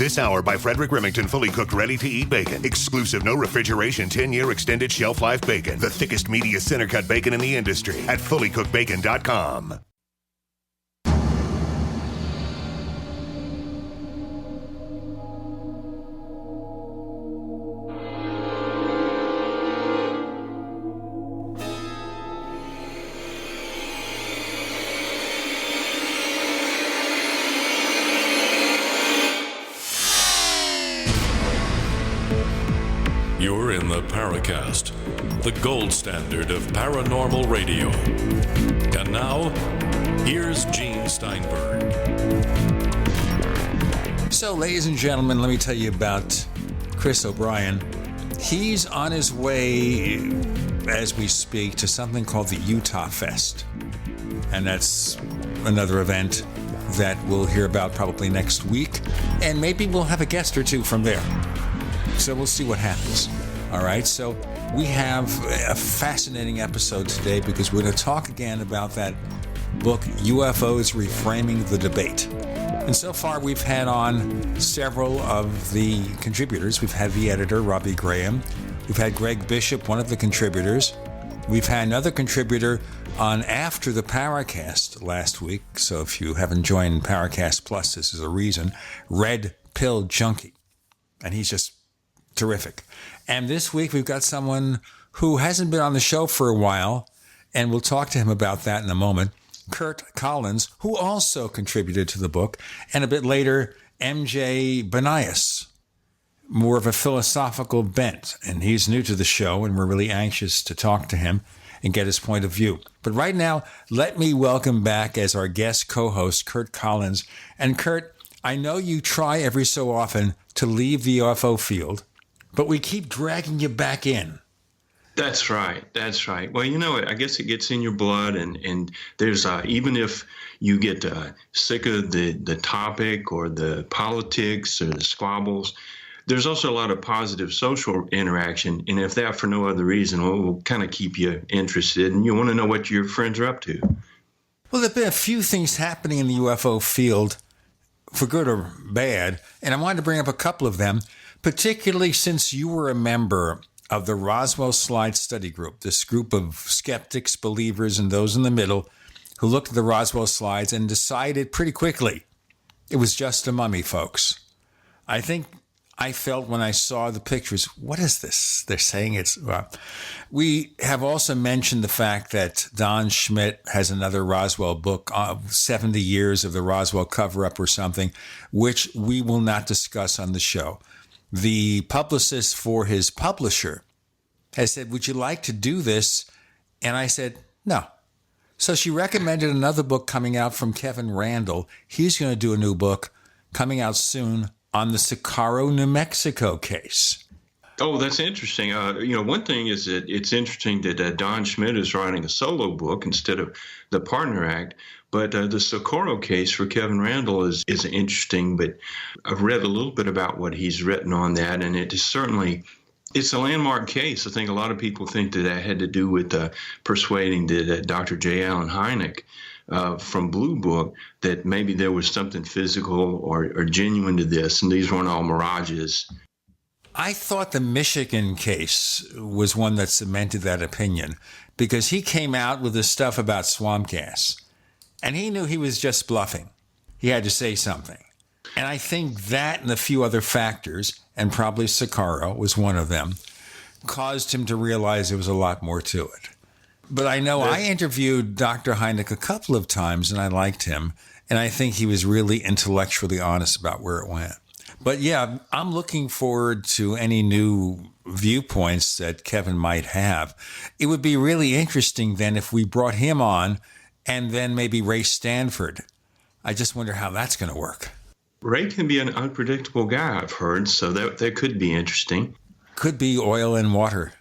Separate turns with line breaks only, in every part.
This hour by Frederick Remington, fully cooked, ready-to-eat bacon. Exclusive, no refrigeration, 10-year extended shelf life bacon. The thickest, meatiest center-cut bacon in the industry at fullycookedbacon.com.
You're in the Paracast, the gold standard of paranormal radio. And now, here's Gene Steinberg.
So, ladies and gentlemen, let me tell you about Chris O'Brien. He's on his way, as we speak, to something called the Utah Fest. And that's another event that we'll hear about probably next week. And maybe we'll have a guest or two from there. So we'll see what happens. All right, so we have a fascinating episode today because we're going to talk again about that book, UFOs, Reframing the Debate. And so far we've had on several of the contributors. We've had the editor, Robbie Graham. We've had Greg Bishop, one of the contributors. We've had another contributor on after the Paracast last week. So if you haven't joined Paracast Plus, this is a reason. Red Pill Junkie. And he's just terrific. And this week we've got someone who hasn't been on the show for a while, and we'll talk to him about that in a moment. Curt Collins, who also contributed to the book, and a bit later, MJ Banias, more of a philosophical bent, and he's new to the show, and we're really anxious to talk to him and get his point of view. But right now, let me welcome back as our guest co-host, Curt Collins. And Curt, I know you try every so often to leave the UFO field, but we keep dragging you back in.
That's right. That's right. Well, you know, I guess it gets in your blood, and there's even if you get sick of the topic or the politics or the squabbles, there's also a lot of positive social interaction. And if that for no other reason, will kind of keep you interested, and you want to know what your friends are up to.
Well, there have been a few things happening in the UFO field, for good or bad, and I wanted to bring up a couple of them, particularly since you were a member of the Roswell Slide Study Group, this group of skeptics, believers, and those in the middle who looked at the Roswell slides and decided pretty quickly it was just a mummy, folks. I think I felt when I saw the pictures, what is this? They're saying it's... We have also mentioned the fact that Don Schmidt has another Roswell book, 70 Years of the Roswell Cover-Up or something, which we will not discuss on the show. The publicist for his publisher has said, would you like to do this? And I said, no. So she recommended another book coming out from Kevin Randall. He's going to do a new book coming out soon on the Socorro, New Mexico case.
Oh, that's interesting. One thing is that it's interesting that Don Schmidt is writing a solo book instead of the Partner Act. But the Socorro case for Kevin Randall is interesting. But I've read a little bit about what he's written on that, and it is certainly it's a landmark case. I think a lot of people think that had to do with persuading Dr. J. Allen Hynek from Blue Book that maybe there was something physical or genuine to this, and these weren't all mirages.
I thought the Michigan case was one that cemented that opinion because he came out with this stuff about swamp gas, and he knew he was just bluffing. He had to say something. And I think that and a few other factors, and probably Socorro was one of them, caused him to realize there was a lot more to it. But I know I interviewed Dr. Hynek a couple of times, and I liked him, and I think he was really intellectually honest about where it went. But yeah, I'm looking forward to any new viewpoints that Kevin might have. It would be really interesting then if we brought him on and then maybe Ray Stanford. I just wonder how that's going to work.
Ray can be an unpredictable guy, I've heard, so that could be interesting.
Could be oil and water.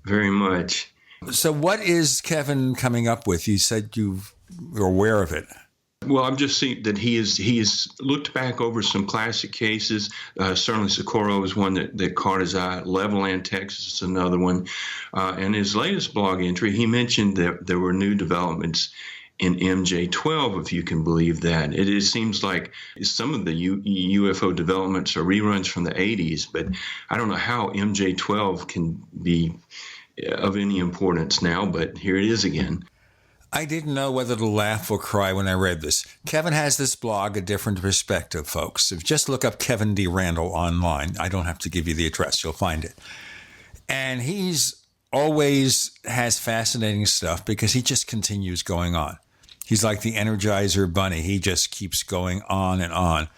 Very much.
So what is Kevin coming up with? You said you're aware of it.
Well, I've just seen that he has looked back over some classic cases. Certainly Socorro is one that caught his eye. Levelland, Texas is another one. And his latest blog entry, he mentioned that there were new developments in MJ12, if you can believe that. It seems like some of the UFO developments are reruns from the 80s, but I don't know how MJ12 can be of any importance now, but here it is again.
I didn't know whether to laugh or cry when I read this. Kevin has this blog, A Different Perspective, folks. If just look up Kevin D. Randall online. I don't have to give you the address. You'll find it. And he's always has fascinating stuff because he just continues going on. He's like the Energizer Bunny. He just keeps going on and on.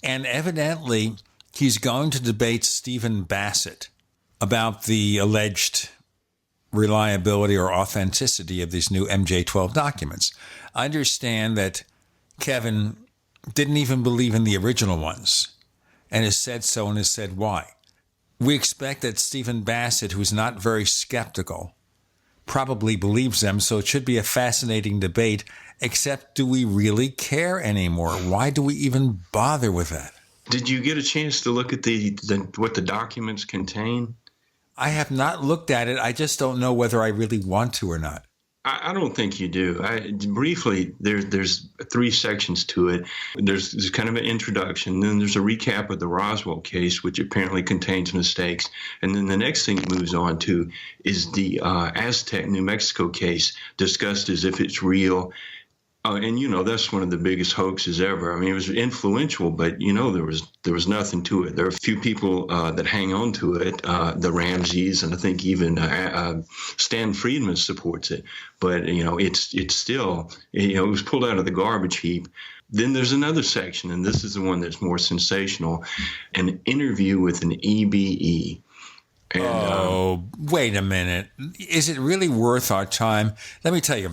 And evidently, he's going to debate Stephen Bassett about the alleged reliability or authenticity of these new MJ12 documents. I understand that Kevin didn't even believe in the original ones and has said so and has said why. We expect that Stephen Bassett, who's not very skeptical, probably believes them, so it should be a fascinating debate, except do we really care anymore? Why do we even bother with that?
Did you get a chance to look at what the documents contain?
I have not looked at it. I just don't know whether I really want to or not.
I don't think you do. Briefly, there's 3 sections to it. There's kind of an introduction. Then there's a recap of the Roswell case, which apparently contains mistakes. And then the next thing it moves on to is the Aztec, New Mexico case, discussed as if it's real. And, that's one of the biggest hoaxes ever. I mean, it was influential, but, there was nothing to it. There are a few people that hang on to it, the Ramseys, and I think even Stan Friedman supports it. But, it's still, it was pulled out of the garbage heap. Then there's another section, and this is the one that's more sensational, an interview with an EBE. And,
wait a minute. Is it really worth our time? Let me tell you.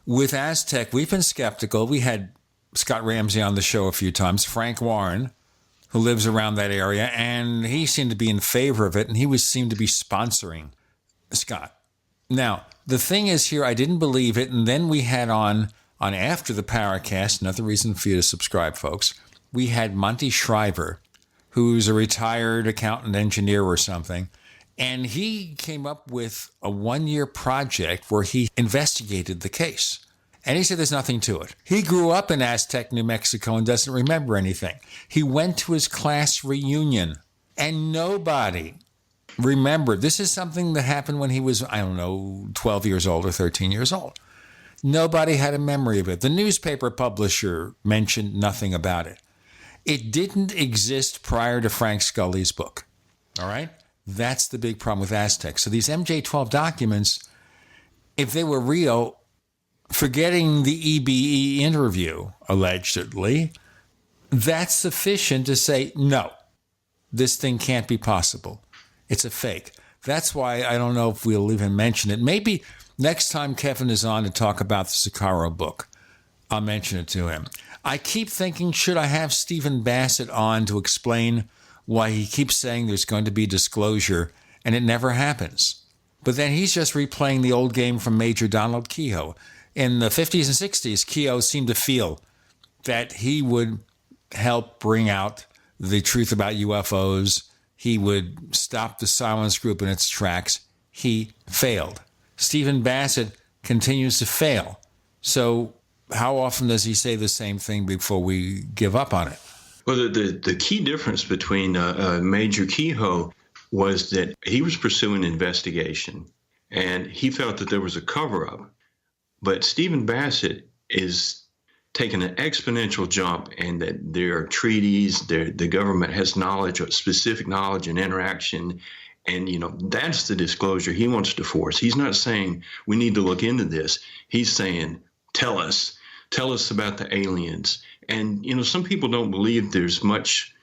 With Aztec, we've been skeptical. We had Scott Ramsey on the show a few times, Frank Warren, who lives around that area, and he seemed to be in favor of it, and he seemed to be sponsoring Scott. Now, the thing is here, I didn't believe it, and then we had on after the Paracast, another reason for you to subscribe, folks, we had Monty Shriver, who's a retired accountant engineer or something, and he came up with a 1-year project where he investigated the case. And he said there's nothing to it. He grew up in Aztec, New Mexico, and doesn't remember anything. He went to his class reunion, and nobody remembered. This is something that happened when he was, 12 years old or 13 years old. Nobody had a memory of it. The newspaper publisher mentioned nothing about it. It didn't exist prior to Frank Scully's book. All right? That's the big problem with Aztec. So these MJ12 documents, if they were real, forgetting the EBE interview, allegedly, that's sufficient to say, no, this thing can't be possible. It's a fake. That's why I don't know if we'll even mention it. Maybe next time Kevin is on to talk about the Sicario book, I'll mention it to him. I keep thinking, should I have Stephen Bassett on to explain why he keeps saying there's going to be disclosure, and it never happens. But then he's just replaying the old game from Major Donald Kehoe. In the 50s and 60s, Kehoe seemed to feel that he would help bring out the truth about UFOs. He would stop the silence group in its tracks. He failed. Stephen Bassett continues to fail. So how often does he say the same thing before we give up on it?
Well, the key difference between Major Kehoe was that he was pursuing investigation, and he felt that there was a cover-up. But Stephen Bassett is taking an exponential jump, and that there are treaties, the government has knowledge, specific knowledge and interaction, and, that's the disclosure he wants to force. He's not saying we need to look into this. He's saying, tell us about the aliens. And, some people don't believe there's much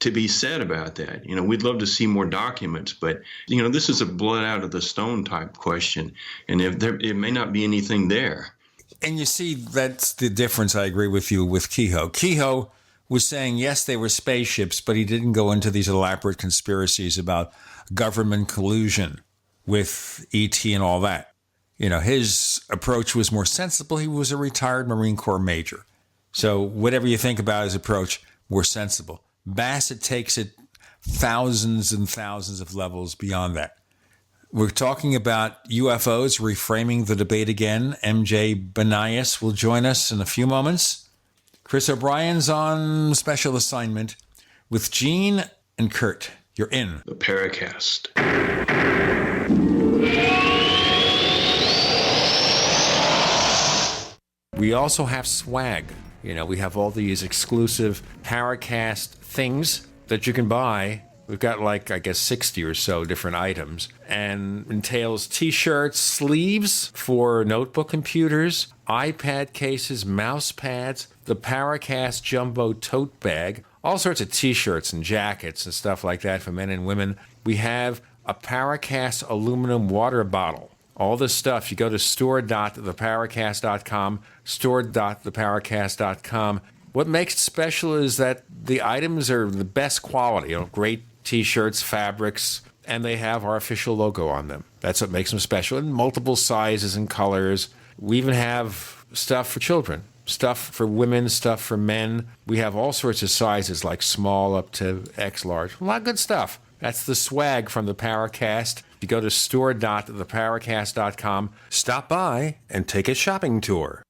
to be said about that. We'd love to see more documents, but, this is a blood out of the stone type question. And it may not be anything there.
And you see, that's the difference, I agree with you, with Kehoe. Kehoe was saying, yes, they were spaceships, but he didn't go into these elaborate conspiracies about government collusion with ET and all that. His approach was more sensible. He was a retired Marine Corps major. So whatever you think about his approach, more sensible. Bassett takes it thousands and thousands of levels beyond that. We're talking about UFOs, reframing the debate again. MJ Banias will join us in a few moments. Chris O'Brien's on special assignment with Gene and Curt. You're in
the Paracast.
We also have swag. We have all these exclusive Paracast things that you can buy. We've got 60 or so different items, and entails t-shirts, sleeves for notebook computers, iPad cases, mouse pads, the Paracast jumbo tote bag, all sorts of t-shirts and jackets and stuff like that for men and women. We have a Paracast aluminum water bottle. All this stuff, you go to store.theparacast.com, store.theparacast.com. What makes it special is that the items are the best quality, great t-shirts, fabrics, and they have our official logo on them. That's what makes them special, in multiple sizes and colors. We even have stuff for children, stuff for women, stuff for men. We have all sorts of sizes, like small up to X large. A lot of good stuff. That's the swag from the Paracast. You go to store.theparacast.com, stop by, and take a shopping tour.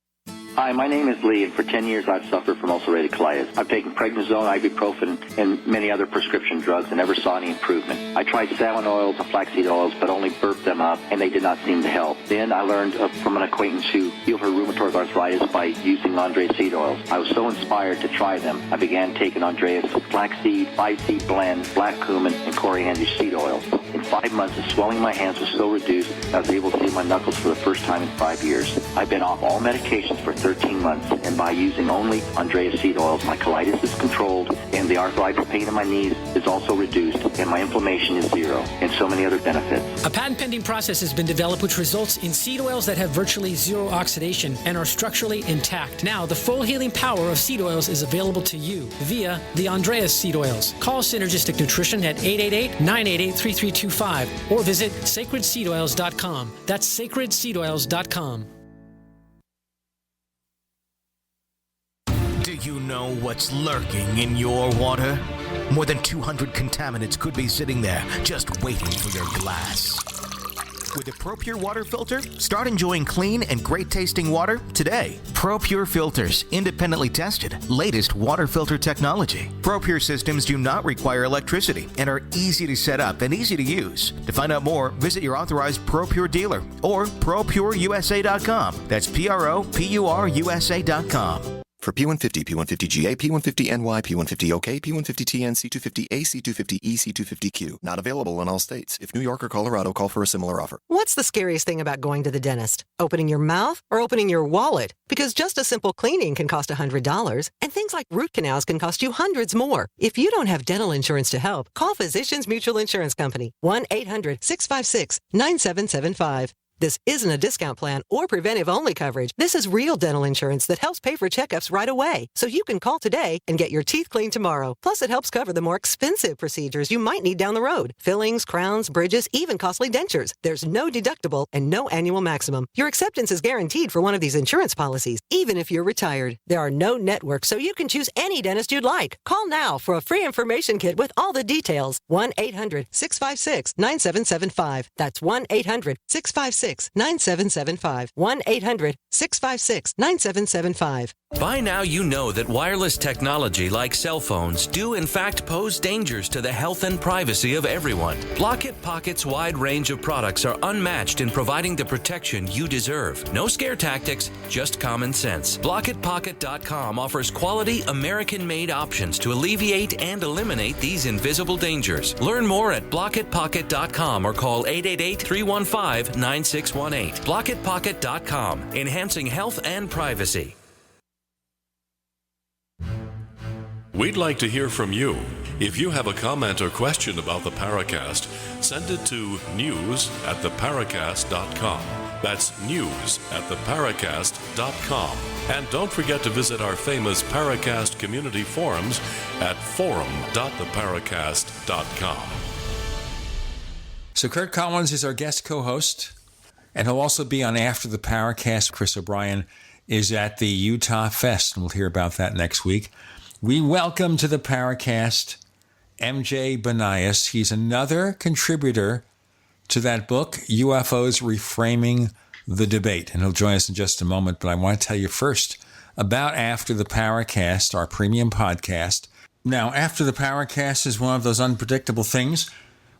Hi, my name is Lee, and for 10 years I've suffered from ulcerative colitis. I've taken prednisone, ibuprofen, and many other prescription drugs and never saw any improvement. I tried salmon oils and flaxseed oils, but only burped them up, and they did not seem to help. Then I learned from an acquaintance who healed her rheumatoid arthritis by using Andreas seed oils. I was so inspired to try them, I began taking Andreas flaxseed, 5-seed blend, black cumin, and coriander seed oils. In 5 months, the swelling in my hands was so reduced, I was able to see my knuckles for the first time in 5 years. I've been off all medications for 13 months, and by using only Andreas seed oils, my colitis is controlled, and the arthritis pain in my knees is also reduced, and my inflammation is zero, and so many other benefits.
A patent-pending process has been developed which results in seed oils that have virtually zero oxidation and are structurally intact. Now, the full healing power of seed oils is available to you via the Andreas seed oils. Call Synergistic Nutrition at 888-988-3325 or visit sacredseedoils.com. That's sacredseedoils.com.
Do you know what's lurking in your water? More than 200 contaminants could be sitting there, just waiting for your glass. With a ProPure water filter, start enjoying clean and great-tasting water today. ProPure filters, independently tested, latest water filter technology. ProPure systems do not require electricity and are easy to set up and easy to use. To find out more, visit your authorized ProPure dealer or ProPureUSA.com. That's ProPureUSA.com.
For P150, P150GA, P150NY, P150OK, P150TN, C250A, C250E, C250Q. Not available in all states. If New York or Colorado, call for a similar offer.
What's the scariest thing about going to the dentist? Opening your mouth or opening your wallet? Because just a simple cleaning can cost $100, and things like root canals can cost you hundreds more. If you don't have dental insurance to help, call Physicians Mutual Insurance Company, 1-800-656-9775. This isn't a discount plan or preventive-only coverage. This is real dental insurance that helps pay for checkups right away. So you can call today and get your teeth cleaned tomorrow. Plus, it helps cover the more expensive procedures you might need down the road. Fillings, crowns, bridges, even costly dentures. There's no deductible and no annual maximum. Your acceptance is guaranteed for one of these insurance policies, even if you're retired. There are no networks, so you can choose any dentist you'd like. Call now for a free information kit with all the details. 1-800-656-9775. That's 1-800-656-9775. 1-800-656-9775.
By now you know that wireless technology like cell phones do in fact pose dangers to the health and privacy of everyone. Blockit Pocket's wide range of products are unmatched in providing the protection you deserve. No scare tactics, just common sense. BlockitPocket.com offers quality American-made options to alleviate and eliminate these invisible dangers. Learn more at BlockitPocket.com or call 888-315-9618. BlockitPocket.com, enhancing health and privacy.
We'd like to hear from you. If you have a comment or question about the Paracast, send it to news@theparacast.com. That's news@theparacast.com. And don't forget to visit our famous Paracast community forums at forum.theparacast.com.
So Curt Collins is our guest co-host, and he'll also be on After the Paracast. Chris O'Brien is at the Utah Fest, and we'll hear about that next week. We welcome to the Paracast MJ Banias. He's another contributor to that book, UFOs Reframing the Debate. And he'll join us in just a moment, but I want to tell you first about After the Paracast, our premium podcast. Now, After the Paracast is one of those unpredictable things.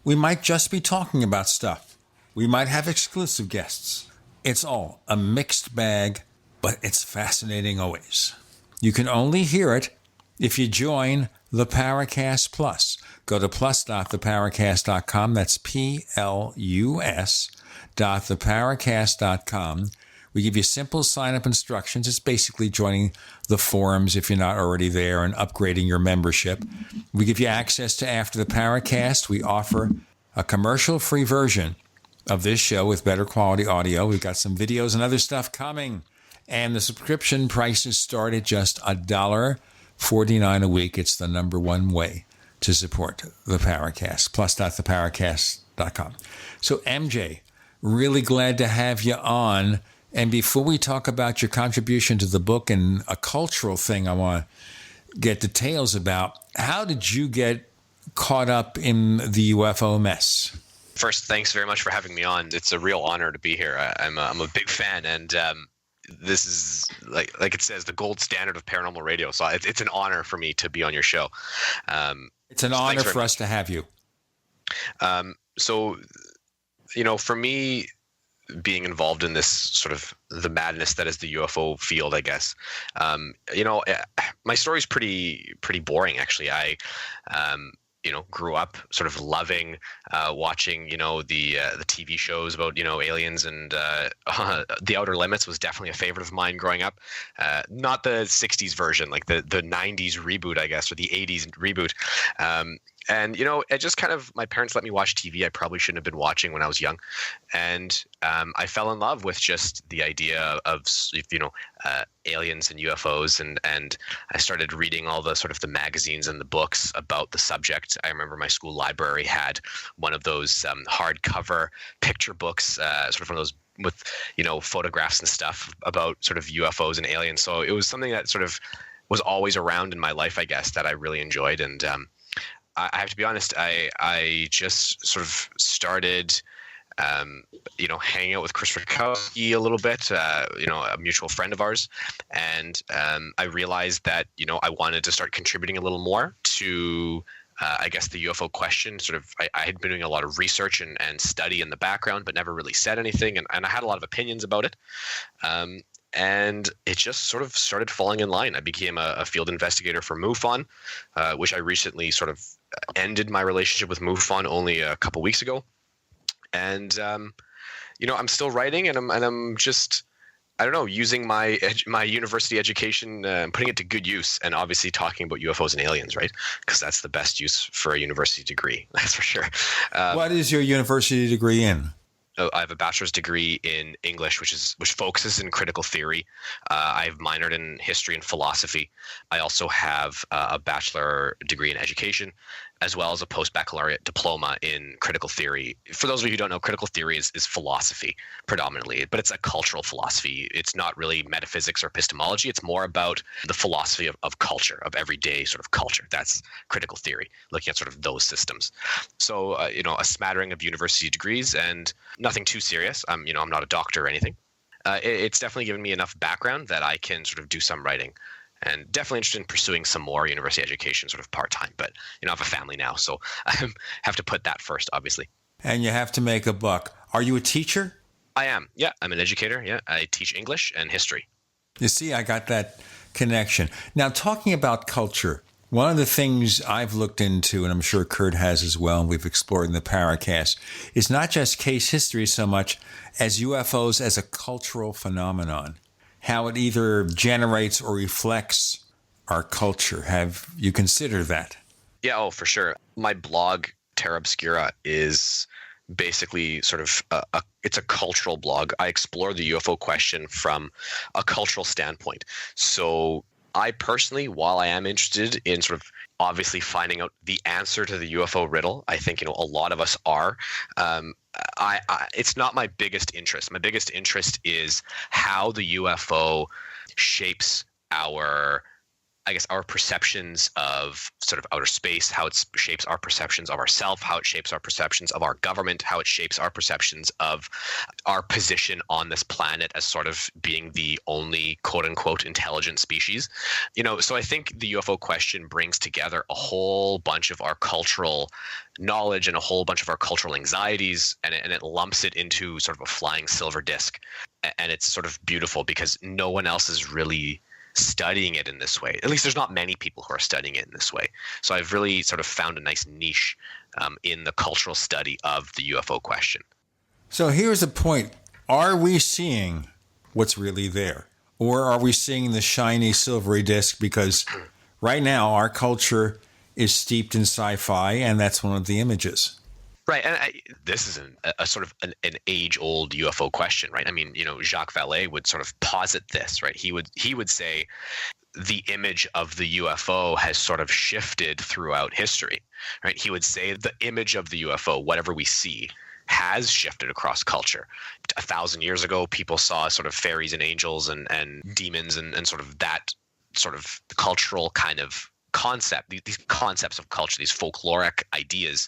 We might just be talking about stuff. We might have exclusive guests. It's all a mixed bag, but it's fascinating always. You can only hear it if you join the Paracast Plus. Go to plus.theparacast.com. That's plus.theparacast.com. We give you simple sign-up instructions. It's basically joining the forums if you're not already there and upgrading your membership. We give you access to After the Paracast. We offer a commercial-free version of this show with better quality audio. We've got some videos and other stuff coming. And the subscription prices start at just $1.49 a week. It's the number one way to support the Paracast. Plus.theparacast.com. So, MJ, really glad to have you on. And before we talk about your contribution to the book and a cultural thing I want to get details about, how did you get caught up in the UFO mess?
First, thanks very much for having me on. It's a real honor to be here. I'm a big fan, and this is like it says, the gold standard of paranormal radio. So it's an honor for me to be on your show.
It's an honor for us to have you.
So, for me, being involved in this sort of the madness that is the UFO field, I guess, my story's pretty boring, actually. I grew up sort of loving watching, the TV shows about, aliens, and The Outer Limits was definitely a favorite of mine growing up. Not the 60s version, like the 90s reboot, I guess, or the 80s reboot. And, it just kind of, my parents let me watch TV I probably shouldn't have been watching when I was young. And I fell in love with just the idea of, aliens and UFOs. And I started reading all the sort of the magazines and the books about the subject. I remember my school library had one of those hardcover picture books, sort of one of those with, photographs and stuff about sort of UFOs and aliens. So it was something that sort of was always around in my life, I guess, that I really enjoyed. And I have to be honest, I just sort of started, hanging out with Chris Rakowski a little bit, a mutual friend of ours. And I realized that, I wanted to start contributing a little more to, I guess, the UFO question. Sort of, I had been doing a lot of research and study in the background, but never really said anything. And I had a lot of opinions about it. And it just sort of started falling in line. I became a field investigator for MUFON, which I recently sort of ended my relationship with MUFON only a couple weeks ago. And, I'm still writing, and I'm just, I don't know, using my university education, putting it to good use, and obviously talking about UFOs and aliens, right? Because that's the best use for a university degree, that's for sure.
What is your university degree in?
I have a bachelor's degree in English, which focuses in critical theory. I've minored in history and philosophy. I also have a bachelor degree in education, as well as a post-baccalaureate diploma in critical theory. For those of you who don't know, critical theory is philosophy predominantly, but it's a cultural philosophy. It's not really metaphysics or epistemology. It's more about the philosophy of culture, of everyday sort of culture. That's critical theory, looking at sort of those systems. So, a smattering of university degrees, and nothing too serious. I'm not a doctor or anything. It's definitely given me enough background that I can sort of do some writing. And definitely interested in pursuing some more university education sort of part-time. But, I have a family now, so I have to put that first, obviously.
And you have to make a buck. Are you a teacher?
I am. Yeah, I'm an educator. Yeah, I teach English and history.
You see, I got that connection. Now, talking about culture, one of the things I've looked into, and I'm sure Curt has as well, and we've explored in the Paracast, is not just case history so much as UFOs as a cultural phenomenon. How it either generates or reflects our culture. Have you considered that?
Yeah, for sure. My blog, Terra Obscura, is basically sort of it's a cultural blog. I explore the UFO question from a cultural standpoint. So I personally, while I am interested in sort of obviously finding out the answer to the UFO riddle, I think a lot of us are. It's not my biggest interest. My biggest interest is how the UFO shapes our I guess, our perceptions of sort of outer space, how it shapes our perceptions of ourselves, how it shapes our perceptions of our government, how it shapes our perceptions of our position on this planet as sort of being the only quote unquote intelligent species. So I think the UFO question brings together a whole bunch of our cultural knowledge and a whole bunch of our cultural anxieties, and it lumps it into sort of a flying silver disc. And it's sort of beautiful because no one else is really studying it in this way. At least there's not many people who are studying it in this way. So I've really sort of found a nice niche in the cultural study of the UFO question.
So here's the point. Are we seeing what's really there? Or are we seeing the shiny silvery disc? Because right now our culture is steeped in sci-fi, and that's one of the images.
Right, and this is a sort of an age-old UFO question, right? I mean, Jacques Vallée would sort of posit this, right? He would say the image of the UFO has sort of shifted throughout history, right? He would say the image of the UFO, whatever we see, has shifted across culture. 1,000 years ago, people saw sort of fairies and angels and demons and sort of that sort of cultural kind of concept, these concepts of culture, these folkloric ideas.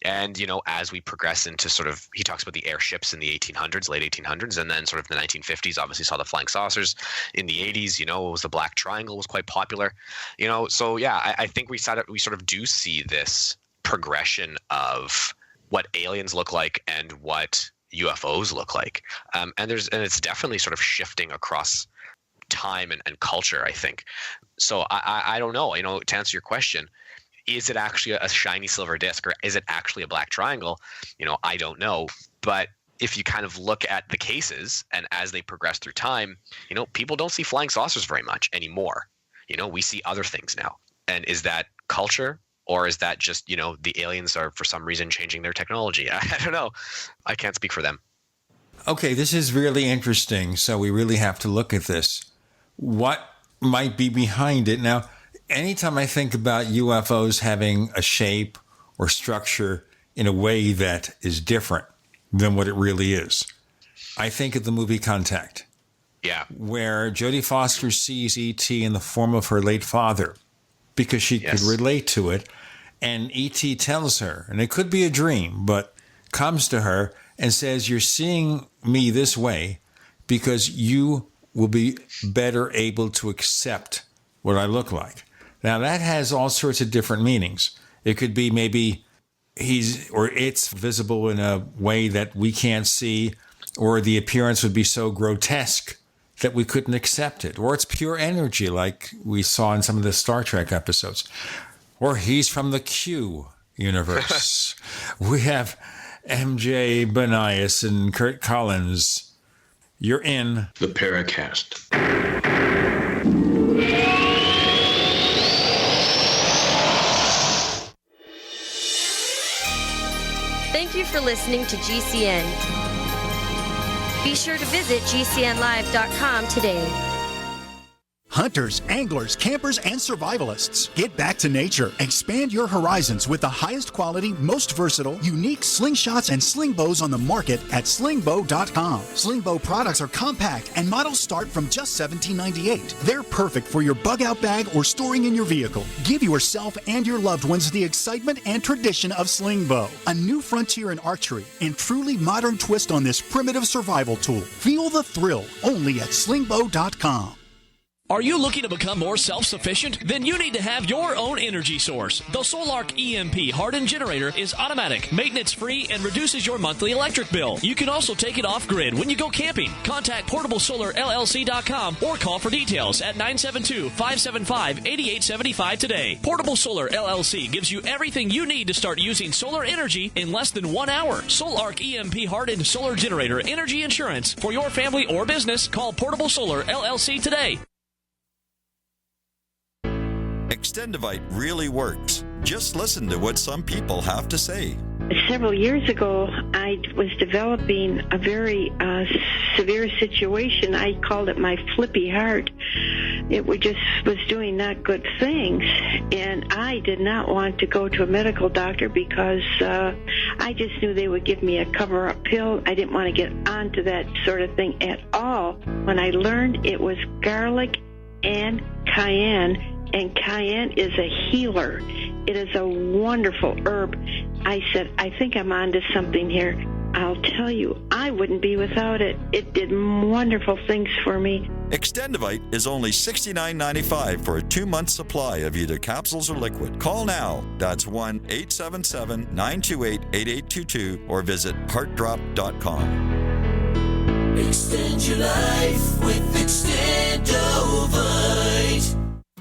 And, as we progress into sort of, he talks about the airships in the late 1800s, and then sort of the 1950s, obviously saw the flying saucers. In the 80s, it was the Black Triangle was quite popular. So yeah, I think we sort of do see this progression of what aliens look like and what UFOs look like. And it's definitely sort of shifting across time and culture, I think. So I don't know, to answer your question, is it actually a shiny silver disc or is it actually a black triangle? I don't know. But if you kind of look at the cases and as they progress through time, people don't see flying saucers very much anymore. We see other things now. And is that culture or is that just, the aliens are for some reason changing their technology? I don't know. I can't speak for them.
Okay, this is really interesting. So we really have to look at this. What might be behind it? Now, anytime I think about UFOs having a shape or structure in a way that is different than what it really is, I think of the movie Contact.
Yeah.
Where Jodie Foster sees E.T. in the form of her late father because she could relate to it. And E.T. tells her, and it could be a dream, but comes to her and says, "You're seeing me this way because you will be better able to accept what I look like." Now, that has all sorts of different meanings. It could be maybe it's visible in a way that we can't see, or the appearance would be so grotesque that we couldn't accept it, or it's pure energy like we saw in some of the Star Trek episodes, or he's from the Q universe. We have MJ Banias and Curt Collins. You're in
the Paracast.
Thank you for listening to GCN. Be sure to visit GCNlive.com today.
Hunters, anglers, campers, and survivalists. Get back to nature. Expand your horizons with the highest quality, most versatile, unique slingshots and sling bows on the market at slingbow.com. Slingbow products are compact and models start from just $17.98. They're perfect for your bug-out bag or storing in your vehicle. Give yourself and your loved ones the excitement and tradition of Slingbow, a new frontier in archery and truly modern twist on this primitive survival tool. Feel the thrill only at slingbow.com.
Are you looking to become more self-sufficient? Then you need to have your own energy source. The Solark EMP hardened generator is automatic, maintenance-free, and reduces your monthly electric bill. You can also take it off-grid when you go camping. Contact PortableSolarLLC.com or call for details at 972-575-8875 today. Portable Solar LLC gives you everything you need to start using solar energy in less than 1 hour. Solark EMP hardened solar generator energy insurance for your family or business. Call Portable Solar LLC today.
Extendivite really works. Just listen to what some people have to say.
Several years ago, I was developing a very severe situation. I called it my flippy heart. It was doing not good things, and I did not want to go to a medical doctor because I just knew they would give me a cover-up pill. I didn't want to get onto that sort of thing at all. When I learned it was garlic and cayenne and cayenne is a healer. It is a wonderful herb. I said, I think I'm onto something here. I'll tell you, I wouldn't be without it. It did wonderful things for me.
Extendivite is only $69.95 for a 2-month supply of either capsules or liquid. Call now. That's 1-877-928-8822 or visit heartdrop.com.
Extend your life with Extendovite.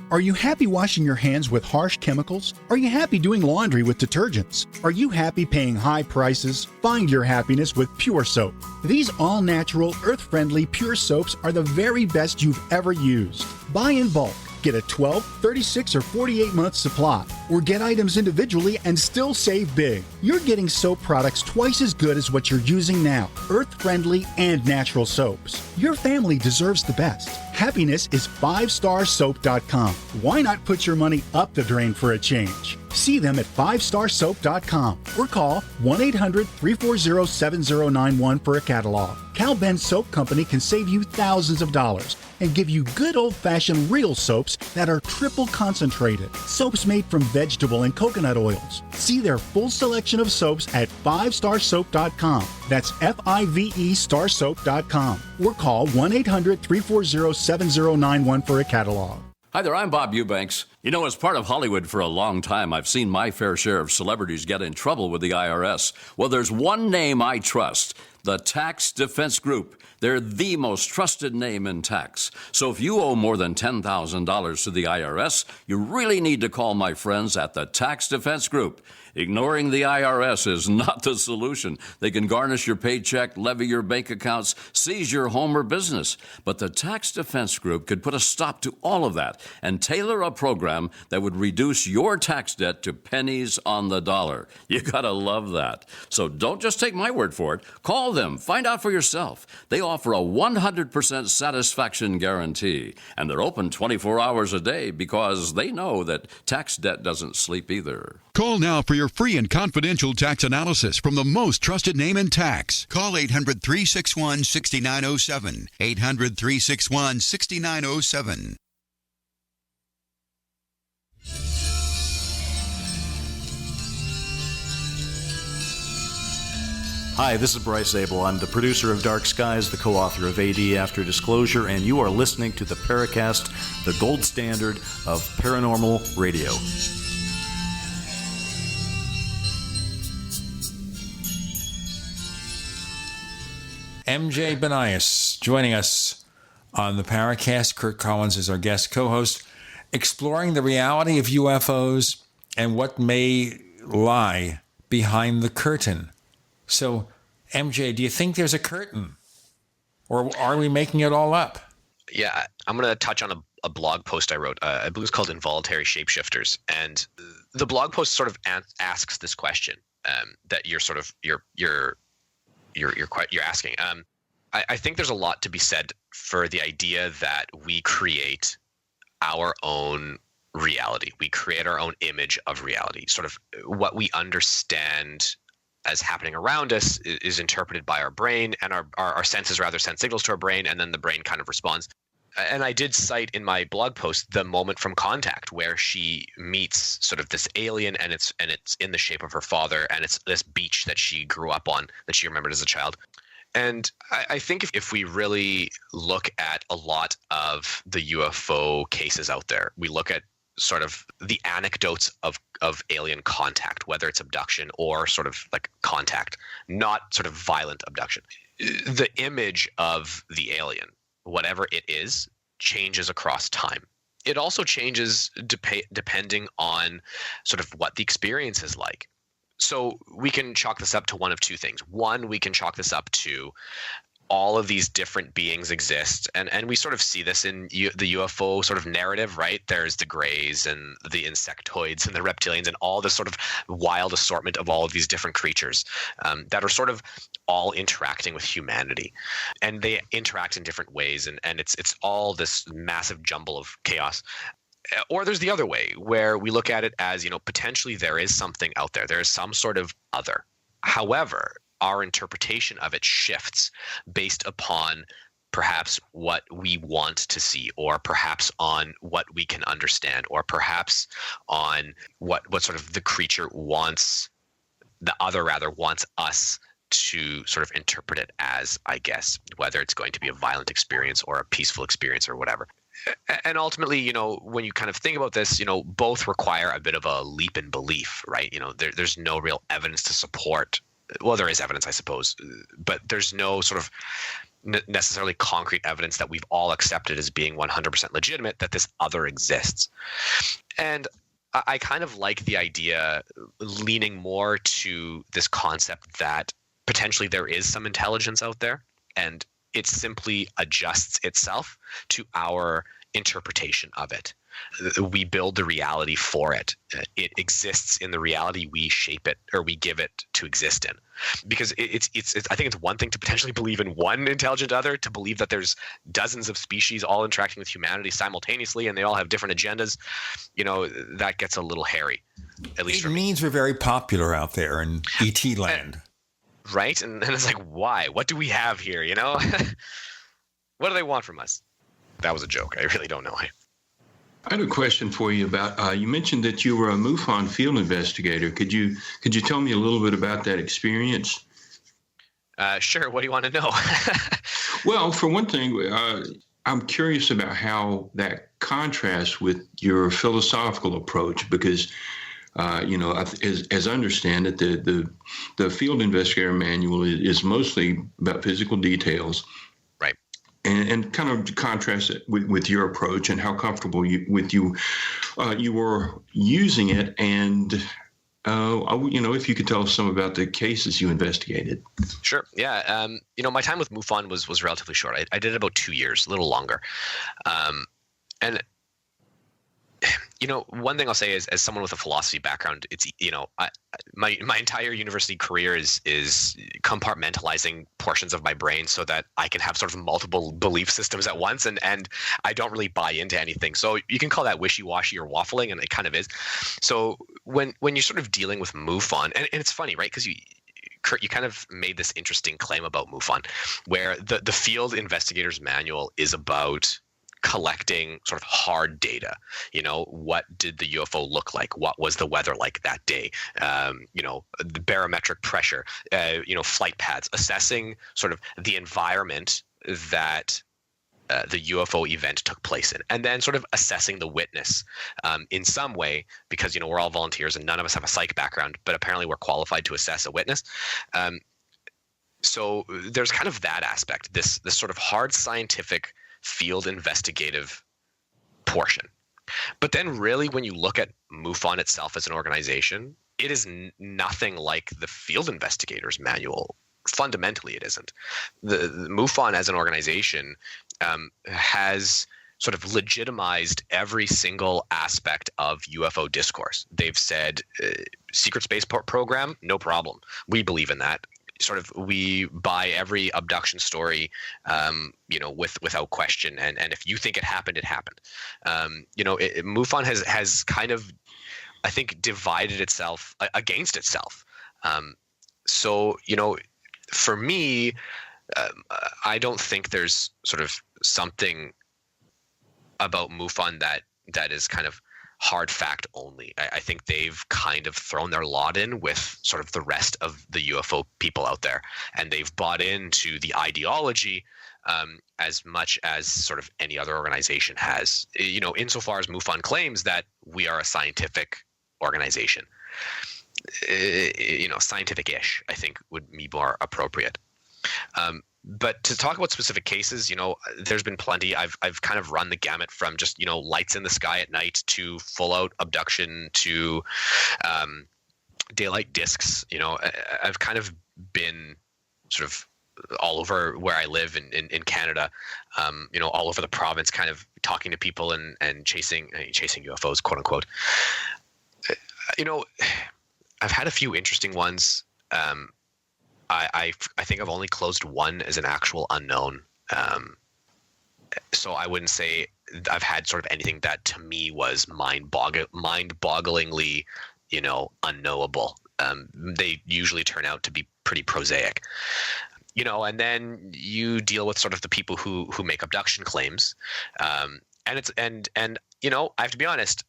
Are you happy washing your hands with harsh chemicals? Are you happy doing laundry with detergents? Are you happy paying high prices? Find your happiness with Pure Soap. These all-natural, earth-friendly Pure Soaps are the very best you've ever used. Buy in bulk. Get a 12, 36, or 48-month supply, or get items individually and still save big. You're getting soap products twice as good as what you're using now, earth-friendly and natural soaps. Your family deserves the best. Happiness is 5starsoap.com. Why not put your money up the drain for a change? See them at 5starsoap.com or call 1-800-340-7091 for a catalog. Cal Ben Soap Company can save you thousands of dollars and give you good old-fashioned real soaps that are triple concentrated. Soaps made from vegetable and coconut oils. See their full selection of soaps at 5starsoap.com. That's F-I-V-E starsoap.com. Or call 1-800-340-7091 for a catalog.
Hi there, I'm Bob Eubanks. You know, as part of Hollywood for a long time, I've seen my fair share of celebrities get in trouble with the IRS. Well, there's one name I trust, the Tax Defense Group. They're the most trusted name in tax. So if you owe more than $10,000 to the IRS, you really need to call my friends at the Tax Defense Group. Ignoring the IRS is not the solution. They can garnish your paycheck, levy your bank accounts, seize your home or business. But the Tax Defense Group could put a stop to all of that and tailor a program that would reduce your tax debt to pennies on the dollar. You gotta love that. So don't just take my word for it. Call them. Find out for yourself. They offer a 100% satisfaction guarantee. And they're open 24 hours a day because they know that tax debt doesn't sleep either.
Call now for your free and confidential tax analysis from the most trusted name in tax. Call 800-361-6907. 800-361-6907.
Hi, this is Bryce Abel. I'm the producer of Dark Skies, the co-author of AD After Disclosure, and you are listening to the Paracast, the gold standard of paranormal radio.
MJ Banias joining us on the Paracast. Curt Collins is our guest co-host, exploring the reality of UFOs and what may lie behind the curtain. So, MJ, do you think there's a curtain? Or are we making it all up?
Yeah, I'm going to touch on a blog post I wrote. I believe it's called Involuntary Shapeshifters. And the blog post sort of asks this question that you're asking. I think there's a lot to be said for the idea that we create our own reality. We create our own image of reality. Sort of what we understand as happening around us is interpreted by our brain, and our senses rather send signals to our brain, and then the brain kind of responds. And I did cite in my blog post the moment from Contact where she meets sort of this alien, and it's in the shape of her father, and it's this beach that she grew up on that she remembered as a child. And I think if we really look at a lot of the UFO cases out there, we look at sort of the anecdotes of alien contact, whether it's abduction or sort of like contact, not sort of violent abduction. The image of the alien, whatever it is, changes across time. It also changes depending on sort of what the experience is like. So we can chalk this up to one of two things. One, we can chalk this up to all of these different beings exist, and we sort of see this in the UFO sort of narrative, right? There's the Greys and the insectoids and the reptilians and all this sort of wild assortment of all of these different creatures that are sort of all interacting with humanity, and they interact in different ways, and it's all this massive jumble of chaos. Or there's the other way, where we look at it as, potentially there is something out there. There is some sort of other. However, our interpretation of it shifts based upon perhaps what we want to see, or perhaps on what we can understand, or perhaps on what sort of the creature wants, the other rather wants us to sort of interpret it as, I guess, whether it's going to be a violent experience or a peaceful experience or whatever. And ultimately, you know, when you kind of think about this, you know, both require a bit of a leap in belief, right? You know, there's no real evidence to support. Well, there is evidence, I suppose, but there's no sort of necessarily concrete evidence that we've all accepted as being 100% legitimate that this other exists. And I kind of like the idea leaning more to this concept that potentially there is some intelligence out there, and it simply adjusts itself to our interpretation of it. We build the reality for it. It exists in the reality we shape it, or we give it to exist in. Because it's I think it's one thing to potentially believe in one intelligent other, to believe that there's dozens of species all interacting with humanity simultaneously and they all have different agendas. You know, that gets a little hairy, at least for me.
It means we're very popular out there in ET land.
Right? And it's like, why? What do we have here, you know? What do they want from us? That was a joke. I really don't know.
I had a question for you about, you mentioned that you were a MUFON field investigator. Could you tell me a little bit about that experience?
Sure. What do you want to know?
Well, for one thing, I'm curious about how that contrasts with your philosophical approach, because you know, as I understand it, the field investigator manual is mostly about physical details,
right?
And kind of contrast it with your approach and how comfortable you were using it, and you know, if you could tell us some about the cases you investigated.
Sure. Yeah. You know, my time with MUFON was relatively short. I did it about 2 years, a little longer, and. You know, one thing I'll say is, as someone with a philosophy background, it's, you know, my entire university career is compartmentalizing portions of my brain so that I can have sort of multiple belief systems at once, and I don't really buy into anything. So you can call that wishy-washy or waffling, and it kind of is. So when you're sort of dealing with MUFON, and it's funny, right? Because Curt, you kind of made this interesting claim about MUFON, where the field investigator's manual is about collecting sort of hard data. You know, what did the UFO look like? What was the weather like that day? You know, the barometric pressure, you know, flight paths, assessing sort of the environment that the UFO event took place in, and then sort of assessing the witness in some way, because, you know, we're all volunteers and none of us have a psych background, but apparently we're qualified to assess a witness. So there's kind of that aspect, this sort of hard scientific field investigative portion. But then really, when you look at MUFON itself as an organization, it is nothing like the field investigator's manual. Fundamentally, it isn't. The MUFON as an organization has sort of legitimized every single aspect of UFO discourse. They've said, secret space program, no problem. We believe in that. Sort of, we buy every abduction story, you know, without question. And if you think it happened, it happened. You know, MUFON has kind of, I think, divided itself against itself. So, you know, for me, I don't think there's sort of something about MUFON that is kind of hard fact only. I think they've kind of thrown their lot in with sort of the rest of the UFO people out there, and they've bought into the ideology as much as sort of any other organization has. You know, insofar as MUFON claims that we are a scientific organization, you know, scientific-ish, I think would be more appropriate. But to talk about specific cases, you know, there's been plenty. I've kind of run the gamut from just, you know, lights in the sky at night to full out abduction to daylight discs. You know, I've kind of been sort of all over where I live in Canada, you know, all over the province, kind of talking to people and chasing UFOs, quote unquote. You know, I've had a few interesting ones. I think I've only closed one as an actual unknown. So I wouldn't say I've had sort of anything that to me was mind-bogglingly, you know, unknowable. They usually turn out to be pretty prosaic. and then you deal with sort of the people who make abduction claims. And I have to be honest,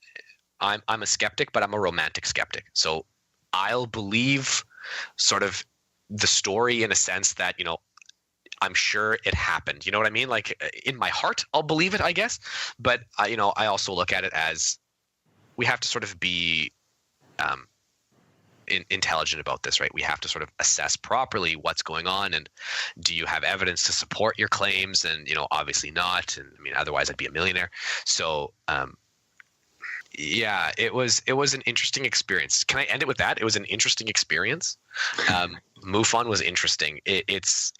I'm a skeptic, but I'm a romantic skeptic. So I'll believe sort of the story in a sense that, I'm sure it happened. You know what I mean? Like in my heart, I'll believe it, I guess. But I also look at it as we have to sort of be intelligent about this, right? We have to sort of assess properly what's going on, and do you have evidence to support your claims? And obviously not. And I mean, otherwise I'd be a millionaire. So yeah, it was an interesting experience. Can I end it with that? It was an interesting experience. MUFON was interesting. It's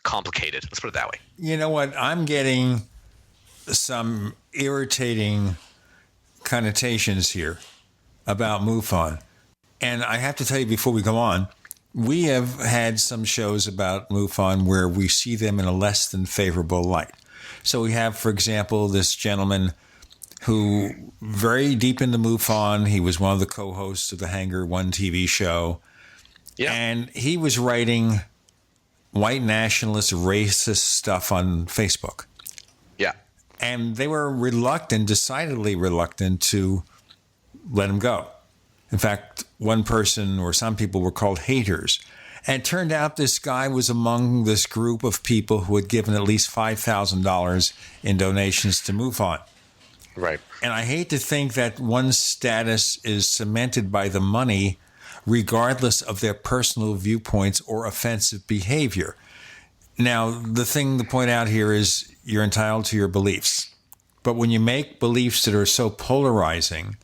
complicated. Let's put it that way.
You know what? I'm getting some irritating connotations here about MUFON. And I have to tell you before we go on, we have had some shows about MUFON where we see them in a less than favorable light. So we have, for example, this gentleman who very deep into MUFON. He was one of the co-hosts of the Hangar One TV show. Yeah. And he was writing white nationalist, racist stuff on Facebook.
Yeah.
And they were decidedly reluctant to let him go. In fact, one person or some people were called haters. And it turned out this guy was among this group of people who had given at least $5,000 in donations to MUFON.
Right.
And I hate to think that one's status is cemented by the money, regardless of their personal viewpoints or offensive behavior. Now, the thing to point out here is you're entitled to your beliefs. But when you make beliefs that are so polarizing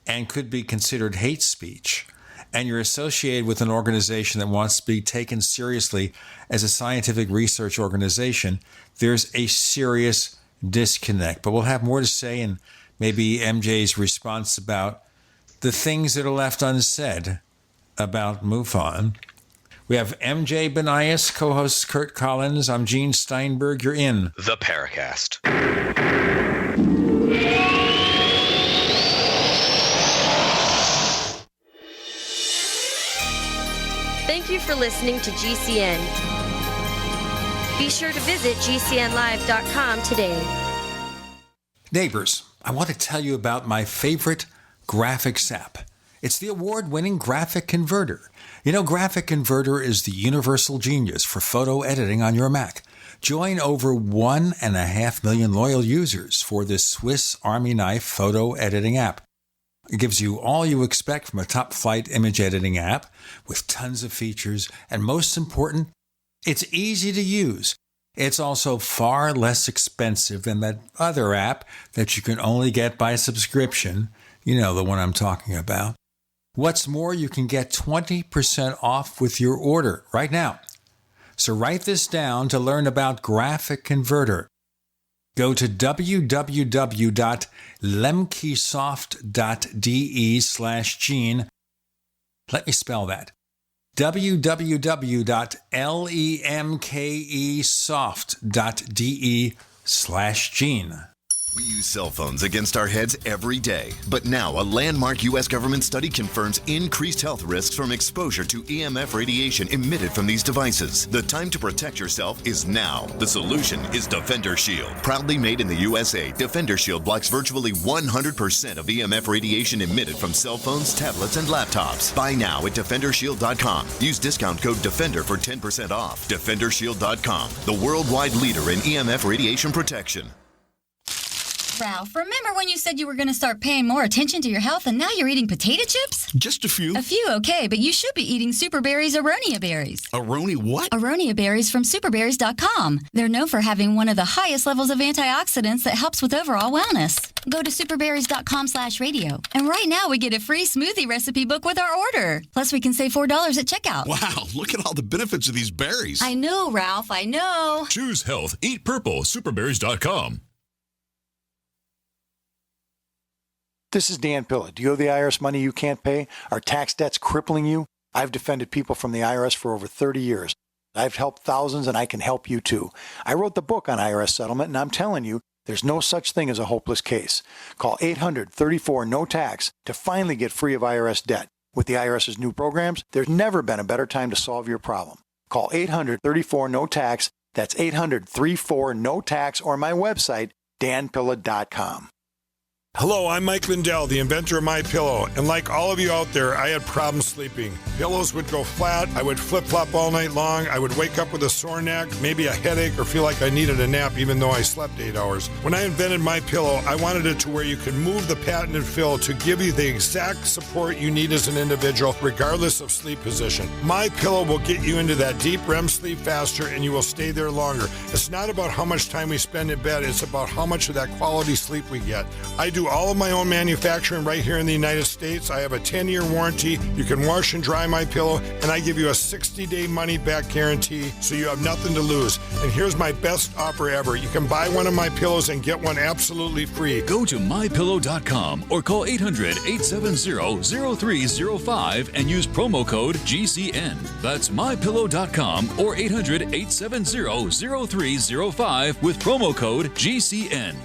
and could be considered hate speech, and you're associated with an organization that wants to be taken seriously as a scientific research organization, there's a serious disconnect. But we'll have more to say in maybe MJ's response about the things that are left unsaid about MUFON. We have MJ Banias, co-host Curt Collins. I'm Gene Steinberg. You're in
the Paracast.
Thank you for listening to GCN. Be sure to visit GCNlive.com today.
Neighbors, I want to tell you about my favorite graphics app. It's the award-winning Graphic Converter. You know, Graphic Converter is the universal genius for photo editing on your Mac. Join over 1.5 million loyal users for this Swiss Army knife photo editing app. It gives you all you expect from a top-flight image editing app with tons of features, and most important, it's easy to use. It's also far less expensive than that other app that you can only get by subscription. You know, the one I'm talking about. What's more, you can get 20% off with your order right now. So write this down to learn about Graphic Converter. Go to www.lemkesoft.de/Gene. Let me spell that. www.lemkesoft.de/Gene.
We use cell phones against our heads every day. But now a landmark U.S. government study confirms increased health risks from exposure to EMF radiation emitted from these devices. The time to protect yourself is now. The solution is Defender Shield. Proudly made in the USA, Defender Shield blocks virtually 100% of EMF radiation emitted from cell phones, tablets, and laptops. Buy now at DefenderShield.com. Use discount code DEFENDER for 10% off. DefenderShield.com, the worldwide leader in EMF radiation protection.
Ralph, remember when you said you were going to start paying more attention to your health and now you're eating potato chips?
Just a few.
A few, okay, but you should be eating Superberry's Aronia berries.
Aroni what?
Aronia berries from superberries.com. They're known for having one of the highest levels of antioxidants that helps with overall wellness. Go to superberries.com/radio. And right now we get a free smoothie recipe book with our order. Plus we can save $4 at checkout.
Wow, look at all the benefits of these berries.
I know, Ralph, I know.
Choose health. Eat purple. Superberries.com.
This is Dan Pilla. Do you owe the IRS money you can't pay? Are tax debts crippling you? I've defended people from the IRS for over 30 years. I've helped thousands, and I can help you too. I wrote the book on IRS settlement, and I'm telling you, there's no such thing as a hopeless case. Call 800-34-NO-TAX to finally get free of IRS debt. With the IRS's new programs, there's never been a better time to solve your problem. Call 800-34-NO-TAX. That's 800-34-NO-TAX, or my website, danpilla.com.
Hello, I'm Mike Lindell, the inventor of MyPillow, and like all of you out there, I had problems sleeping. Pillows would go flat, I would flip-flop all night long, I would wake up with a sore neck, maybe a headache, or feel like I needed a nap even though I slept 8 hours. When I invented MyPillow, I wanted it to where you could move the patented fill to give you the exact support you need as an individual, regardless of sleep position. MyPillow will get you into that deep REM sleep faster, and you will stay there longer. It's not about how much time we spend in bed, it's about how much of that quality sleep we get. I do all of my own manufacturing right here in the United States. I have a 10-year warranty. You can wash and dry my pillow, and I give you a 60-day money-back guarantee, so you have nothing to lose. And here's my best offer ever. You can buy one of my pillows and get one absolutely free.
Go to mypillow.com or call 800-870-0305 and use promo code GCN. That's mypillow.com or 800-870-0305 with promo code GCN.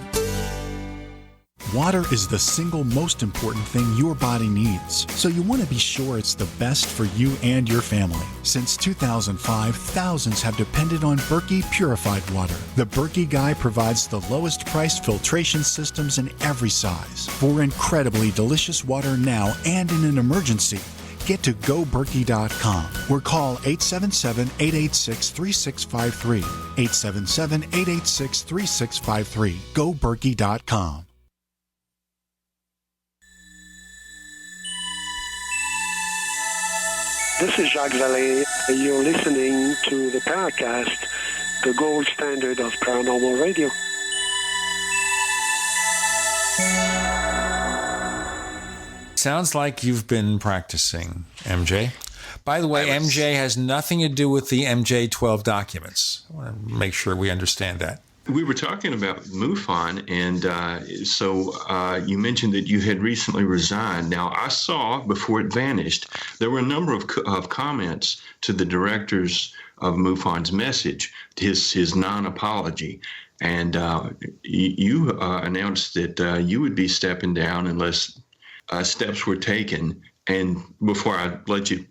Water is the single most important thing your body needs, so you want to be sure it's the best for you and your family. Since 2005, thousands have depended on Berkey purified water. The Berkey Guy provides the lowest priced filtration systems in every size for incredibly delicious water now and in an emergency. Get to GoBerkey.com or call 877-886-3653. 877-886-3653. GoBerkey.com.
This is Jacques Vallée. You're listening to the Paracast, the gold standard of paranormal radio.
Sounds like you've been practicing, MJ. By the way, MJ has nothing to do with the MJ-12 documents. I want to make sure we understand that.
We were talking about MUFON, and so you mentioned that you had recently resigned. Now, I saw, before it vanished, there were a number of comments to the directors of MUFON's message, his non-apology. And you announced that you would be stepping down unless steps were taken. And before I let you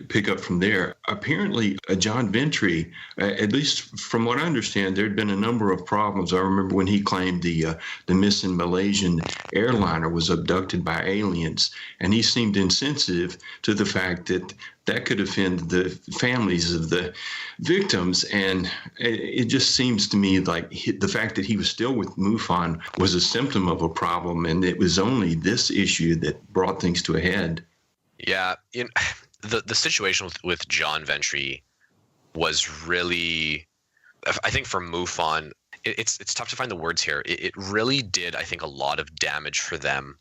pick up from there, apparently John Ventry, at least from what I understand, there had been a number of problems. I remember when he claimed the missing Malaysian airliner was abducted by aliens, and he seemed insensitive to the fact that that could offend the families of the victims. And it just seems to me like the fact that he was still with MUFON was a symptom of a problem, and it was only this issue that brought things to a head.
Yeah, the situation with John Ventry was really, I think for MUFON, it's tough to find the words here. It really did, I think, a lot of damage for them,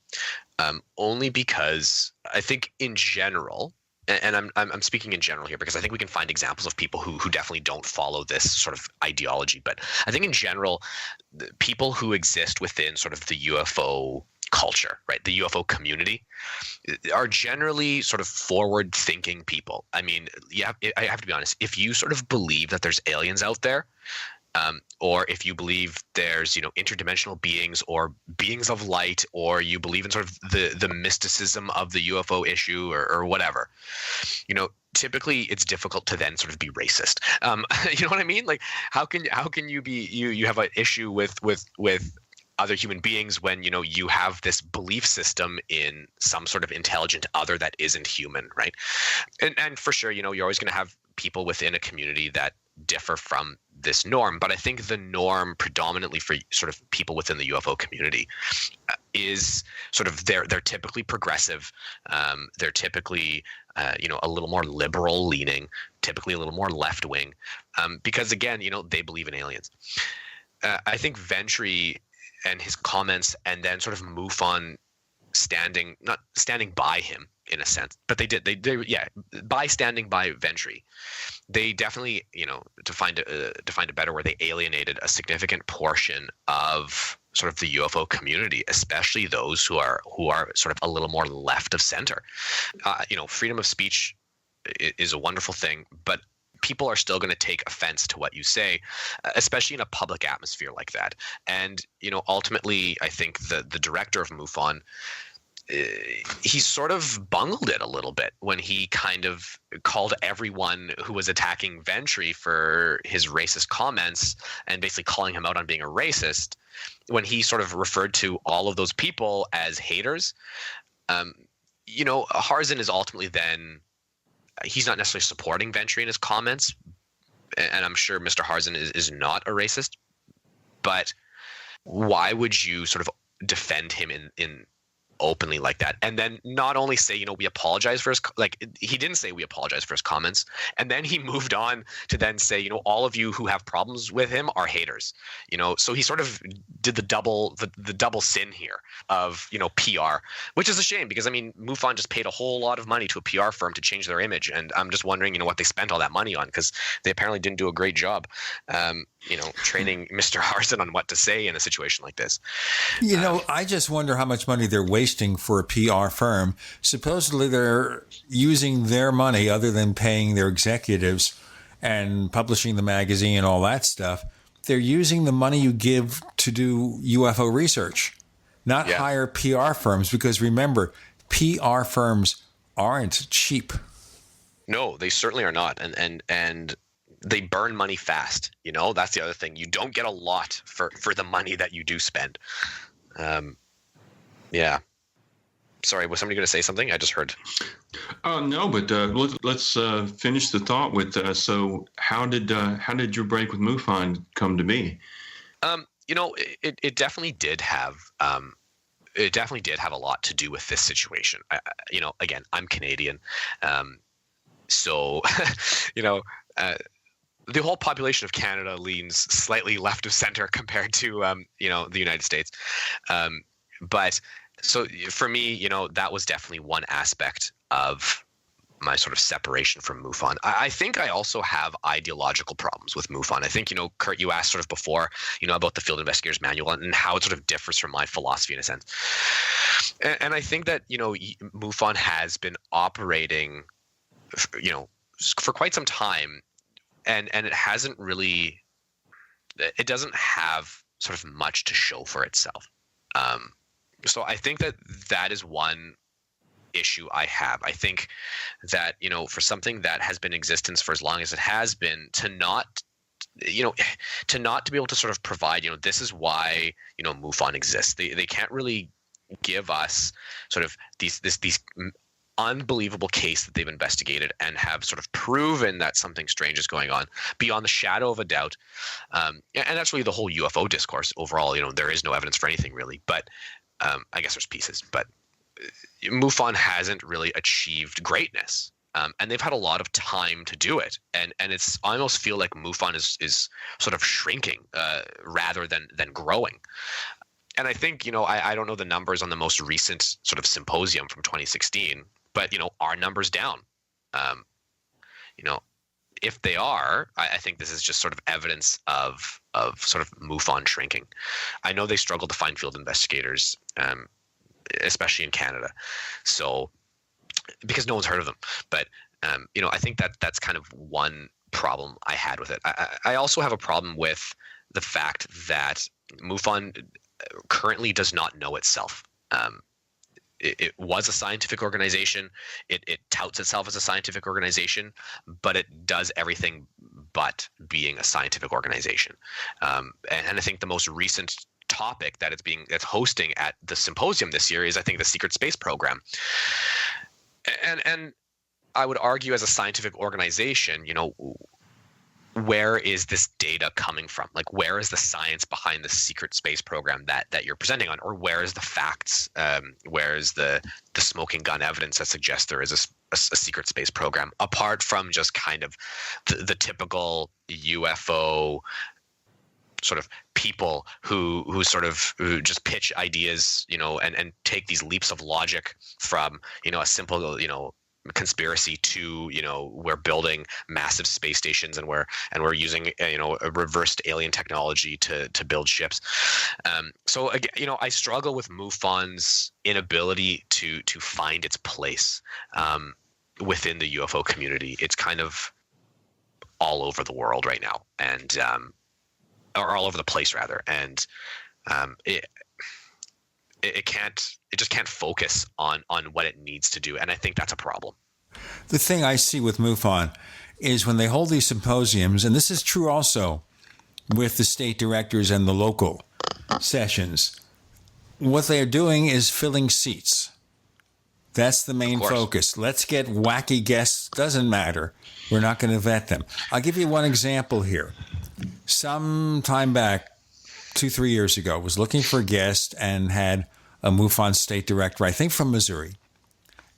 only because I think in general, and I'm speaking in general here because I think we can find examples of people who definitely don't follow this sort of ideology. But I think in general, the people who exist within sort of the UFO culture, right, the UFO community, are generally sort of forward-thinking people. I mean, yeah, I have to be honest. If you sort of believe that there's aliens out there, or if you believe there's, interdimensional beings or beings of light, or you believe in sort of the mysticism of the UFO issue or whatever, typically it's difficult to then sort of be racist. You know what I mean? Like, how can you be you have an issue with other human beings when you have this belief system in some sort of intelligent other that isn't human, right? And for sure, you're always going to have people within a community that differ from this norm. But I think the norm predominantly for sort of people within the UFO community is sort of they're typically progressive. They're typically a little more liberal leaning, typically a little more left wing, because again, they believe in aliens. I think Ventry and his comments, and then sort of MUFON not standing by him in a sense, but they by standing by Ventry, they definitely, to find a better word, they alienated a significant portion of sort of the UFO community, especially those who are sort of a little more left of center. Freedom of speech is a wonderful thing, but people are still going to take offense to what you say, especially in a public atmosphere like that. And, ultimately, I think the director of MUFON he sort of bungled it a little bit when he kind of called everyone who was attacking Ventry for his racist comments and basically calling him out on being a racist, when he sort of referred to all of those people as haters. Harzan is ultimately then, he's not necessarily supporting Ventry in his comments, and I'm sure Mr. Harzan is not a racist, but why would you sort of defend him in openly like that, and then not only say, we apologize for his, he didn't say we apologize for his comments, and then he moved on to then say, all of you who have problems with him are haters, so he sort of did the double sin here of PR, which is a shame, because MUFON just paid a whole lot of money to a PR firm to change their image, and I'm just wondering what they spent all that money on, because they apparently didn't do a great job training Mr. Harzan on what to say in a situation like this.
I just wonder how much money they're wasting for a PR firm. Supposedly they're using their money, other than paying their executives and publishing the magazine and all that stuff. They're using the money you give to do UFO research, not hire PR firms, because remember, PR firms aren't cheap.
No, they certainly are not. And they burn money fast. That's the other thing. You don't get a lot for the money that you do spend. Yeah. Sorry, was somebody going to say something? I just heard.
No, but let's finish the thought with. So, how did your break with MUFON come to be?
It definitely did have. It definitely did have a lot to do with this situation. Again, I'm Canadian, so the whole population of Canada leans slightly left of center compared to the United States, but. So for me, that was definitely one aspect of my sort of separation from MUFON. I think I also have ideological problems with MUFON. I think, Curt, you asked sort of before, about the Field Investigator's Manual and how it sort of differs from my philosophy in a sense. And I think that, MUFON has been operating, for quite some time, and it hasn't really, it doesn't have sort of much to show for itself. So I think that is one issue I have. I think that, for something that has been in existence for as long as it has been, to not be able to sort of provide, this is why, MUFON exists. They can't really give us sort of these unbelievable case that they've investigated and have sort of proven that something strange is going on beyond the shadow of a doubt. And that's really the whole UFO discourse overall. There is no evidence for anything really, but I guess there's pieces, but MUFON hasn't really achieved greatness, and they've had a lot of time to do it. And it's, I almost feel like MUFON is sort of shrinking rather than growing. And I think, I don't know the numbers on the most recent sort of symposium from 2016, but, are numbers down? If they are, I think this is just sort of evidence of sort of MUFON shrinking. I know they struggle to find field investigators, especially in Canada. So, because no one's heard of them. But, I think that's kind of one problem I had with it. I also have a problem with the fact that MUFON currently does not know itself. It was a scientific organization. It touts itself as a scientific organization, but it does everything but being a scientific organization. And I think the most recent topic that it's hosting at the symposium this year is, I think, the secret space program. And I would argue, as a scientific organization, where is this data coming from? Like, where is the science behind the secret space program that you're presenting on? Or where is the facts? Where is the smoking gun evidence that suggests there is a secret space program, apart from just kind of the typical UFO sort of people who just pitch ideas, and take these leaps of logic from, a simple, conspiracy to, we're building massive space stations and we're using a reversed alien technology to build ships. So again, I struggle with MUFON's inability to find its place within the UFO community. It's kind of all over the world right now, and or all over the place rather, and it just can't focus on what it needs to do, and I think that's a problem.
The thing I see with MUFON is when they hold these symposiums, and this is true also with the state directors and the local sessions, what they're doing is filling seats. That's the main focus. Let's get wacky guests. Doesn't matter. We're not going to vet them. I'll give you one example here. Some time back, 2-3 years ago, was looking for a guest and had a MUFON state director, I think from Missouri.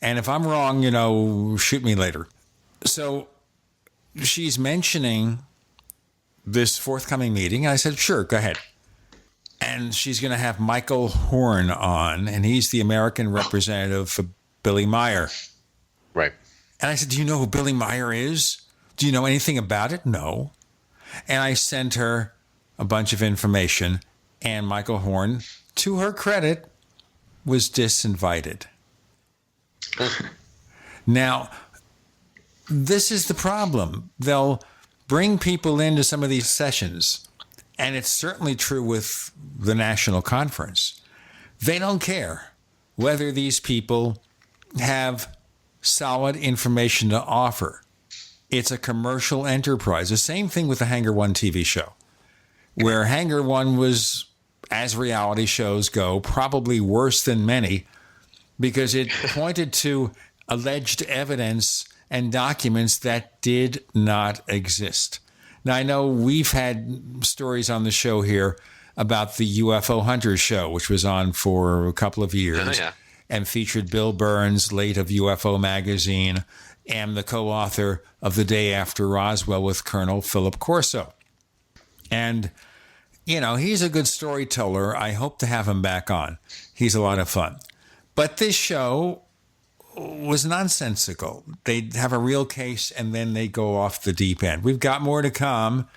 And if I'm wrong, shoot me later. So she's mentioning this forthcoming meeting. I said, sure, go ahead. And she's going to have Michael Horn on, and he's the American representative for Billy Meyer.
Right.
And I said, do you know who Billy Meyer is? Do you know anything about it? No. And I sent her a bunch of information, and Michael Horn, to her credit, was disinvited. Now, this is the problem. They'll bring people into some of these sessions, and it's certainly true with the national conference. They don't care whether these people have solid information to offer. It's a commercial enterprise. The same thing with the Hangar One TV show, where Hangar One was, as reality shows go, probably worse than many because it pointed to alleged evidence and documents that did not exist. Now, I know we've had stories on the show here about the UFO Hunters show, which was on for a couple of years and featured Bill Burns, late of UFO Magazine, and the co-author of The Day After Roswell with Colonel Philip Corso. And, he's a good storyteller. I hope to have him back on. He's a lot of fun. But this show was nonsensical. They'd have a real case, and then they go off the deep end. We've got more to come.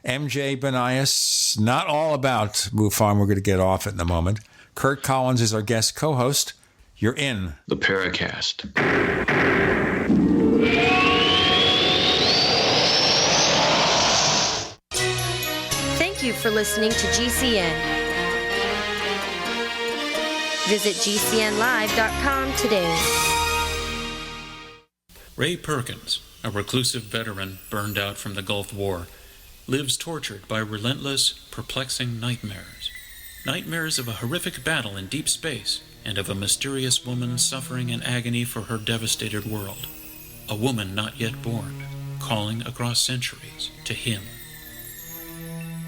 MJ Banias, not all about MUFON. We're going to get off it in a moment. Curt Collins is our guest co-host. You're in
the Paracast.
Thank you for listening to GCN. Visit GCNlive.com today.
Ray Perkins, a reclusive veteran burned out from the Gulf War, lives tortured by relentless, perplexing nightmares. Nightmares of a horrific battle in deep space and of a mysterious woman suffering in agony for her devastated world. A woman not yet born, calling across centuries to him.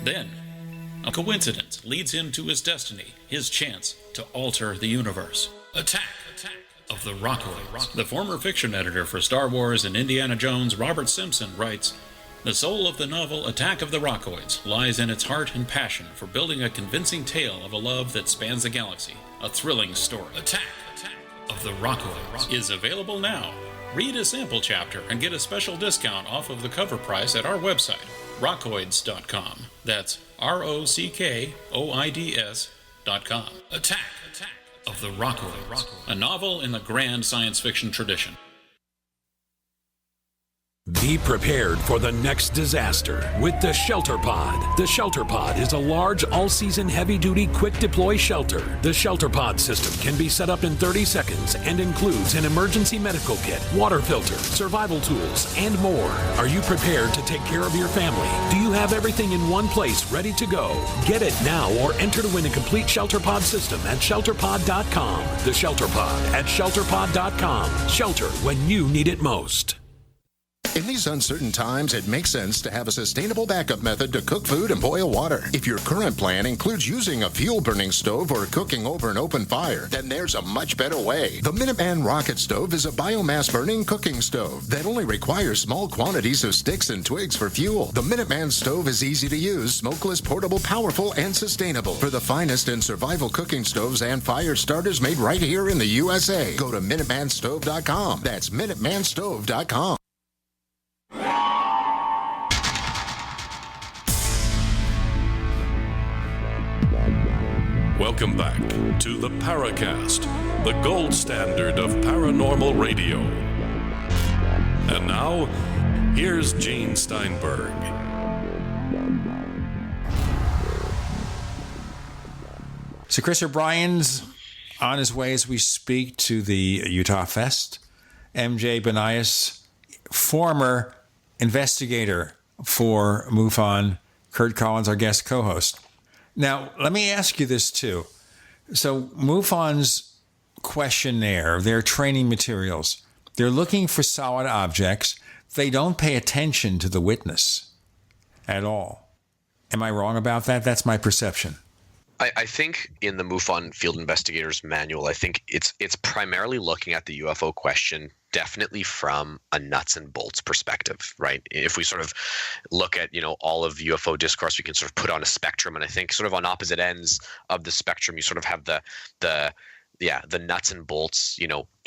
Then, a coincidence leads him to his destiny, his chance to alter the universe. Attack of the Rockoids. The former fiction editor for Star Wars and Indiana Jones, Robert Simpson, writes, "The soul of the novel Attack of the Rockoids lies in its heart and passion for building a convincing tale of a love that spans the galaxy. A thrilling story. Attack of the Rockoids is available now. Read a sample chapter and get a special discount off of the cover price at our website, rockoids.com. That's ROCKOIDS.com. Attack of the Rockoids, a novel in the grand science fiction tradition.
Be prepared for the next disaster with the Shelter Pod. The Shelter Pod is a large, all-season, heavy-duty, quick-deploy shelter. The Shelter Pod system can be set up in 30 seconds and includes an emergency medical kit, water filter, survival tools, and more. Are you prepared to take care of your family? Do you have everything in one place ready to go? Get it now or enter to win a complete Shelter Pod system at shelterpod.com. The Shelter Pod at shelterpod.com. Shelter when you need it most.
In these uncertain times, it makes sense to have a sustainable backup method to cook food and boil water. If your current plan includes using a fuel-burning stove or cooking over an open fire, then there's a much better way. The Minuteman Rocket Stove is a biomass-burning cooking stove that only requires small quantities of sticks and twigs for fuel. The Minuteman Stove is easy to use, smokeless, portable, powerful, and sustainable. For the finest in survival cooking stoves and fire starters made right here in the USA, go to MinutemanStove.com. That's MinutemanStove.com.
Welcome back to the Paracast, the gold standard of paranormal radio. And now, here's Gene Steinberg.
So Chris O'Brien's on his way as we speak to the Utah Fest. MJ Banias, former investigator for MUFON. Curt Collins, our guest co-host. Now, let me ask you this too. So MUFON's questionnaire, their training materials, they're looking for solid objects. They don't pay attention to the witness at all. Am I wrong about that? That's my perception.
I think in the MUFON Field Investigators Manual, I think it's primarily looking at the UFO question definitely from a nuts and bolts perspective, right? If we sort of look at, all of UFO discourse, we can sort of put on a spectrum. And I think sort of on opposite ends of the spectrum, you sort of have the nuts and bolts,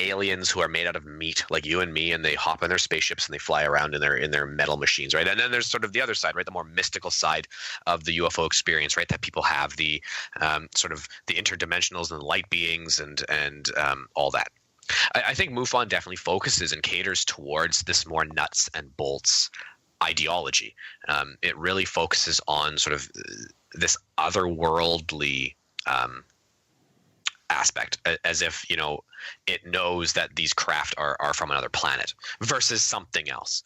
aliens who are made out of meat like you and me, and they hop in their spaceships and they fly around in their metal machines, right? And then there's sort of the other side, right? The more mystical side of the UFO experience, right? That people have the sort of the interdimensionals and the light beings and all that. I think MUFON definitely focuses and caters towards this more nuts and bolts ideology. It really focuses on sort of this otherworldly aspect, as if it knows that these craft are from another planet versus something else.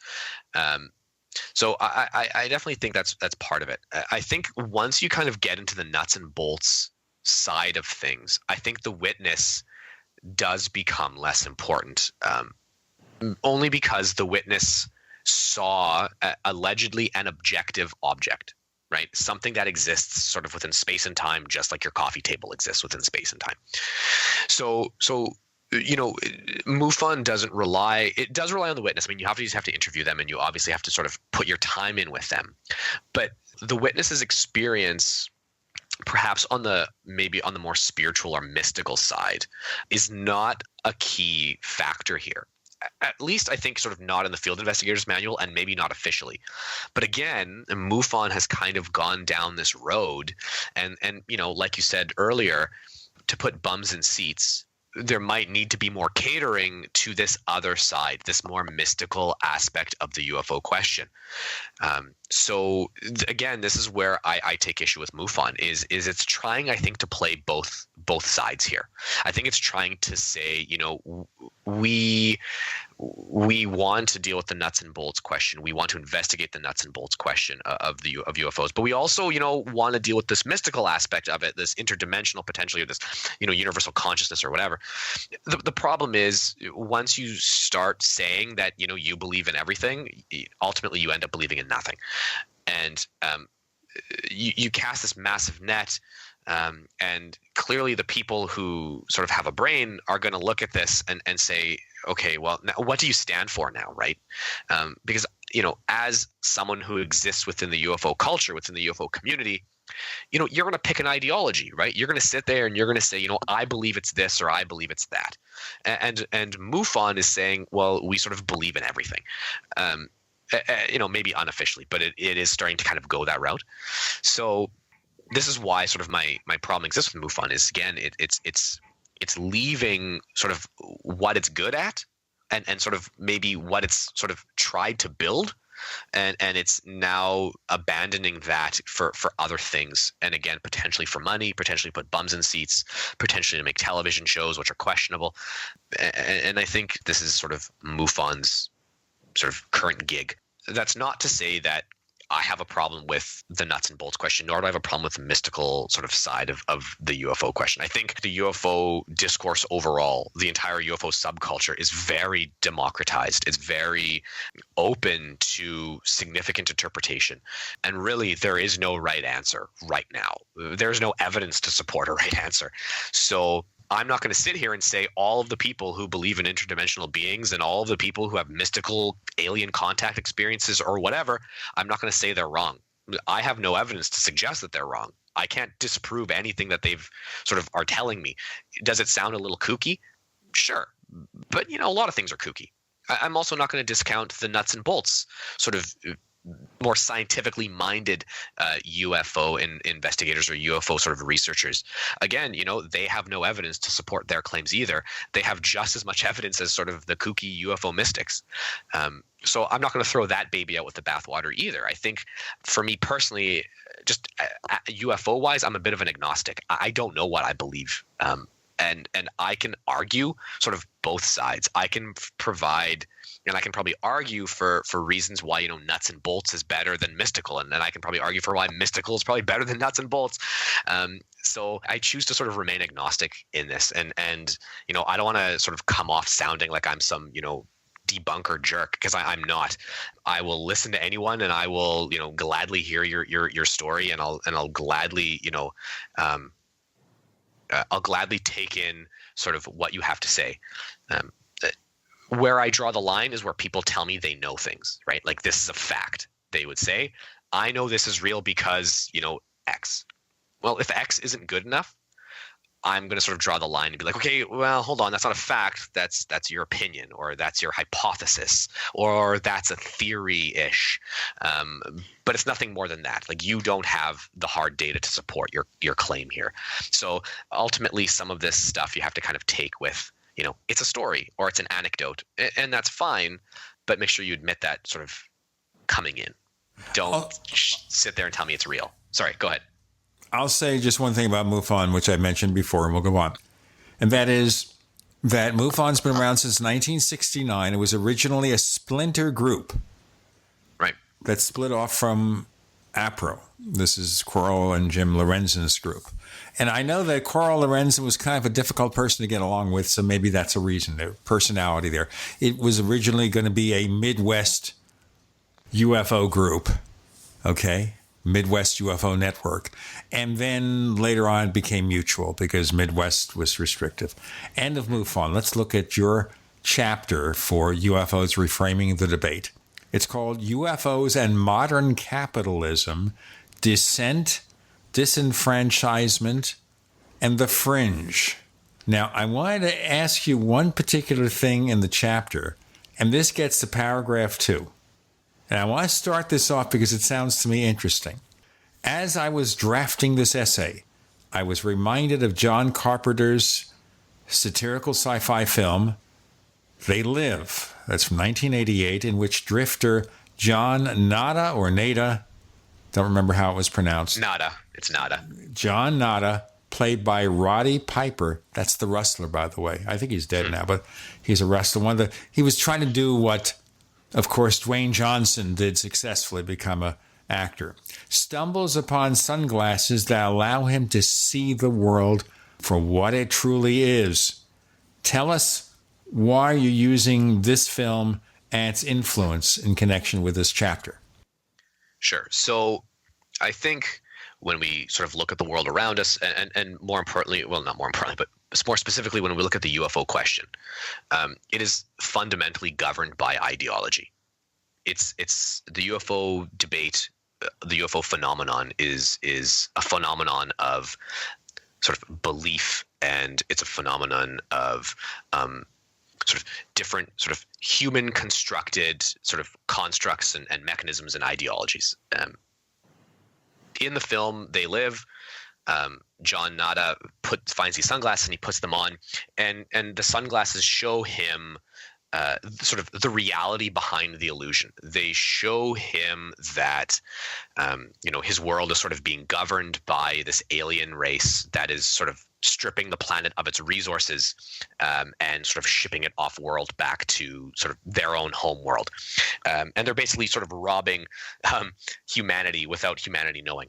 So I definitely think that's part of it. I think once you kind of get into the nuts and bolts side of things, I think the witness does become less important, only because the witness saw allegedly an objective object. Right? Something that exists sort of within space and time, just like your coffee table exists within space and time. So MUFON does rely on the witness. I mean, you just have to interview them, and you obviously have to sort of put your time in with them. But the witness's experience, perhaps on the more spiritual or mystical side, is not a key factor here. At least I think sort of not in the Field Investigators Manual, and maybe not officially. But again, MUFON has kind of gone down this road, and like you said earlier, to put bums in seats, there might need to be more catering to this other side, this more mystical aspect of the UFO question. So again, this is where I take issue with MUFON is it's trying, I think, to play both sides here. I think it's trying to say, we want to deal with the nuts and bolts question. We want to investigate the nuts and bolts question of UFOs, but we also, want to deal with this mystical aspect of it, this interdimensional potentially, or this, universal consciousness or whatever. The problem is once you start saying that, you believe in everything, ultimately you end up believing in nothing. And you cast this massive net. And clearly the people who sort of have a brain are going to look at this and say, okay, well, now, what do you stand for now, right? Because, as someone who exists within the UFO culture, within the UFO community, you're going to pick an ideology, right? You're going to sit there and you're going to say, I believe it's this or I believe it's that. And MUFON is saying, well, we sort of believe in everything. Maybe unofficially, but it is starting to kind of go that route. So this is why sort of my problem exists with MUFON is, again, it's leaving sort of what it's good at and sort of maybe what it's sort of tried to build, and it's now abandoning that for other things, and again, potentially for money, potentially put bums in seats, potentially to make television shows which are questionable. And I think this is sort of MUFON's sort of current gig. That's not to say that I have a problem with the nuts and bolts question, nor do I have a problem with the mystical sort of side of the UFO question. I think the UFO discourse overall, the entire UFO subculture, is very democratized. It's very open to significant interpretation. And really, there is no right answer right now. There's no evidence to support a right answer. So I'm not going to sit here and say all of the people who believe in interdimensional beings and all of the people who have mystical alien contact experiences or whatever, I'm not going to say they're wrong. I have no evidence to suggest that they're wrong. I can't disprove anything that they've sort of are telling me. Does it sound a little kooky? Sure. But, a lot of things are kooky. I'm also not going to discount the nuts and bolts sort of more scientifically minded UFO investigators or UFO sort of researchers. Again, they have no evidence to support their claims either. They have just as much evidence as sort of the kooky UFO mystics. So I'm not going to throw that baby out with the bathwater either. I think for me personally, just UFO wise, I'm a bit of an agnostic. I don't know what I believe. and I can argue sort of both sides. I can provide, and I can probably argue for reasons why, nuts and bolts is better than mystical, and I can probably argue for why mystical is probably better than nuts and bolts. So I choose to sort of remain agnostic in this, and I don't want to sort of come off sounding like I'm some debunker jerk, because I'm not. I will listen to anyone, and I will gladly hear your story, and I'll gladly I'll gladly take in sort of what you have to say. Where I draw the line is where people tell me they know things, right? Like, this is a fact. They would say, I know this is real because, X. Well, if X isn't good enough, I'm going to sort of draw the line and be like, okay, well, hold on. That's not a fact. That's your opinion, or that's your hypothesis, or that's a theory-ish. But it's nothing more than that. Like, you don't have the hard data to support your claim here. So ultimately, some of this stuff you have to kind of take with, it's a story or it's an anecdote, and that's fine, but make sure you admit that sort of coming in. Don't sit there and tell me it's real. Sorry, go ahead.
I'll say just one thing about MUFON, which I mentioned before, and we'll go on. And that is that MUFON's been around since 1969. It was originally a splinter group.
Right.
That split off from APRO. This is Coral and Jim Lorenzen's group. And I know that Coral Lorenzen was kind of a difficult person to get along with, so maybe that's a reason, their personality there. It was originally going to be a Midwest UFO group, okay? Midwest UFO Network. And then later on it became mutual because Midwest was restrictive. End of MUFON. Let's look at your chapter for UFOs Reframing the Debate. It's called UFOs and Modern Capitalism, Dissent, Disenfranchisement, and the Fringe. Now, I wanted to ask you one particular thing in the chapter, and this gets to paragraph 2. And I want to start this off because it sounds to me interesting. As I was drafting this essay, I was reminded of John Carpenter's satirical sci-fi film, They Live. That's from 1988, in which drifter John Nada or Nada, don't remember how it was pronounced.
Nada. It's Nada.
John Nada, played by Roddy Piper. That's the wrestler, by the way. I think he's dead now, but he's a wrestler. He was trying to do what, of course, Dwayne Johnson did successfully, become an actor. Stumbles upon sunglasses that allow him to see the world for what it truly is. Tell us why you're using this film and its influence in connection with this chapter.
Sure. So I think when we sort of look at the world around us, and more importantly, well, not more importantly, but more specifically when we look at the UFO question, it is fundamentally governed by ideology. It's the UFO debate, the UFO phenomenon is a phenomenon of sort of belief, and it's a phenomenon of sort of different sort of human constructed sort of constructs and mechanisms and ideologies. In the film They Live, John Nada finds these sunglasses and he puts them on, and the sunglasses show him sort of the reality behind the illusion. They show him that his world is sort of being governed by this alien race that is sort of stripping the planet of its resources and sort of shipping it off world back to sort of their own home world. And they're basically sort of robbing humanity without humanity knowing.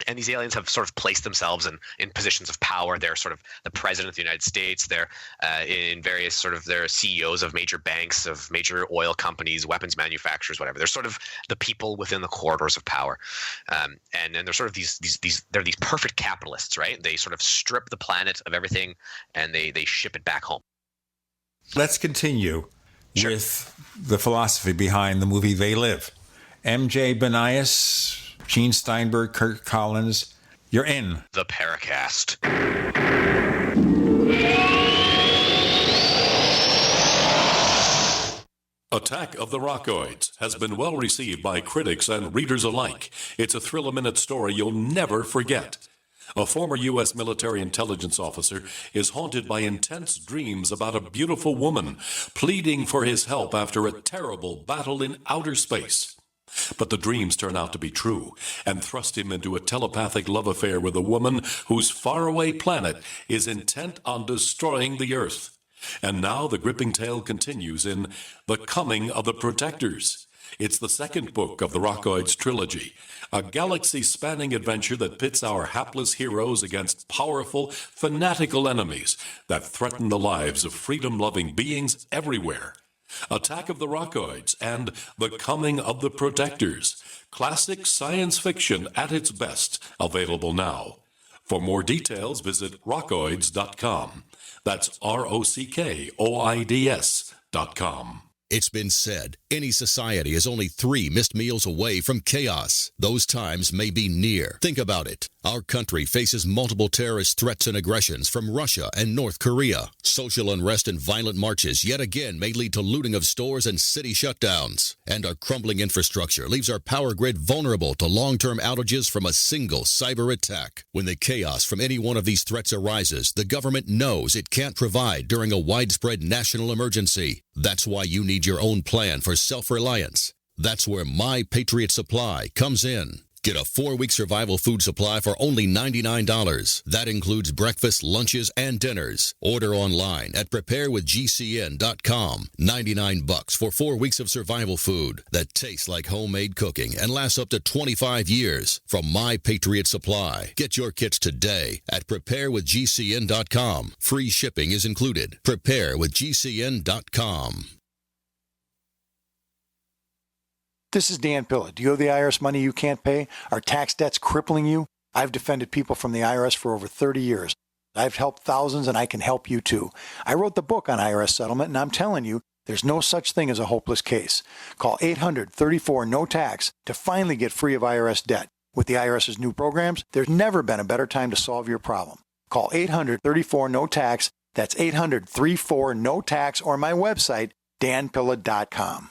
And these aliens have sort of placed themselves in positions of power. They're sort of the president of the United States. They're in various sort of, they're CEOs of major banks, of major oil companies, weapons manufacturers, whatever. They're sort of the people within the corridors of power. And they're sort of they're these perfect capitalists, right? They sort of strip the planet of everything and they ship it back home.
Let's continue with the philosophy behind the movie They Live. MJ Banias, Gene Steinberg, Curt Collins, you're in
the Paracast.
Attack of the Rockoids has been well received by critics and readers alike. It's a thrill-a-minute story you'll never forget. A former U.S. military intelligence officer is haunted by intense dreams about a beautiful woman pleading for his help after a terrible battle in outer space. But the dreams turn out to be true and thrust him into a telepathic love affair with a woman whose faraway planet is intent on destroying the Earth. And now the gripping tale continues in The Coming of the Protectors. It's the second book of the Rockoids trilogy, a galaxy-spanning adventure that pits our hapless heroes against powerful, fanatical enemies that threaten the lives of freedom-loving beings everywhere. Attack of the Rockoids and The Coming of the Protectors. Classic science fiction at its best, available now. For more details, visit rockoids.com. That's ROCKOIDS.com.
It's been said, any society is only 3 missed meals away from chaos. Those times may be near. Think about it. Our country faces multiple terrorist threats and aggressions from Russia and North Korea. Social unrest and violent marches yet again may lead to looting of stores and city shutdowns. And our crumbling infrastructure leaves our power grid vulnerable to long-term outages from a single cyber attack. When the chaos from any one of these threats arises, the government knows it can't provide during a widespread national emergency. That's why you need your own plan for self-reliance. That's where My Patriot Supply comes in. Get a 4-week survival food supply for only $99. That includes breakfast, lunches, and dinners. Order online at preparewithgcn.com. $99 for 4 weeks of survival food that tastes like homemade cooking and lasts up to 25 years. From My Patriot Supply. Get your kits today at preparewithgcn.com. Free shipping is included. Preparewithgcn.com.
This is Dan Pilla. Do you owe the IRS money you can't pay? Are tax debts crippling you? I've defended people from the IRS for over 30 years. I've helped thousands, and I can help you too. I wrote the book on IRS settlement, and I'm telling you, there's no such thing as a hopeless case. Call 800-34-NO-TAX to finally get free of IRS debt. With the IRS's new programs, there's never been a better time to solve your problem. Call 800-34-NO-TAX. That's 800-34-NO-TAX, or my website, danpilla.com.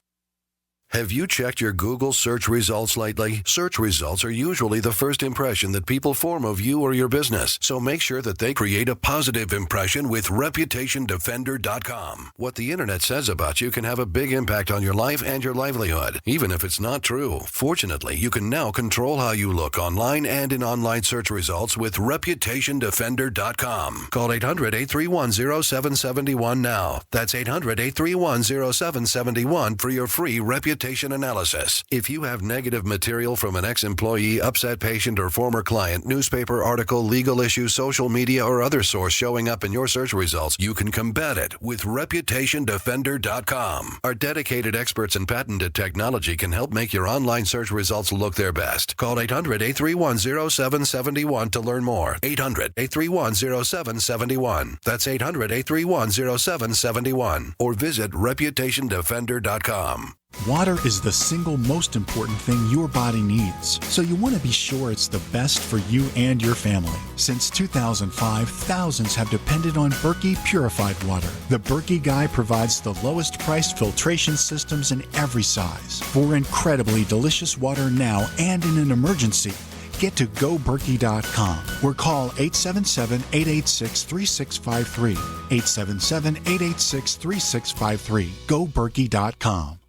Have you checked your Google search results lately? Search results are usually the first impression that people form of you or your business, so make sure that they create a positive impression with ReputationDefender.com. What the internet says about you can have a big impact on your life and your livelihood, even if it's not true. Fortunately, you can now control how you look online and in online search results with ReputationDefender.com. Call 800-831-0771 now. That's 800-831-0771 for your free reputation analysis. If you have negative material from an ex-employee, upset patient, or former client, newspaper article, legal issue, social media, or other source showing up in your search results, you can combat it with ReputationDefender.com. Our dedicated experts in patented technology can help make your online search results look their best. Call 800-831-0771 to learn more. 800-831-0771. That's 800-831-0771. Or visit ReputationDefender.com.
Water is the single most important thing your body needs, so you want to be sure it's the best for you and your family. Since 2005, thousands have depended on Berkey purified water. The Berkey Guy provides the lowest priced filtration systems in every size. For incredibly delicious water now and in an emergency, get to GoBerkey.com or call 877-886-3653. 877-886-3653. GoBerkey.com.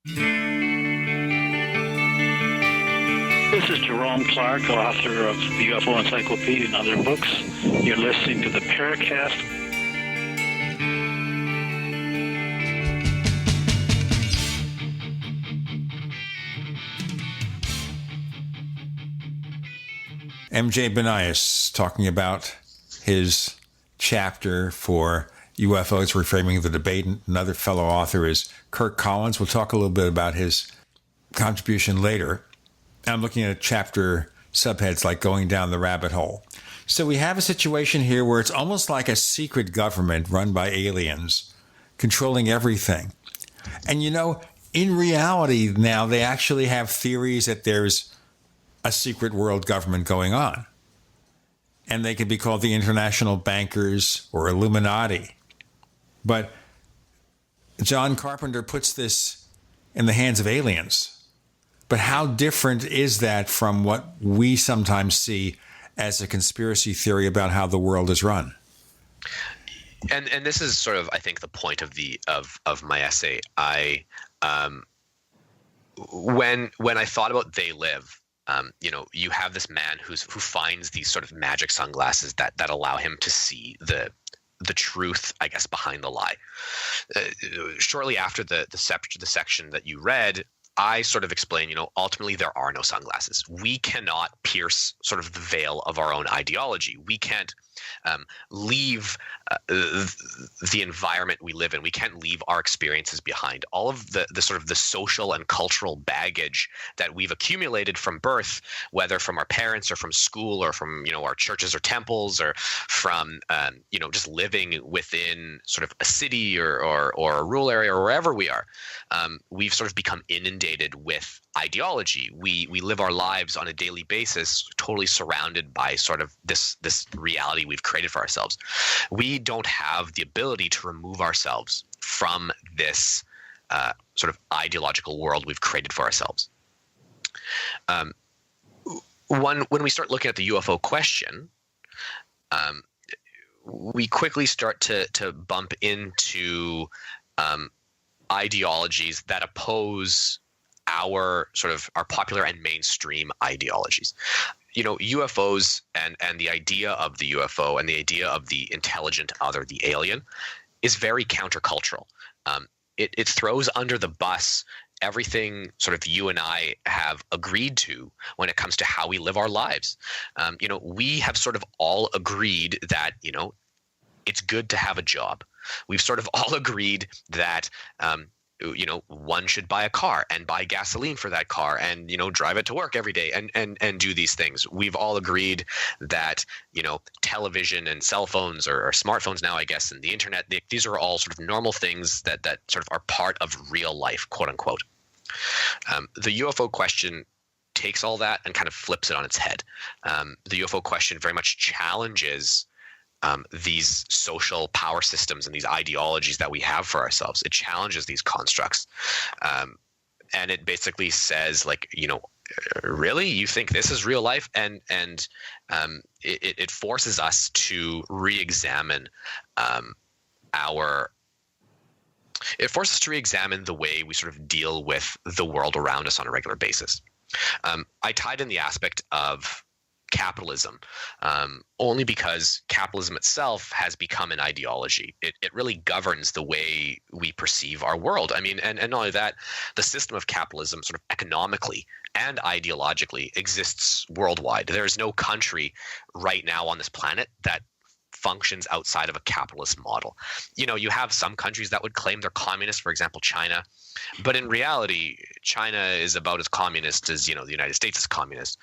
This is Jerome Clark, author of the UFO Encyclopedia and other books. You're listening to the Paracast.
MJ Banias talking about his chapter for UFOs, Reframing the Debate. Another fellow author is Curt Collins. We'll talk a little bit about his contribution later. I'm looking at chapter subheads like Going Down the Rabbit Hole. So we have a situation here where it's almost like a secret government run by aliens controlling everything. And you know, in reality now, they actually have theories that there's a secret world government going on. And they could be called the International Bankers or Illuminati. But John Carpenter puts this in the hands of aliens. But how different is that from what we sometimes see as a conspiracy theory about how the world is run?
And this is sort of, I think, the point of my essay. I when I thought about They Live, you have this man who finds these sort of magic sunglasses that allow him to see the truth, I guess, behind the lie. Shortly after the section that you read, I sort of explain, ultimately there are no sunglasses. We cannot pierce sort of the veil of our own ideology. We can't leave the environment we live in. We can't leave our experiences behind. All of the sort of the social and cultural baggage that we've accumulated from birth, whether from our parents or from school or from our churches or temples or from just living within sort of a city or a rural area or wherever we are, we've sort of become inundated with ideology. We live our lives on a daily basis totally surrounded by sort of this reality we've created for ourselves. We don't have the ability to remove ourselves from this sort of ideological world we've created for ourselves. When we start looking at the UFO question, we quickly start to bump into ideologies that oppose our popular and mainstream ideologies. UFOs and the idea of the UFO and the idea of the intelligent other, the alien, is very countercultural. It throws under the bus everything sort of you and I have agreed to when it comes to how we live our lives. We have sort of all agreed that, it's good to have a job. We've sort of all agreed that, one should buy a car and buy gasoline for that car and, drive it to work every day and do these things. We've all agreed that, television and cell phones or smartphones now, I guess, and the internet, these are all sort of normal things that sort of are part of real life, quote unquote. The UFO question takes all that and kind of flips it on its head. The UFO question very much challenges these social power systems and these ideologies that we have for ourselves. It challenges these constructs. And it basically says, really? You think this is real life? And it forces us to re-examine the way we sort of deal with the world around us on a regular basis. I tied in the aspect of capitalism, only because capitalism itself has become an ideology. It really governs the way we perceive our world. I mean, and not only that, the system of capitalism sort of economically and ideologically exists worldwide. There is no country right now on this planet that functions outside of a capitalist model. You have some countries that would claim they're communist, for example, China, but in reality, China is about as communist as, the United States is communist.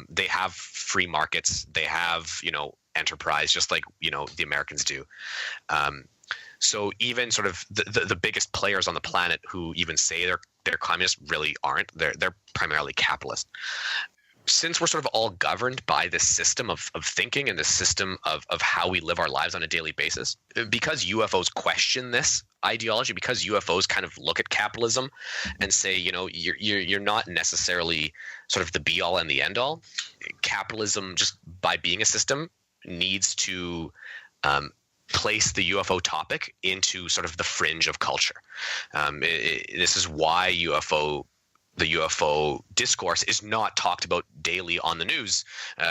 They have free markets. They have, enterprise, just like, the Americans do. So even sort of the biggest players on the planet who even say they're communist really aren't. They're primarily capitalist. Since we're sort of all governed by this system of thinking and this system of how we live our lives on a daily basis, because UFOs question this ideology, because UFOs kind of look at capitalism and say, you're not necessarily sort of the be all and the end all. Capitalism, just by being a system, needs to place the UFO topic into sort of the fringe of culture. This is why the UFO discourse is not talked about daily on the news.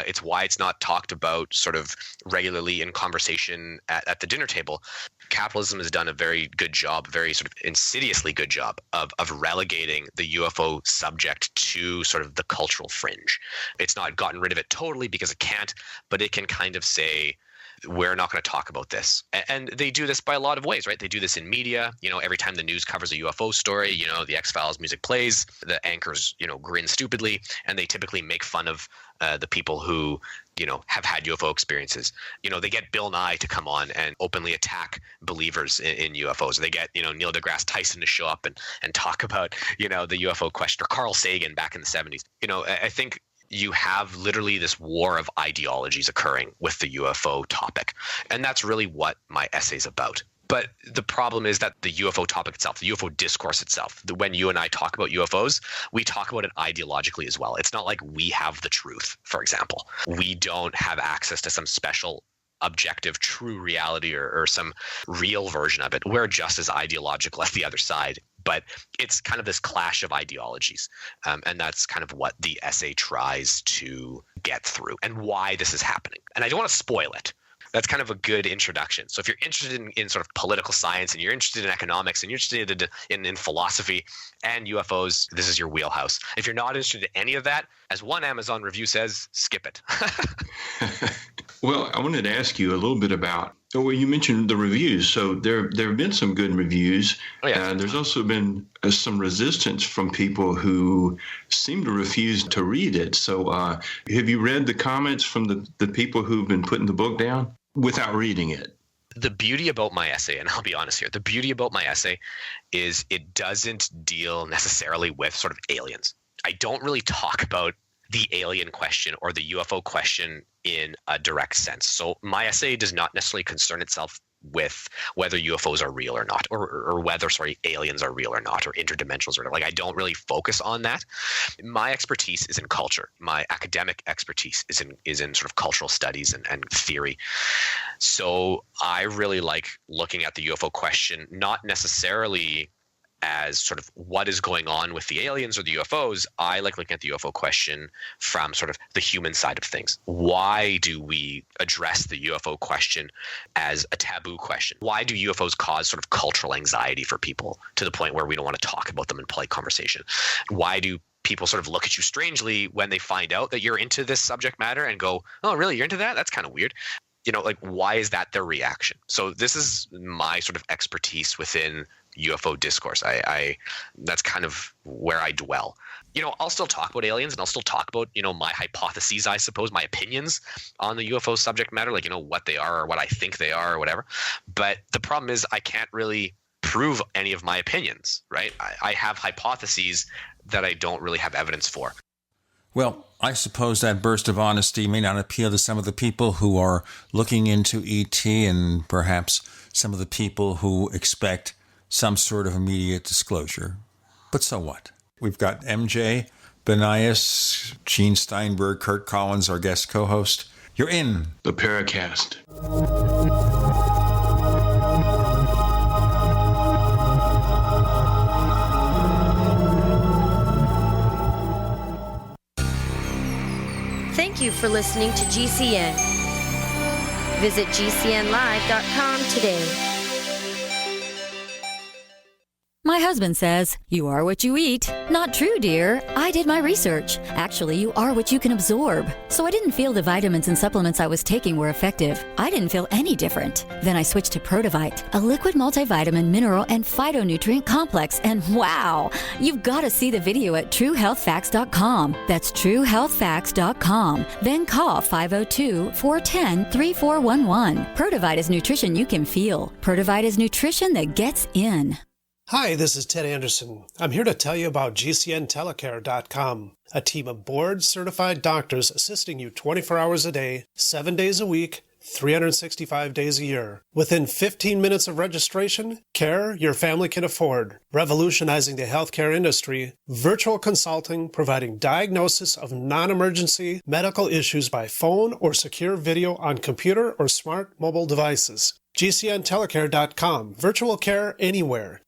It's why it's not talked about sort of regularly in conversation at the dinner table. Capitalism has done a very good job, very sort of insidiously good job of relegating the UFO subject to sort of the cultural fringe. It's not gotten rid of it totally because it can't, but it can kind of say, we're not going to talk about this. And they do this by a lot of ways, right? They do this in media. Every time the news covers a UFO story, the X-Files music plays, the anchors, grin stupidly, and they typically make fun of the people who, have had UFO experiences. They get Bill Nye to come on and openly attack believers in UFOs. They get, Neil deGrasse Tyson to show up and talk about, the UFO question, or Carl Sagan back in the 70s. I think you have literally this war of ideologies occurring with the UFO topic. And that's really what my essay is about. But the problem is that the UFO topic itself, the UFO discourse itself, when you and I talk about UFOs, we talk about it ideologically as well. It's not like we have the truth, for example. We don't have access to some special objective true reality or some real version of it. We're just as ideological as the other side But it's kind of this clash of ideologies. And that's kind of what the essay tries to get through and why this is happening. And I don't want to spoil it. That's kind of a good introduction. So if you're interested in sort of political science and you're interested in economics and you're interested in philosophy and UFOs, this is your wheelhouse. If you're not interested in any of that, as one Amazon review says, skip it.
Well, I wanted to ask you a little bit about, you mentioned the reviews. So there have been some good reviews.
Oh, yeah.
There's also been some resistance from people who seem to refuse to read it. So have you read the comments from the people who've been putting the book down without reading it?
The beauty about my essay, and I'll be honest here, the beauty about my essay is it doesn't deal necessarily with sort of aliens. I don't really talk about the alien question or the UFO question in a direct sense. So my essay does not necessarily concern itself with whether UFOs are real or not, or whether, aliens are real or not, or interdimensionals or not. Like, I don't really focus on that. My expertise is in culture. My academic expertise is in sort of cultural studies and theory. So I really like looking at the UFO question, not necessarily as sort of what is going on with the aliens or the UFOs. I like looking at the UFO question from sort of the human side of things. Why do we address the UFO question as a taboo question? Why do UFOs cause sort of cultural anxiety for people to the point where we don't want to talk about them in polite conversation? Why do people sort of look at you strangely when they find out that you're into this subject matter and go, oh, really? You're into that? That's kind of weird. Like, why is that their reaction? So this is my sort of expertise within UFO discourse. I that's kind of where I dwell. I'll still talk about aliens and I'll still talk about, my hypotheses, I suppose, my opinions on the UFO subject matter, like, what they are or what I think they are or whatever. But the problem is I can't really prove any of my opinions, right? I have hypotheses that I don't really have evidence for.
Well, I suppose that burst of honesty may not appeal to some of the people who are looking into ET and perhaps some of the people who expect some sort of immediate disclosure. But so what? We've got MJ, Banias, Gene Steinberg, Curt Collins, our guest co-host. You're in
the Paracast.
Thank you for listening to GCN. Visit GCNlive.com today.
My husband says, you are what you eat. Not true, dear. I did my research. Actually, you are what you can absorb. So I didn't feel the vitamins and supplements I was taking were effective. I didn't feel any different. Then I switched to Protivite, a liquid multivitamin, mineral, and phytonutrient complex. And wow, you've got to see the video at truehealthfacts.com. That's truehealthfacts.com. Then call 502-410-3411. Protivite is nutrition you can feel. Protivite is nutrition that gets in.
Hi, this is Ted Anderson. I'm here to tell you about GCNtelecare.com, a team of board-certified doctors assisting you 24 hours a day, 7 days a week, 365 days a year. Within 15 minutes of registration, care your family can afford. Revolutionizing the healthcare industry, virtual consulting providing diagnosis of non-emergency medical issues by phone or secure video on computer or smart mobile devices. GCNtelecare.com, virtual care anywhere.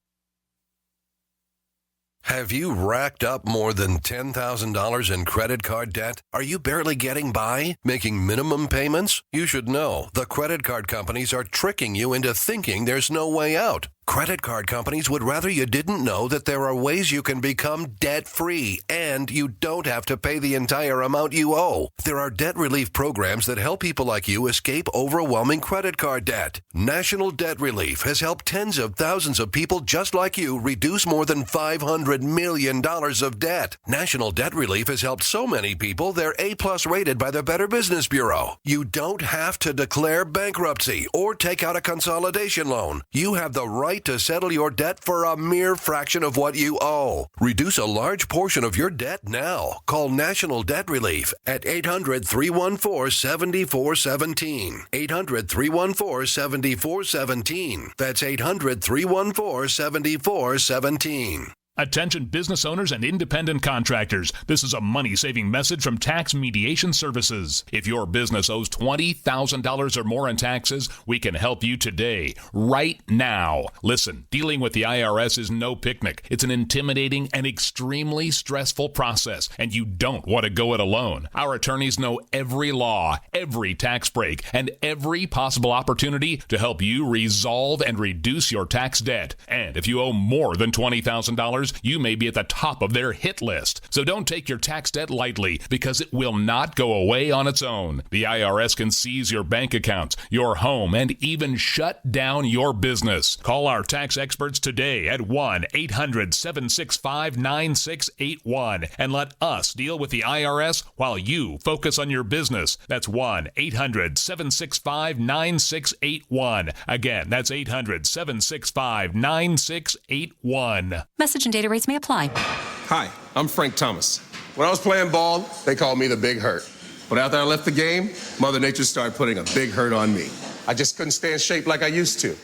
Have you racked up more than $10,000 in credit card debt? Are you barely getting by, making minimum payments? You should know the credit card companies are tricking you into thinking there's no way out. Credit card companies would rather you didn't know that there are ways you can become debt-free and you don't have to pay the entire amount you owe. There are debt relief programs that help people like you escape overwhelming credit card debt. National Debt Relief has helped tens of thousands of people just like you reduce more than $500 million of debt. National Debt Relief has helped so many people they're A+ rated by the Better Business Bureau. You don't have to declare bankruptcy or take out a consolidation loan. You have the right to settle your debt for a mere fraction of what you owe. Reduce a large portion of your debt now. Call National Debt Relief at 800-314-7417. 800-314-7417. That's 800-314-7417.
Attention business owners and independent contractors. This is a money-saving message from Tax Mediation Services. If your business owes $20,000 or more in taxes, we can help you today, right now. Listen, dealing with the IRS is no picnic. It's an intimidating and extremely stressful process, and you don't want to go it alone. Our attorneys know every law, every tax break, and every possible opportunity to help you resolve and reduce your tax debt. And if you owe more than $20,000, you may be at the top of their hit list. So don't take your tax debt lightly, because it will not go away on its own. The IRS can seize your bank accounts, your home, and even shut down your business. Call our tax experts today at 1-800-765-9681 and let us deal with the IRS while you focus on your business. That's 1-800-765-9681. Again, that's 800-765-9681.
Message and data rates may apply.
Hi, I'm Frank Thomas. When I was playing ball, they called me the Big Hurt. But after I left the game, Mother Nature started putting a big hurt on me. I just couldn't stay in shape like I used to.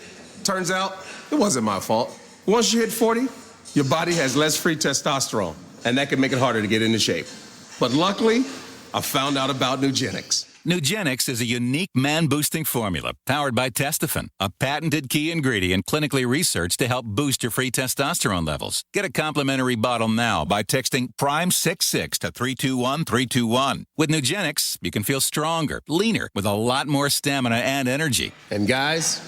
Turns out, it wasn't my fault. Once you hit 40, your body has less free testosterone, and that can make it harder to get into shape. But luckily, I found out about Nugenics.
Nugenics is a unique man-boosting formula powered by Testofen, a patented key ingredient clinically researched to help boost your free testosterone levels. Get a complimentary bottle now by texting PRIME66 to 321321. With Nugenics, you can feel stronger, leaner, with a lot more stamina and energy.
And guys,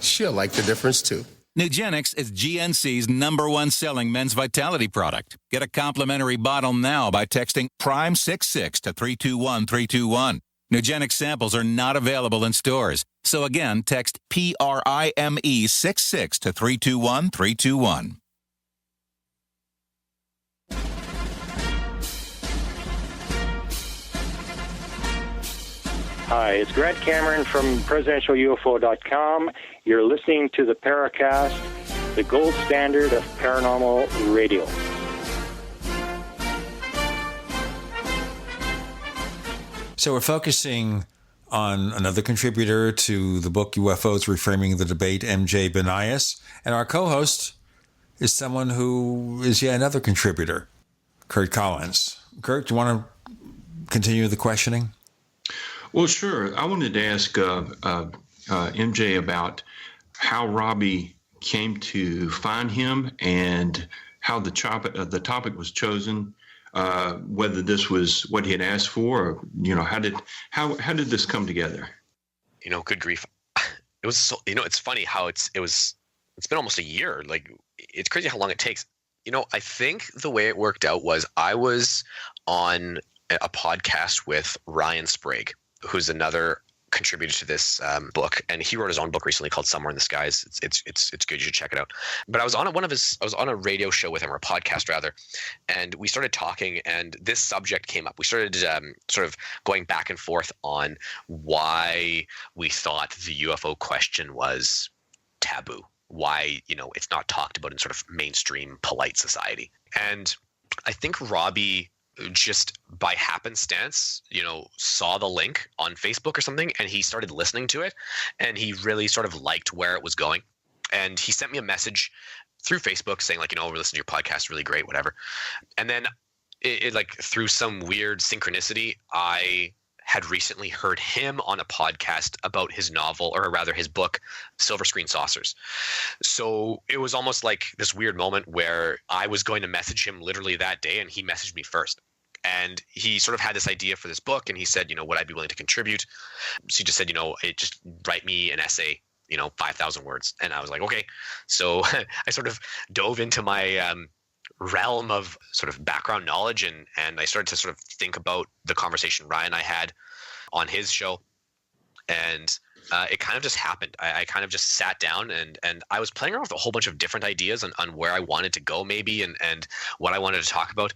she'll like the difference too.
Nugenics is GNC's #1 selling men's vitality product. Get a complimentary bottle now by texting PRIME66 to 321321. Nugenics samples are not available in stores. So again, text PRIME66 to 321321.
Hi, it's Grant Cameron from presidentialufo.com. You're listening to the Paracast, the gold standard of paranormal radio.
So we're focusing on another contributor to the book UFOs, Reframing the Debate, MJ Banias. And our co-host is someone who is yet another contributor, Curt Collins. Curt, do you want to continue the questioning?
Well, sure. I wanted to ask MJ about how Robbie came to find him and how the topic was chosen. Whether this was what he had asked for, or, how did this come together?
Good grief. It was so, it's funny how it's been almost a year. Like, it's crazy how long it takes. I think the way it worked out was I was on a podcast with Ryan Sprague, who's another contributed to this book, and he wrote his own book recently called Somewhere in the Skies. It's good. You should check it out. But I was on a radio show with him, or a podcast rather, and we started talking, and this subject came up. We started sort of going back and forth on why we thought the UFO question was taboo, why it's not talked about in sort of mainstream polite society. And I think Robbie, just by happenstance, saw the link on Facebook or something, and he started listening to it, and he really sort of liked where it was going. And he sent me a message through Facebook saying, like, we're listening to your podcast, really great, whatever. And then it like, through some weird synchronicity, I had recently heard him on a podcast about his novel, or rather his book, Silver Screen Saucers. So it was almost like this weird moment where I was going to message him literally that day, and he messaged me first. And he sort of had this idea for this book, and he said, would I be willing to contribute? So he just said, just write me an essay, 5,000 words. And I was like, okay. So I sort of dove into my realm of sort of background knowledge, and I started to sort of think about the conversation Ryan and I had on his show. And it kind of just happened. I kind of just sat down, and I was playing around with a whole bunch of different ideas on where I wanted to go maybe, and what I wanted to talk about.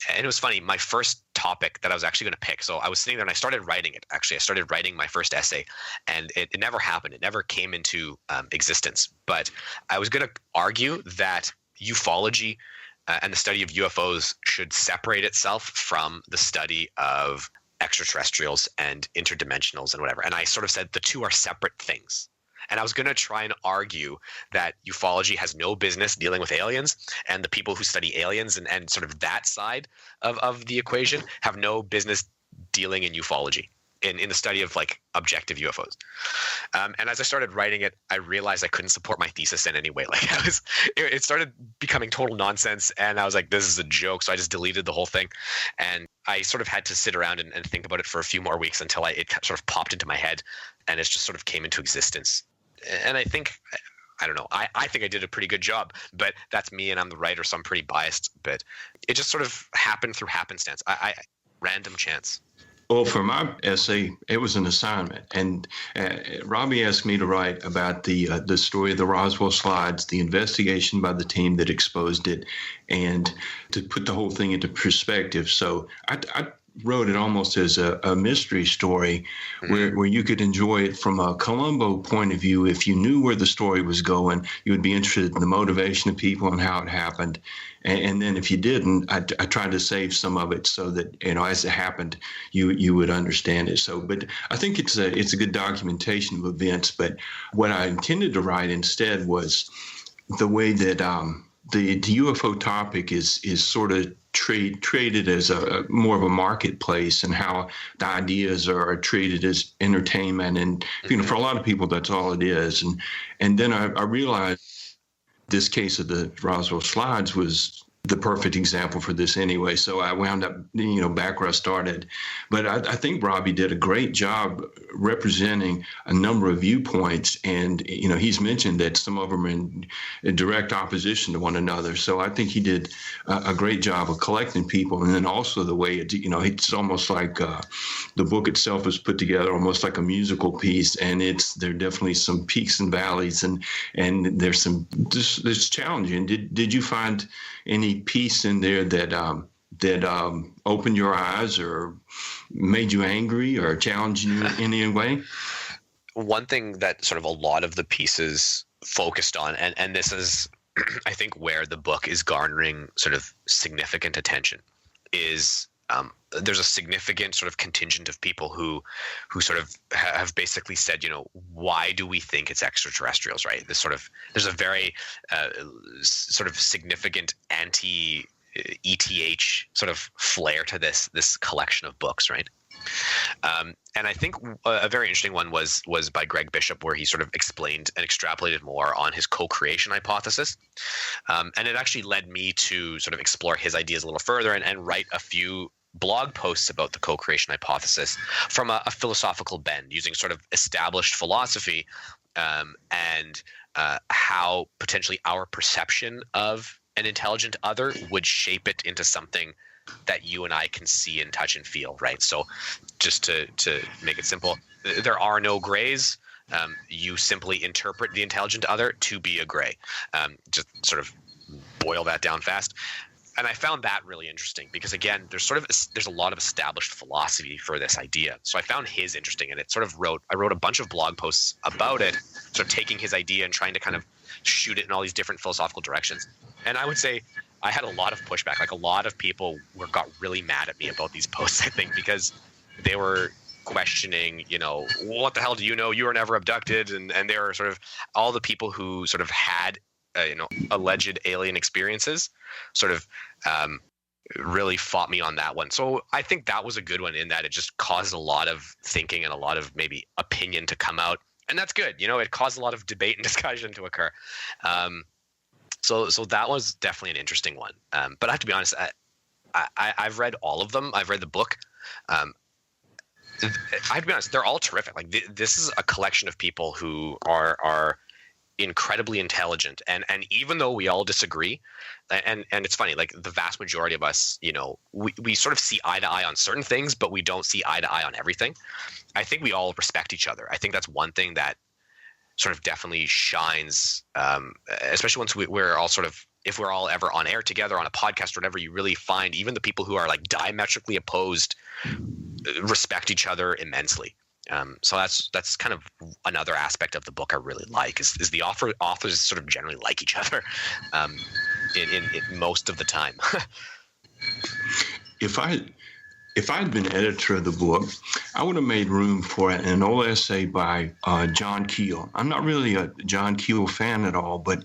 And it was funny, my first topic that I was actually going to pick, so I was sitting there and I started writing it. Actually, I started writing my first essay, and it never happened. It never came into existence. But I was going to argue that ufology and the study of UFOs should separate itself from the study of extraterrestrials and interdimensionals and whatever. And I sort of said the two are separate things. And I was going to try and argue that ufology has no business dealing with aliens, and the people who study aliens and sort of that side of the equation have no business dealing in ufology, in the study of like objective UFOs. And as I started writing it, I realized I couldn't support my thesis in any way. Like it started becoming total nonsense, and I was like, this is a joke. So I just deleted the whole thing. And I sort of had to sit around and think about it for a few more weeks until it sort of popped into my head, and it just sort of came into existence. And I think, I don't know, I think I did a pretty good job, but that's me and I'm the writer, so I'm pretty biased. But it just sort of happened through happenstance. Random chance.
Well, for my essay, it was an assignment, and Robbie asked me to write about the story of the Roswell slides, the investigation by the team that exposed it, and to put the whole thing into perspective. So I wrote it almost as a mystery story where you could enjoy it from a Columbo point of view. If you knew where the story was going, you would be interested in the motivation of people and how it happened. And then if you didn't, I tried to save some of it so that, as it happened, you would understand it. So, but I think it's a good documentation of events. But what I intended to write instead was the way that the UFO topic is sort of treated as a more of a marketplace, and how the ideas are treated as entertainment. And for a lot of people, that's all it is. And then I realized this case of the Roswell slides was the perfect example for this anyway. So I wound up, back where I started. But I think Robbie did a great job representing a number of viewpoints. And, he's mentioned that some of them are in direct opposition to one another. So I think he did a great job of collecting people. And then also the way, it's almost like the book itself is put together almost like a musical piece. And there are definitely some peaks and valleys, and there's there's challenging. Did you find any piece in there that opened your eyes or made you angry or challenged you in any way?
One thing that sort of a lot of the pieces focused on, and this is, I think, where the book is garnering sort of significant attention, is there's a significant sort of contingent of people who sort of have basically said, why do we think it's extraterrestrials, right? There's a very sort of significant anti-ETH sort of flair to this collection of books, right? And I think a very interesting one was by Greg Bishop, where he sort of explained and extrapolated more on his co-creation hypothesis. And it actually led me to sort of explore his ideas a little further and write a few blog posts about the co-creation hypothesis from a philosophical bend, using sort of established philosophy and how potentially our perception of an intelligent other would shape it into something that you and I can see and touch and feel, right? So just to make it simple, there are no grays. You simply interpret the intelligent other to be a gray. Just sort of boil that down fast. And I found that really interesting because, again, there's a lot of established philosophy for this idea. So I found his interesting, and I wrote a bunch of blog posts about it, sort of taking his idea and trying to kind of shoot it in all these different philosophical directions. And I would say I had a lot of pushback. Like, a lot of people got really mad at me about these posts, I think, because they were questioning, what the hell do you know? You were never abducted. And they were sort of all the people who sort of had alleged alien experiences sort of really fought me on that one. So I think that was a good one, in that it just caused a lot of thinking and a lot of maybe opinion to come out. And that's good. It caused a lot of debate and discussion to occur. So that was definitely an interesting one. But I have to be honest, I've read all of them. I've read the book. I have to be honest, they're all terrific. Like this is a collection of people who are incredibly intelligent, and even though we all disagree, and it's funny, like the vast majority of us, we sort of see eye to eye on certain things, but we don't see eye to eye on everything. I think we all respect each other. I think that's one thing that sort of definitely shines, especially once we're all sort of, if we're all ever on air together on a podcast or whatever, you really find even the people who are like diametrically opposed respect each other immensely. So that's kind of another aspect of the book I really like is the authors sort of generally like each other in most of the time.
If I had been editor of the book, I would have made room for an old essay by John Keel. I'm not really a John Keel fan at all, but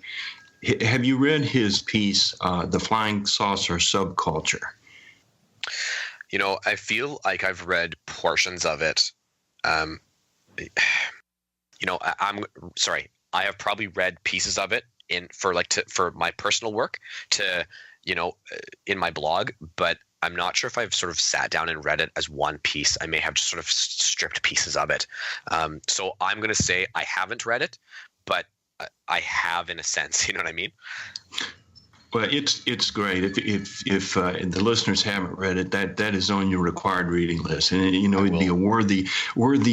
have you read his piece, The Flying Saucer Subculture?
You know, I feel like I've read portions of it. You know, I'm sorry. I have probably read pieces of it for my personal work in my blog, but I'm not sure if I've sort of sat down and read it as one piece. I may have just sort of stripped pieces of it. So I'm going to say I haven't read it, but I have in a sense. You know what I mean?
Well, it's great. If the listeners haven't read it, that is on your required reading list, and it'd be a worthy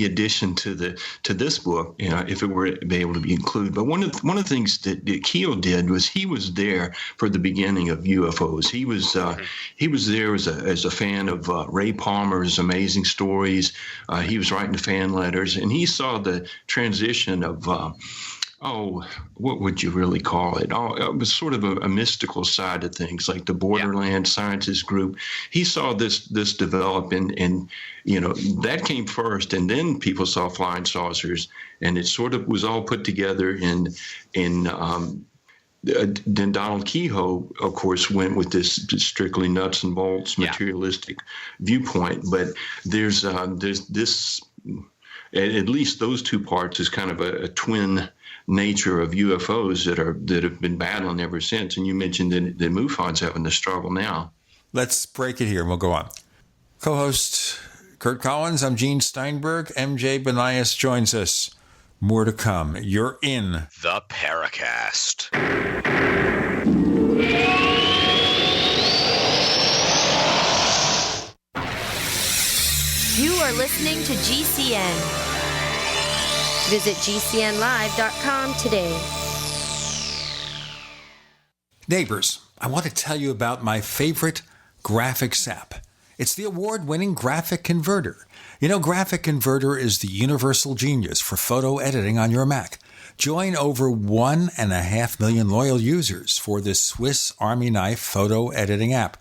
addition to this book, if it were to be able to be included. But one of the things that Keel did was he was there for the beginning of UFOs. He was there as a fan of Ray Palmer's amazing stories. He was writing the fan letters, and he saw the transition of. What would you really call it? It was sort of a mystical side of things, like the Borderland Scientist Group. He saw this develop, and that came first, and then people saw flying saucers, and it sort of was all put together. Then Donald Kehoe, of course, went with this strictly nuts and bolts materialistic viewpoint. But there's this, at least those two parts, is kind of a twin nature of UFOs that have been battling ever since. And you mentioned that MUFON's having to struggle now.
Let's break it here and we'll go on. Co-host Curt Collins, I'm Gene Steinberg. MJ Banias joins us. More to come. You're in
the Paracast.
You are listening to GCN. Visit GCNlive.com today.
Neighbors, I want to tell you about my favorite graphics app. It's the award-winning Graphic Converter. You know, Graphic Converter is the universal genius for photo editing on your Mac. Join over 1.5 million loyal users for this Swiss Army knife photo editing app.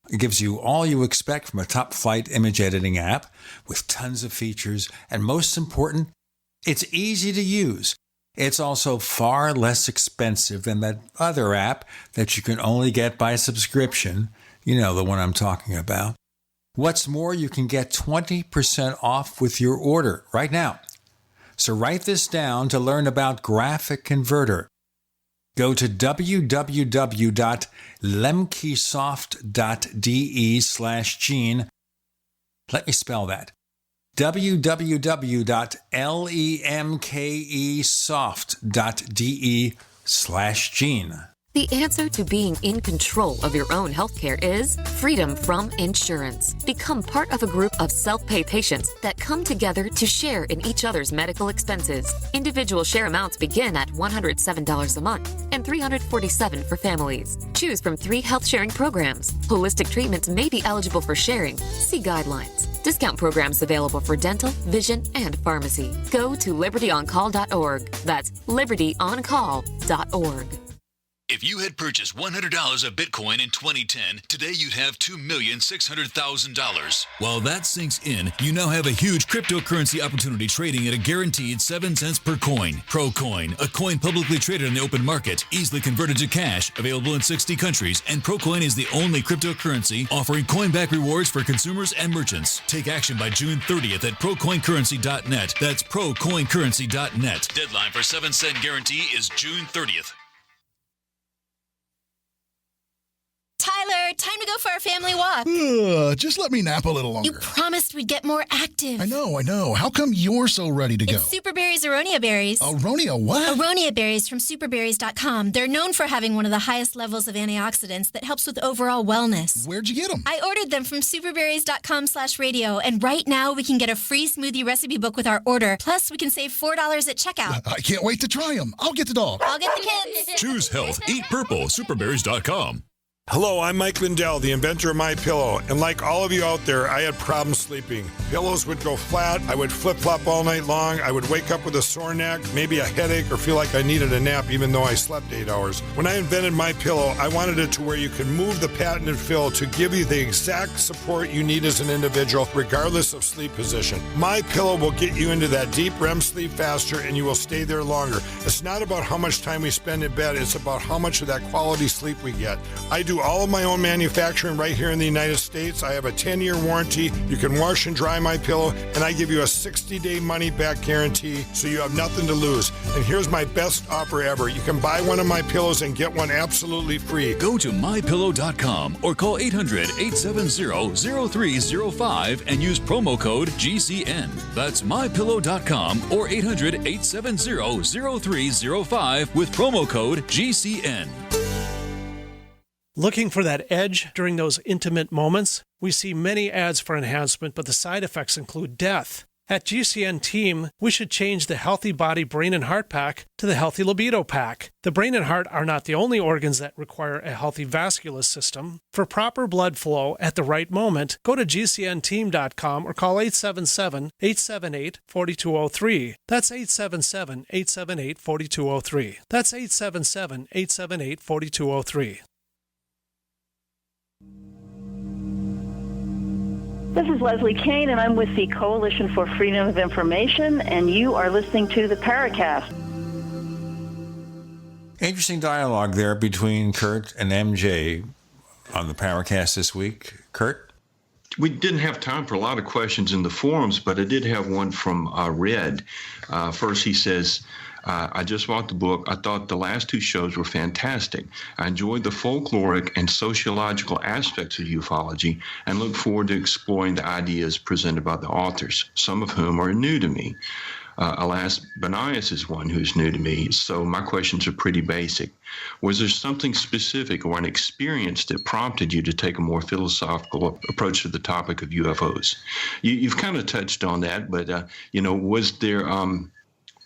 It gives you all you expect from a top-flight image editing app with tons of features, and most important, it's easy to use. It's also far less expensive than that other app that you can only get by subscription. You know, the one I'm talking about. What's more, you can get 20% off with your order right now. So write this down to learn about Graphic Converter. Go to www.lemkesoft.de/Gene. Let me spell that. www.lemkesoft.de/Gene.
The answer to being in control of your own healthcare is freedom from insurance. Become part of a group of self-pay patients that come together to share in each other's medical expenses. Individual share amounts begin at $107 a month and $347 for families. Choose from 3 health sharing programs. Holistic treatments may be eligible for sharing. See guidelines. Discount programs available for dental, vision, and pharmacy. Go to libertyoncall.org. That's libertyoncall.org.
If you had purchased $100 of Bitcoin in 2010, today you'd have $2,600,000. While that sinks in, you now have a huge cryptocurrency opportunity trading at a guaranteed 7 cents per coin. ProCoin, a coin publicly traded in the open market, easily converted to cash, available in 60 countries, and ProCoin is the only cryptocurrency offering coin-back rewards for consumers and merchants. Take action by June 30th at procoincurrency.net. That's procoincurrency.net. Deadline for 7-cent guarantee is June 30th.
Tyler, time to go for our family walk.
Just let me nap a little longer.
You promised we'd get more active.
I know. How come you're so ready to go?
It's Superberry's Aronia berries.
Aronia what?
Aronia berries from superberries.com. They're known for having one of the highest levels of antioxidants that helps with overall wellness.
Where'd you get them?
I ordered them from superberries.com/radio, and right now we can get a free smoothie recipe book with our order. Plus, we can save $4 at checkout.
I can't wait to try them. I'll get the dog.
I'll get the kids.
Choose health. Eat purple. Superberries.com.
Hello, I'm Mike Lindell, the inventor of MyPillow, and like all of you out there, I had problems sleeping. Pillows would go flat, I would flip-flop all night long, I would wake up with a sore neck, maybe a headache, or feel like I needed a nap even though I slept 8 hours. When I invented MyPillow, I wanted it to where you can move the patented fill to give you the exact support you need as an individual, regardless of sleep position. MyPillow will get you into that deep REM sleep faster, and you will stay there longer. It's not about how much time we spend in bed, it's about how much of that quality sleep we get. I do all of my own manufacturing right here in the United States. I have a 10-year warranty. You can wash and dry my pillow, and I give you a 60-day money-back guarantee, so you have nothing to lose. And here's my best offer ever. You can buy one of my pillows and get one absolutely free.
Go to mypillow.com or call 800-870-0305 and use promo code GCN. That's mypillow.com or 800-870-0305 with promo code GCN.
Looking for that edge during those intimate moments? We see many ads for enhancement, but the side effects include death. At GCN Team, we should change the Healthy Body, Brain, and Heart Pack to the Healthy Libido Pack. The brain and heart are not the only organs that require a healthy vascular system. For proper blood flow at the right moment, go to GCNteam.com or call 877-878-4203. That's 877-878-4203. That's 877-878-4203.
This is Leslie Kane, and I'm with the Coalition for Freedom of Information, and you are listening to the Paracast.
Interesting dialogue there between Curt and MJ on the Paracast this week. Curt?
We didn't have time for a lot of questions in the forums, but I did have one from Red. First, he says, I just bought the book. I thought the last two shows were fantastic. I enjoyed the folkloric and sociological aspects of ufology and look forward to exploring the ideas presented by the authors, some of whom are new to me. Alas, Banias is one who's new to me, so my questions are pretty basic. Was there something specific or an experience that prompted you to take a more philosophical approach to the topic of UFOs? You've kind of touched on that, but,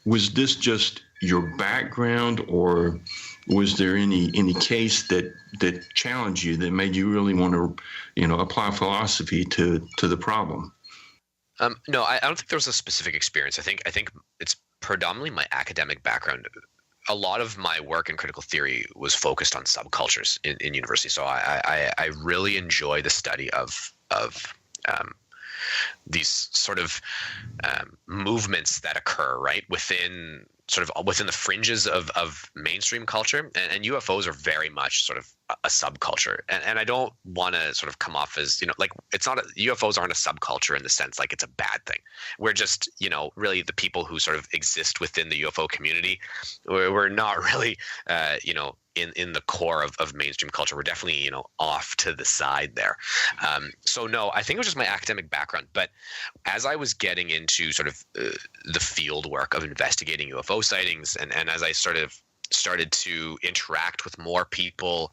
was this just your background, or was there any case that challenged you that made you really want to, apply philosophy to the problem?
No, I don't think there was a specific experience. I think it's predominantly my academic background. A lot of my work in critical theory was focused on subcultures in university. So I really enjoy the study of these sort of movements that occur right within the fringes of mainstream culture, and UFOs are very much sort of a subculture. And I don't want to sort of come off as, it's not UFOs aren't a subculture in the sense like it's a bad thing. We're just, really the people who sort of exist within the UFO community. We're not really, in the core of mainstream culture. We're definitely, off to the side there. So no, I think it was just my academic background. But as I was getting into sort of the field work of investigating UFO sightings, and as I started to interact with more people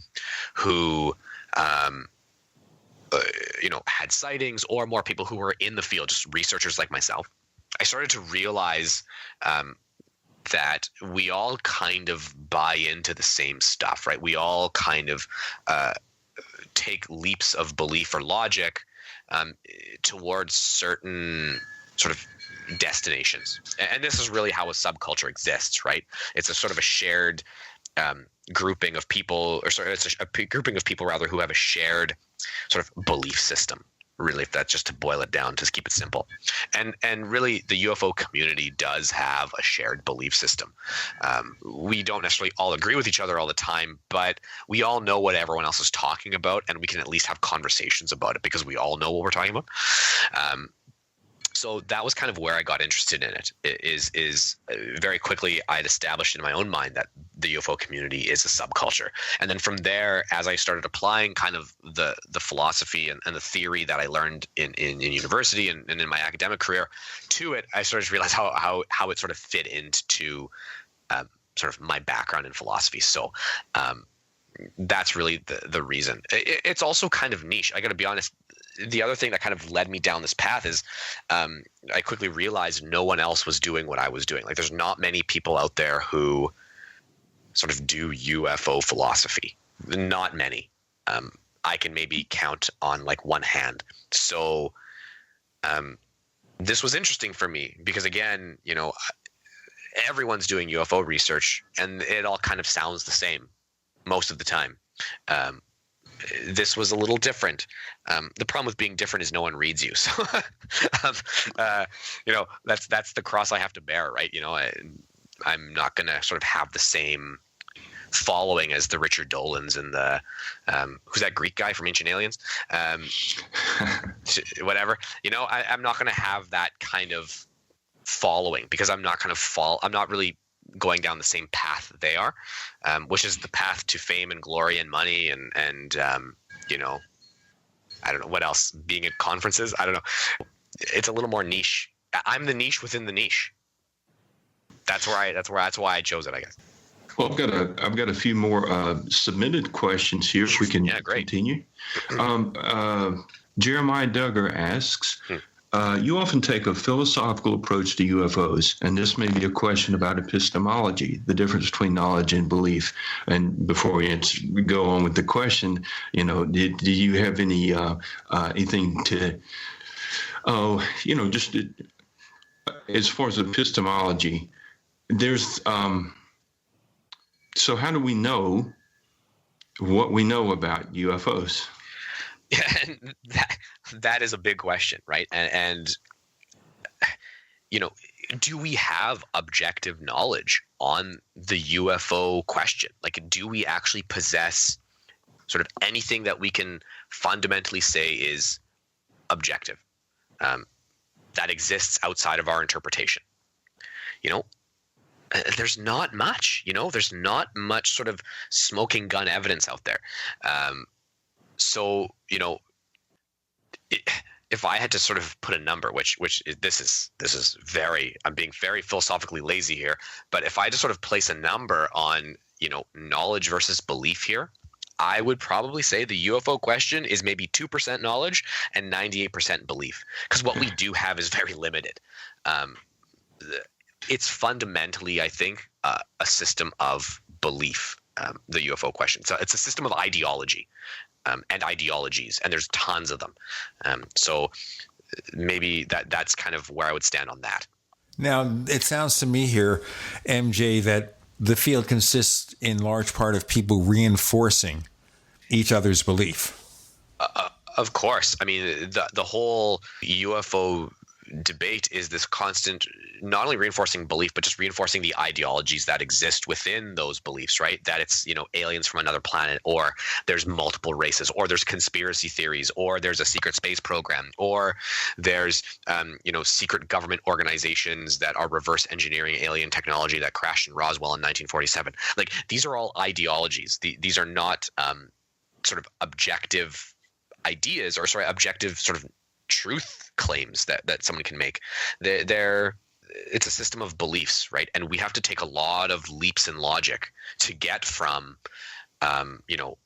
who, had sightings, or more people who were in the field, just researchers like myself, I started to realize that we all kind of buy into the same stuff, right? We all kind of take leaps of belief or logic towards certain sort of destinations. And this is really how a subculture exists, right? It's a sort of a shared grouping of people, or sorry, it's a grouping of people rather who have a shared sort of belief system. Really, if that's just to boil it down, just keep it simple. And really, the UFO community does have a shared belief system. We don't necessarily all agree with each other all the time, but we all know what everyone else is talking about, and we can at least have conversations about it because we all know what we're talking about. So that was kind of where I got interested in it. Is very quickly I'd established in my own mind that the UFO community is a subculture, and then from there, as I started applying kind of the philosophy and the theory that I learned in university and in my academic career to it, I started to realize how it sort of fit into sort of my background in philosophy. So that's really the reason. It's also kind of niche. I got to be honest. The other thing that kind of led me down this path is I quickly realized no one else was doing what I was doing. Like, there's not many people out there who sort of do UFO philosophy. Not many. I can maybe count on like one hand. So this was interesting for me because, again, everyone's doing UFO research and it all kind of sounds the same most of the time. This was a little different. The problem with being different is no one reads you. So, that's the cross I have to bear, right? I'm not going to sort of have the same following as the Richard Dolans and the who's that Greek guy from Ancient Aliens, whatever. I'm not going to have that kind of following because I'm not really going down the same path that they are, which is the path to fame and glory and money and I don't know what else, being at conferences. I don't know. It's a little more niche. I'm the niche within the niche. That's why I chose it, I guess.
Well, I've got a few more submitted questions here. If we can continue. Jeremiah Duggar asks, you often take a philosophical approach to UFOs, and this may be a question about epistemology, the difference between knowledge and belief. And before we go on with the question, do you have any anything to, just as far as epistemology, there's so how do we know what we know about UFOs?
Yeah, and that is a big question, right? And do we have objective knowledge on the UFO question? Like, do we actually possess sort of anything that we can fundamentally say is objective, that exists outside of our interpretation? There's not much. There's not much sort of smoking gun evidence out there. So, if I had to sort of put a number, which this is very, I'm being very philosophically lazy here, but if I had to sort of place a number on, knowledge versus belief here, I would probably say the UFO question is maybe 2% knowledge and 98% belief, because what we do have is very limited. It's fundamentally, I think, a system of belief, the UFO question. So it's a system of ideology. And ideologies, and there's tons of them. So maybe that's kind of where I would stand on that.
Now, it sounds to me here, MJ, that the field consists in large part of people reinforcing each other's belief.
Of course. I mean, the whole UFO debate is this constant, not only reinforcing belief, but just reinforcing the ideologies that exist within those beliefs, right? That it's, aliens from another planet, or there's multiple races, or there's conspiracy theories, or there's a secret space program, or there's, secret government organizations that are reverse engineering alien technology that crashed in Roswell in 1947. Like, these are all ideologies. These are not sort of objective ideas, or objective sort of truth claims that someone can make. It's a system of beliefs, right? And we have to take a lot of leaps in logic to get from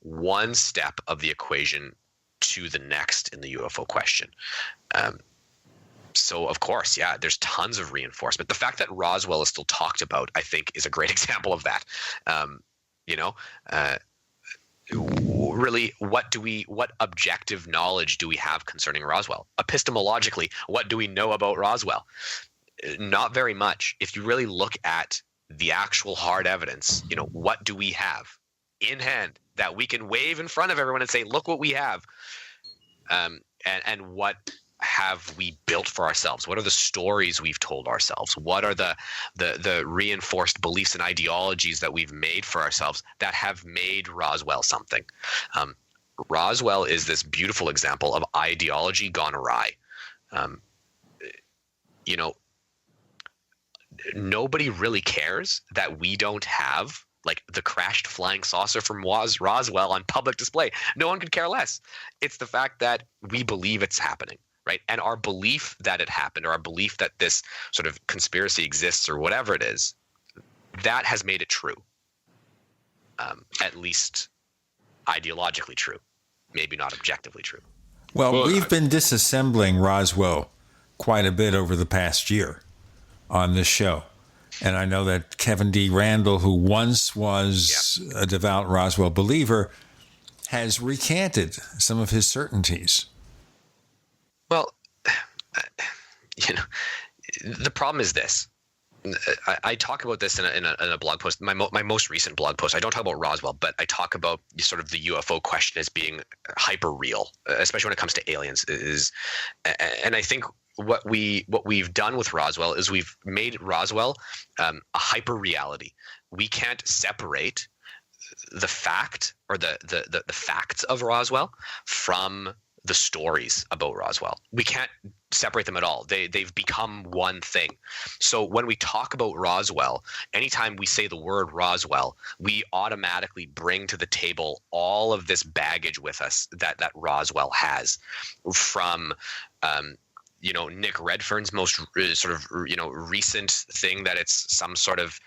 one step of the equation to the next in the UFO question. So of course, yeah, there's tons of reinforcement. The fact that Roswell is still talked about, I think, is a great example of that. Really, what objective knowledge do we have concerning Roswell? Epistemologically, what do we know about Roswell? Not very much. If you really look at the actual hard evidence, what do we have in hand that we can wave in front of everyone and say, look what we have? And what have we built for ourselves? What are the stories we've told ourselves? What are the reinforced beliefs and ideologies that we've made for ourselves that have made Roswell something? Roswell is this beautiful example of ideology gone awry. Nobody really cares that we don't have like the crashed flying saucer from Roswell on public display. No one could care less. It's the fact that we believe it's happening. Right. And our belief that it happened, or our belief that this sort of conspiracy exists, or whatever it is, that has made it true. At least ideologically true, maybe not objectively true.
Well, we've been disassembling Roswell quite a bit over the past year on this show. And I know that Kevin D. Randall, who once was a devout Roswell believer, has recanted some of his certainties.
Well, the problem is this. I talk about this in a blog post, my most recent blog post. I don't talk about Roswell, but I talk about sort of the UFO question as being hyper real, especially when it comes to aliens. And I think what we've done with Roswell is we've made Roswell a hyper reality. We can't separate the fact or the facts of Roswell from the stories about Roswell. We can't separate them at all. They've become one thing. So when we talk about Roswell, anytime we say the word Roswell, we automatically bring to the table all of this baggage with us that Roswell has, from Nick Redfern's most sort of recent thing that it's some sort of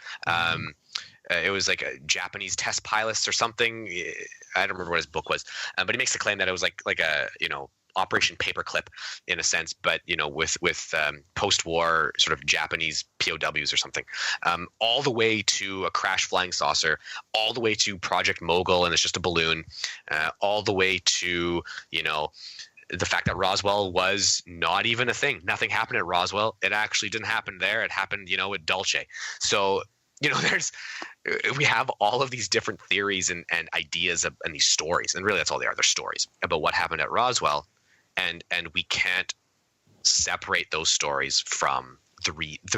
it was like a Japanese test pilots or something. I don't remember what his book was, but he makes the claim that it was like a Operation Paperclip in a sense, but with post-war sort of Japanese POWs or something, all the way to a crash flying saucer, all the way to Project Mogul and it's just a balloon, all the way to the fact that Roswell was not even a thing. Nothing happened at Roswell. It actually didn't happen there. It happened at Dulce. So we have all of these different theories and ideas and these stories, and really that's all they are. They're stories about what happened at Roswell, and we can't separate those stories from the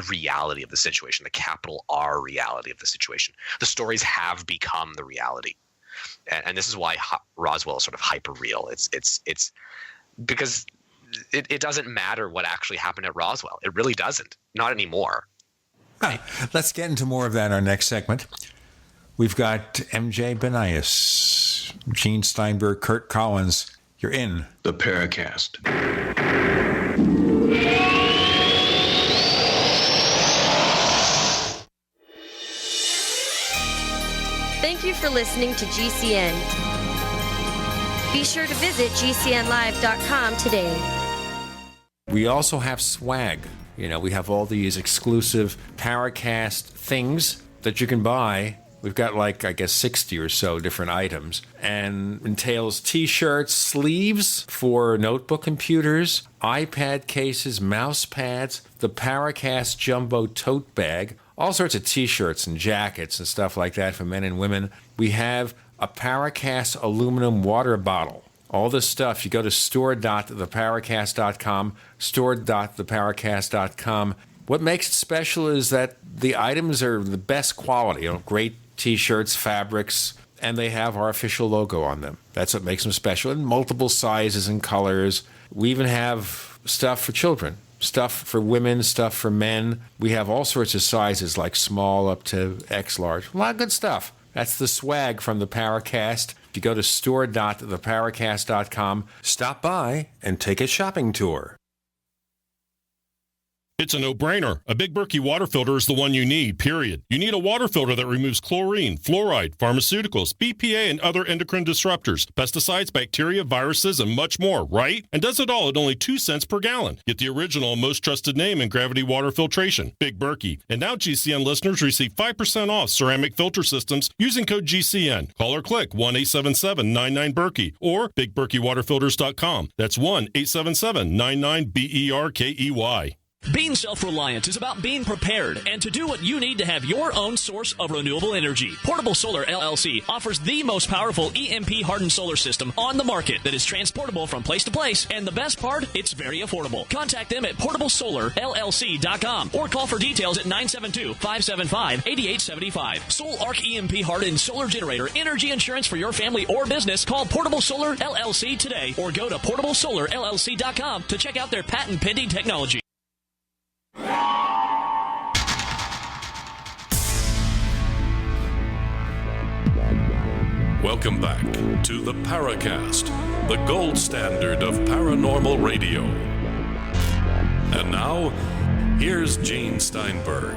reality of the situation, the capital R reality of the situation. The stories have become the reality, and this is why Roswell is sort of hyper real. It's because it doesn't matter what actually happened at Roswell. It really doesn't. Not anymore.
Right. Let's get into more of that in our next segment. We've got MJ Banias, Gene Steinberg, Curt Collins. You're in
the Paracast.
Thank you for listening to GCN. Be sure to visit GCNlive.com today.
We also have swag. We have all these exclusive Paracast things that you can buy. We've got 60 or so different items, and entails t-shirts, sleeves for notebook computers, iPad cases, mouse pads, the Paracast jumbo tote bag, all sorts of t-shirts and jackets and stuff like that for men and women. We have a Paracast aluminum water bottle. All this stuff, you go to store.theparacast.com, store.theparacast.com. What makes it special is that the items are the best quality, great t-shirts, fabrics, and they have our official logo on them. That's what makes them special, in multiple sizes and colors. We even have stuff for children, stuff for women, stuff for men. We have all sorts of sizes, like small up to X large. A lot of good stuff. That's the swag from the Paracast. If you go to store.theparacast.com, stop by and take a shopping tour.
It's a no-brainer. A Big Berkey water filter is the one you need, period. You need a water filter that removes chlorine, fluoride, pharmaceuticals, BPA, and other endocrine disruptors, pesticides, bacteria, viruses, and much more, right? And does it all at only 2 cents per gallon. Get the original and most trusted name in gravity water filtration, Big Berkey. And now GCN listeners receive 5% off ceramic filter systems using code GCN. Call or click 1-877-99-BERKEY or BigBerkeyWaterFilters.com. That's 1-877-99-BERKEY.
Being self-reliant is about being prepared and to do what you need to have your own source of renewable energy. Portable Solar LLC offers the most powerful EMP-hardened solar system on the market that is transportable from place to place, and the best part, it's very affordable. Contact them at portablesolarllc.com or call for details at 972-575-8875. Sol Arc EMP-hardened solar generator energy insurance for your family or business. Call Portable Solar LLC today or go to portablesolarllc.com to check out their patent-pending technology.
Welcome back to the Paracast, the gold standard of paranormal radio. And now, here's Gene Steinberg.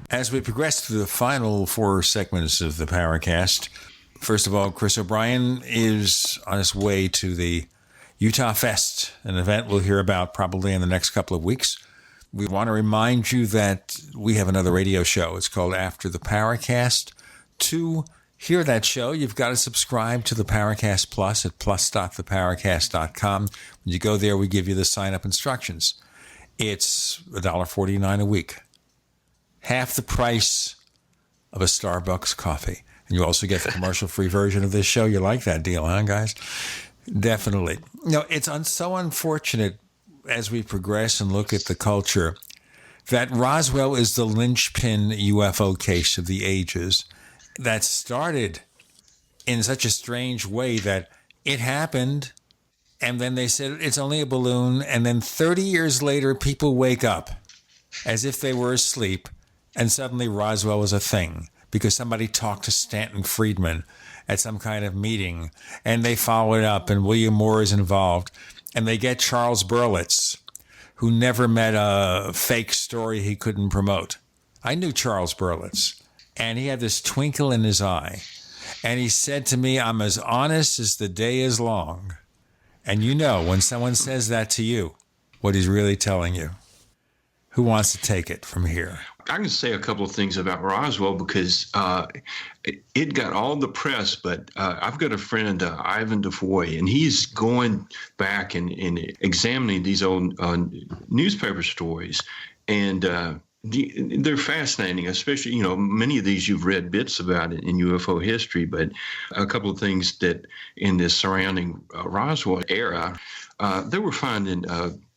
As we progress through the final 4 segments of the Paracast, first of all, Chris O'Brien is on his way to the Utah Fest, an event we'll hear about probably in the next couple of weeks. We want to remind you that we have another radio show. It's called After the Paracast. To hear that show, you've got to subscribe to the Paracast Plus at plus.theparacast.com. When you go there, we give you the sign-up instructions. It's $1.49 a week. Half the price of a Starbucks coffee. And you also get the commercial-free version of this show. You like that deal, huh, guys? Definitely. It's so unfortunate as we progress and look at the culture that Roswell is the linchpin UFO case of the ages that started in such a strange way that it happened, and then they said it's only a balloon, and then 30 years later, people wake up as if they were asleep, and suddenly Roswell was a thing because somebody talked to Stanton Friedman at some kind of meeting, and they follow it up, and William Moore is involved, and they get Charles Berlitz, who never met a fake story he couldn't promote. I knew Charles Berlitz, and he had this twinkle in his eye, and he said to me, "I'm as honest as the day is long." And when someone says that to you, what he's really telling you. Who wants to take it from here?
I can say a couple of things about Roswell because it got all the press, but I've got a friend, Ivan DeFoy, and he's going back and examining these old newspaper stories, and they're fascinating, especially, many of these you've read bits about it in UFO history, but a couple of things that in this surrounding Roswell era, they were finding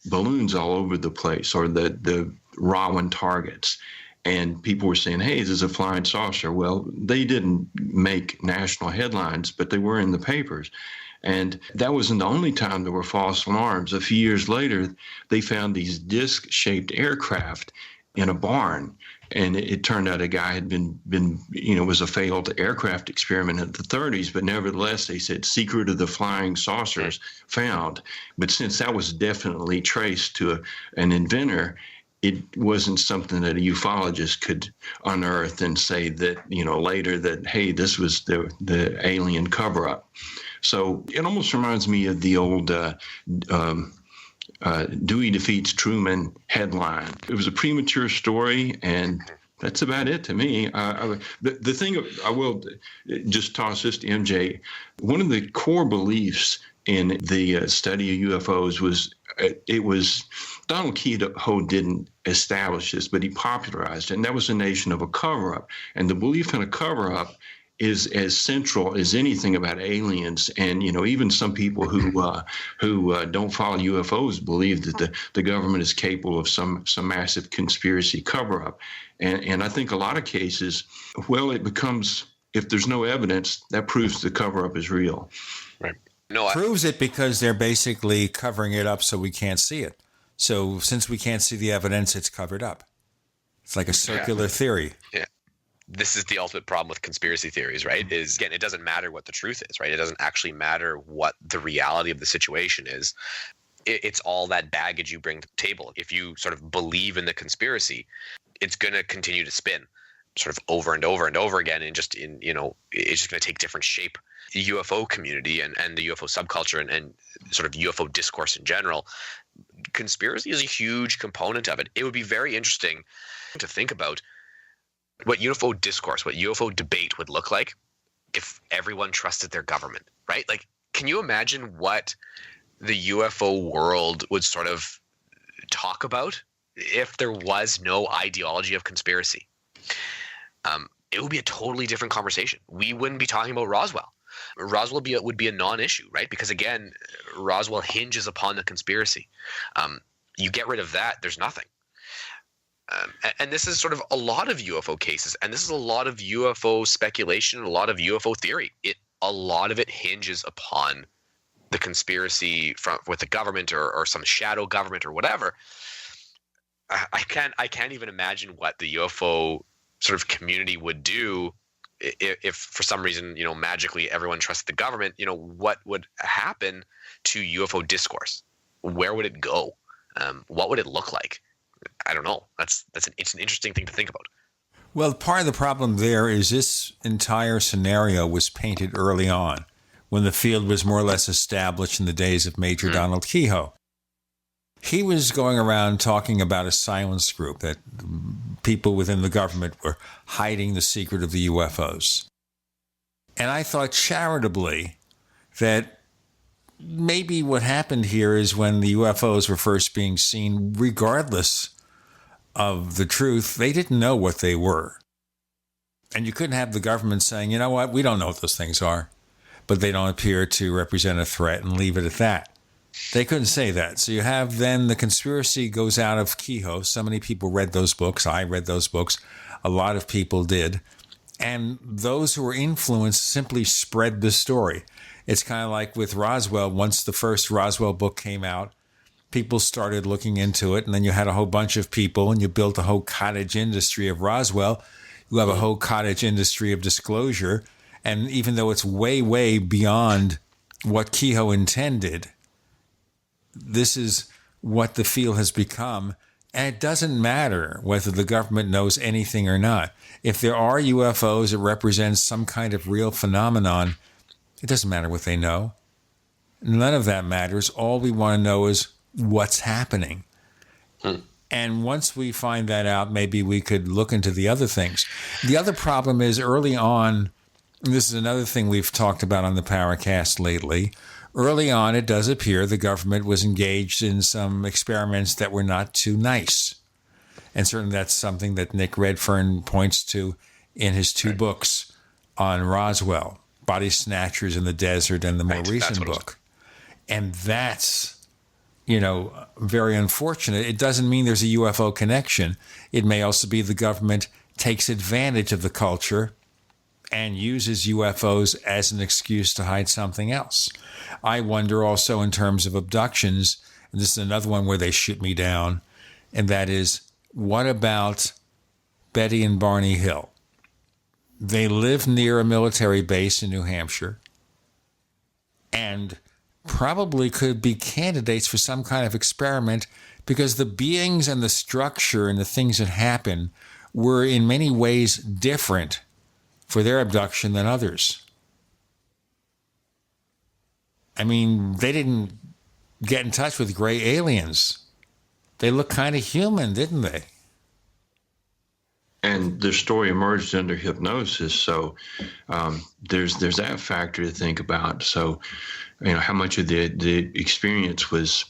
balloons all over the place, or the Rowan targets. And people were saying, hey, this is a flying saucer. Well, they didn't make national headlines, but they were in the papers. And that wasn't the only time there were false alarms. A few years later, they found these disc-shaped aircraft in a barn. And it turned out a guy had been was a failed aircraft experiment in the 30s, but nevertheless, they said secret of the flying saucers found. But since that was definitely traced to an inventor, it wasn't something that a ufologist could unearth and say that, later that, hey, this was the alien cover-up. So it almost reminds me of the old Dewey defeats Truman headline. It was a premature story, and that's about it to me. The thing I will just toss this to MJ. One of the core beliefs in the study of UFOs was Donald Kehoe didn't establish this, but he popularized it, and that was the notion of a cover-up. And the belief in a cover-up is as central as anything about aliens. And, even some people who don't follow UFOs believe that the government is capable of some massive conspiracy cover-up. And I think a lot of cases, it becomes, if there's no evidence, that proves the cover-up is real.
Right.
Proves it because they're basically covering it up so we can't see it. So since we can't see the evidence, it's covered up. It's like a circular theory.
Yeah. This is the ultimate problem with conspiracy theories, right? Is, again, it doesn't matter what the truth is, right? It doesn't actually matter what the reality of the situation is. It's all that baggage you bring to the table. If you sort of believe in the conspiracy, it's going to continue to spin sort of over and over and over again, and it's just going to take different shape. The UFO community and the UFO subculture and sort of UFO discourse in general, conspiracy is a huge component of it. It would be very interesting to think about what UFO discourse, what UFO debate would look like if everyone trusted their government, right? Like, can you imagine what the UFO world would sort of talk about if there was no ideology of conspiracy? It would be a totally different conversation. We wouldn't be talking about Roswell. Roswell would be a non-issue, right? Because again, Roswell hinges upon the conspiracy. You get rid of that, there's nothing. And this is sort of a lot of UFO cases, and this is a lot of UFO speculation, a lot of UFO theory. A lot of it hinges upon the conspiracy with the government or some shadow government or whatever. I can't even imagine what the UFO sort of community would do if for some reason, magically everyone trusted the government. What would happen to UFO discourse? Where would it go? What would it look like? I don't know. It's an interesting thing to think about.
Well, part of the problem there is this entire scenario was painted early on, when the field was more or less established in the days of Major Donald Kehoe. He was going around talking about a silence group, that people within the government were hiding the secret of the UFOs. And I thought charitably that maybe what happened here is when the UFOs were first being seen, regardless of the truth, they didn't know what they were. And you couldn't have the government saying, you know what, we don't know what those things are, but they don't appear to represent a threat, and leave it at that. They couldn't say that. So you have then the conspiracy goes out of Kehoe. So many people read those books. I read those books. A lot of people did. And those who were influenced simply spread the story. It's kind of like with Roswell. Once the first Roswell book came out, people started looking into it. And then you had a whole bunch of people, and you built a whole cottage industry of Roswell. You have a whole cottage industry of disclosure. And even though it's way, way beyond what Kehoe intended, this is what the field has become. And it doesn't matter whether the government knows anything or not. If there are UFOs that represent some kind of real phenomenon, it doesn't matter what they know. None of that matters. All we want to know is what's happening. And once we find that out, maybe we could look into the other things. The other problem is early on, and this is another thing we've talked about on the Paracast lately, early on, it does appear the government was engaged in some experiments that were not too nice. And certainly that's something that Nick Redfern points to in his two books on Roswell, Body Snatchers in the Desert and the more recent book. And that's, very unfortunate. It doesn't mean there's a UFO connection. It may also be the government takes advantage of the culture and uses UFOs as an excuse to hide something else. I wonder also in terms of abductions, and this is another one where they shoot me down, and that is, what about Betty and Barney Hill? They live near a military base in New Hampshire and probably could be candidates for some kind of experiment because the beings and the structure and the things that happen were in many ways different for their abduction than others. I mean, they didn't get in touch with gray aliens. They looked kind of human, didn't they?
And their story emerged under hypnosis, so there's that factor to think about. So, how much of the experience was,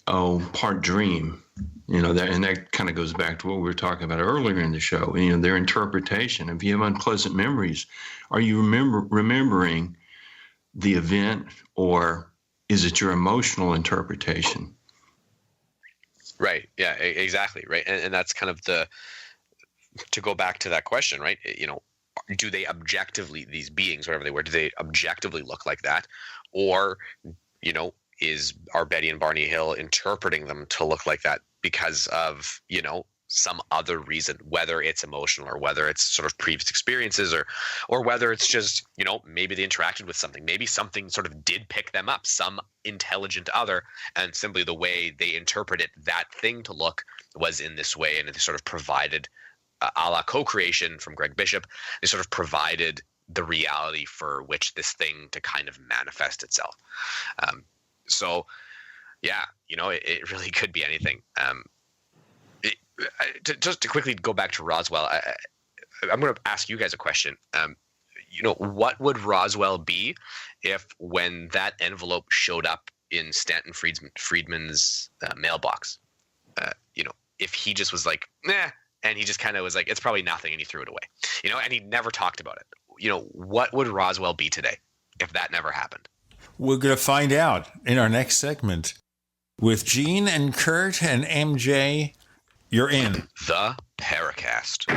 part dream, that kind of goes back to what we were talking about earlier in the show. Their interpretation. If you have unpleasant memories, are you remembering the event, or is it your emotional interpretation?
Right. Yeah, exactly. Right. And that's kind of to go back to that question, right? Do they objectively, these beings, whatever they were, do they objectively look like that? Or, are Betty and Barney Hill interpreting them to look like that because of, some other reason, whether it's emotional or whether it's sort of previous experiences or whether it's just, maybe they interacted with something, maybe something sort of did pick them up, some intelligent other, and simply the way they interpreted that thing to look was in this way, and they sort of provided, a la co-creation from Greg Bishop, they sort of provided the reality for which this thing to kind of manifest itself. So, yeah, it really could be anything. Just to quickly go back to Roswell, I'm going to ask you guys a question. What would Roswell be if, when that envelope showed up in Stanton Friedman's mailbox, if he just was like, nah, and he just kind of was like, it's probably nothing, and he threw it away, and he never talked about it. What would Roswell be today if that never happened?
We're going to find out in our next segment with Gene and Curt and MJ. You're in
the Paracast.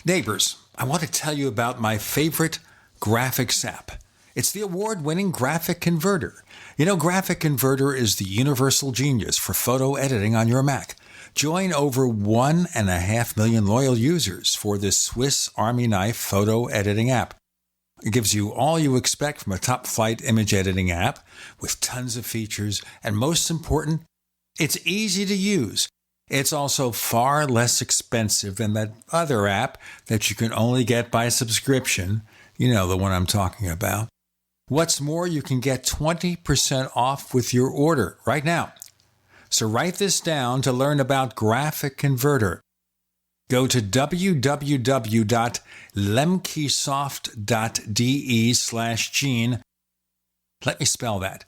Neighbors, I want to tell you about my favorite graphics app. It's the award-winning Graphic Converter. Graphic Converter is the universal genius for photo editing on your Mac. Join over 1.5 million loyal users for this Swiss Army knife photo editing app. It gives you all you expect from a top-flight image editing app with tons of features, and most important, it's easy to use. It's also far less expensive than that other app that you can only get by subscription. The one I'm talking about. What's more, you can get 20% off with your order right now. So write this down to learn about Graphic Converter. Go to www.lemkesoft.de/Gene. Let me spell that.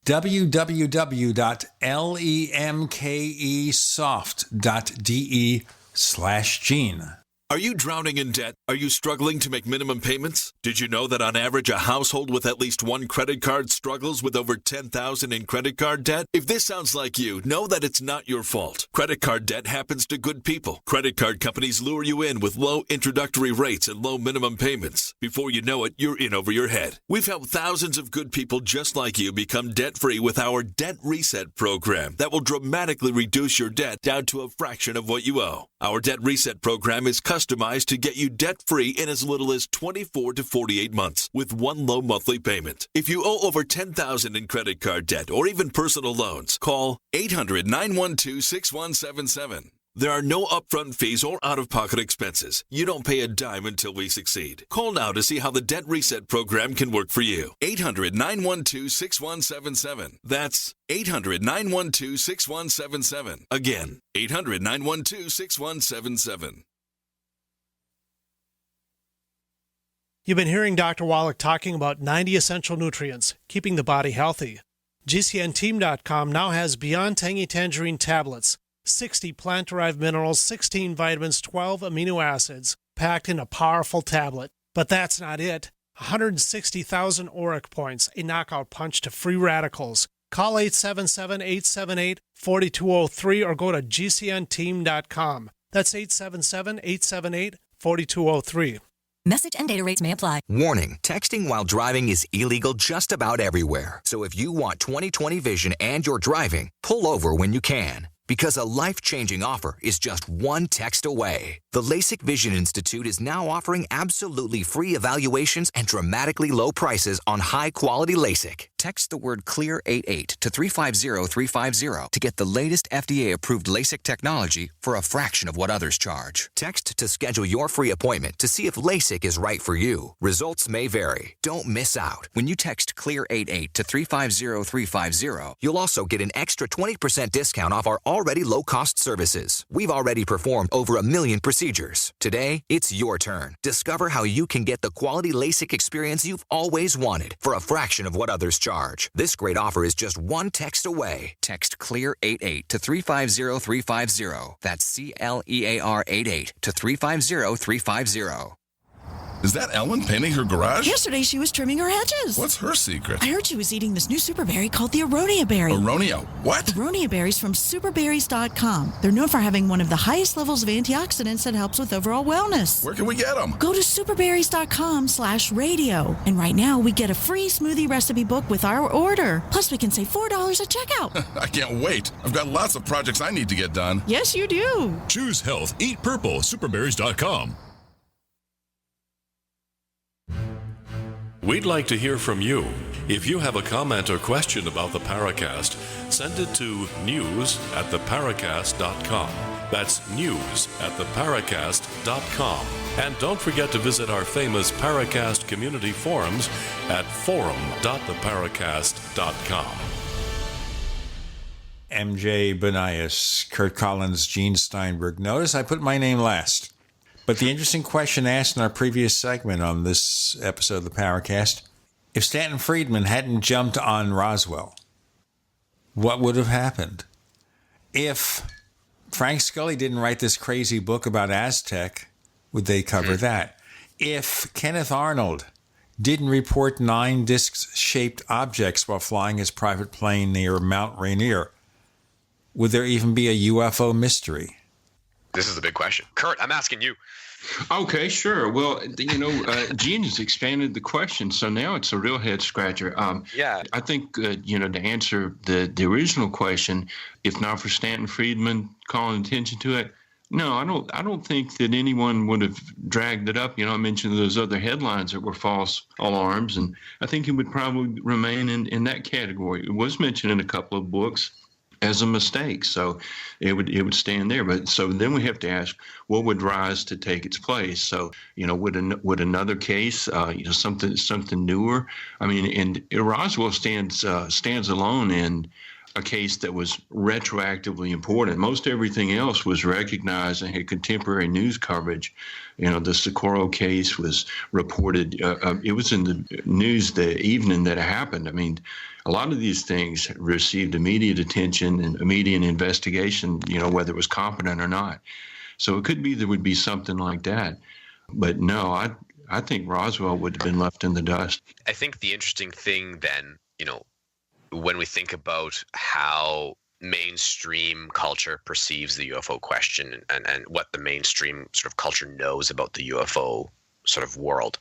www.lemkesoft.de/Gene.
Are you drowning in debt? Are you struggling to make minimum payments? Did you know that on average a household with at least one credit card struggles with over $10,000 in credit card debt? If this sounds like you, know that it's not your fault. Credit card debt happens to good people. Credit card companies lure you in with low introductory rates and low minimum payments. Before you know it, you're in over your head. We've helped thousands of good people just like you become debt-free with our Debt Reset program that will dramatically reduce your debt down to a fraction of what you owe. Our Debt Reset program is customized to get you debt-free in as little as 24 to 48 months with one low monthly payment. If you owe over $10,000 in credit card debt or even personal loans, call 800-912-6177. There are no upfront fees or out-of-pocket expenses. You don't pay a dime until we succeed. Call now to see how the Debt Reset program can work for you. 800-912-6177. That's 800-912-6177. Again, 800-912-6177.
You've been hearing Dr. Wallach talking about 90 essential nutrients, keeping the body healthy. GCNteam.com now has Beyond Tangy Tangerine tablets, 60 plant-derived minerals, 16 vitamins, 12 amino acids, packed in a powerful tablet. But that's not it. 160,000 auric points, a knockout punch to free radicals. Call 877-878-4203 or go to GCNteam.com. That's 877-878-4203.
Message and data rates may apply. Warning, texting while driving is illegal just about everywhere. So if you want 20/20 vision and you're driving, pull over when you can. Because a life-changing offer is just one text away. The LASIK Vision Institute is now offering absolutely free evaluations and dramatically low prices on high-quality LASIK. Text the word CLEAR88 to 350350 to get the latest FDA-approved LASIK technology for a fraction of what others charge. Text to schedule your free appointment to see if LASIK is right for you. Results may vary. Don't miss out. When you text CLEAR88 to 350350, you'll also get an extra 20% discount off our already low-cost services. We've already performed over 1 million procedures. Today, it's your turn. Discover how you can get the quality LASIK experience you've always wanted for a fraction of what others charge. This great offer is just one text away. Text CLEAR88 to 350350. That's CLEAR88 to 350350.
Is that Ellen painting her garage?
Yesterday she was trimming her hedges.
What's her secret?
I heard she was eating this new super berry called the aronia berry.
Aronia what?
Aronia berries from superberries.com. They're known for having one of the highest levels of antioxidants that helps with overall wellness.
Where can we get them?
Go to superberries.com/radio. And right now we get a free smoothie recipe book with our order. Plus we can save $4 at checkout.
I can't wait. I've got lots of projects I need to get done.
Yes, you do.
Choose health. Eat purple. Superberries.com.
We'd like to hear from you. If you have a comment or question about the Paracast, send it to news@theparacast.com. That's news@theparacast.com. And don't forget to visit our famous Paracast community forums at forum.theparacast.com.
MJ Banias, Curt Collins, Gene Steinberg. Notice I put my name last. But the interesting question asked in our previous segment on this episode of the Paracast, if Stanton Friedman hadn't jumped on Roswell, what would have happened? If Frank Scully didn't write this crazy book about Aztec, would they cover that? If Kenneth Arnold didn't report 9 disc-shaped objects while flying his private plane near Mount Rainier, would there even be a UFO mystery?
This is the big question. Curt, I'm asking you.
Okay, sure. Well, Gene has expanded the question, so now it's a real head scratcher.
Yeah.
I think, to answer the original question, if not for Stanton Friedman calling attention to it, no, I don't think that anyone would have dragged it up. I mentioned those other headlines that were false alarms, and I think it would probably remain in that category. It was mentioned in a couple of books. as a mistake. So it would stand there. But so then we have to ask, what would rise to take its place? So, would another case, something newer? I mean, and Roswell stands alone in a case that was retroactively important. Most everything else was recognized and had contemporary news coverage. The Socorro case was reported. It was in the news the evening that it happened. I mean, a lot of these things received immediate attention and immediate investigation, whether it was competent or not. So it could be there would be something like that. But no, I think Roswell would have been left in the dust.
I think the interesting thing then, when we think about how mainstream culture perceives the UFO question and what the mainstream sort of culture knows about the UFO sort of world.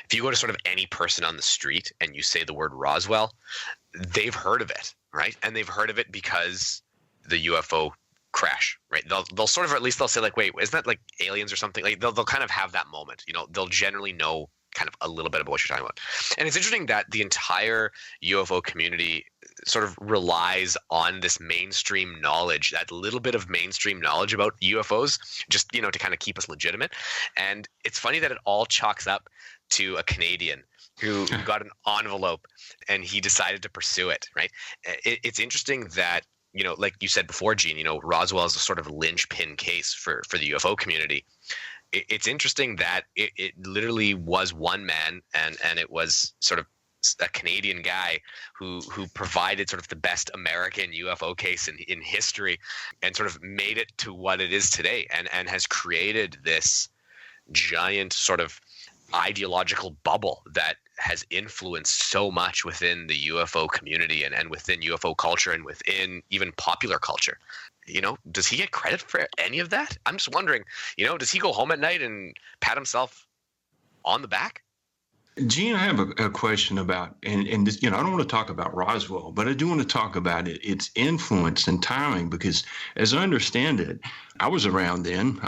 If you go to sort of any person on the street and you say the word Roswell, they've heard of it, right? And they've heard of it because the UFO crash, right? They'll sort of, or at least they'll say like, wait, isn't that like aliens or something? Like they'll kind of have that moment, they'll generally know kind of a little bit about what you're talking about. And it's interesting that the entire UFO community sort of relies on this mainstream knowledge, that little bit of mainstream knowledge about UFOs, just, to kind of keep us legitimate. And it's funny that it all chalks up to a Canadian who got an envelope and he decided to pursue it, right? It's interesting that, like you said before, Gene, Roswell is a sort of linchpin case for the UFO community. It's interesting that it literally was one man and it was sort of a Canadian guy who provided sort of the best American UFO case in history and sort of made it to what it is today and has created this giant sort of ideological bubble that has influenced so much within the UFO community and within UFO culture and within even popular culture. Does he get credit for any of that? I'm just wondering, does he go home at night and pat himself on the back?
Gene, I have a question about, and this, I don't want to talk about Roswell, but I do want to talk about its influence and timing, because as I understand it, I was around then,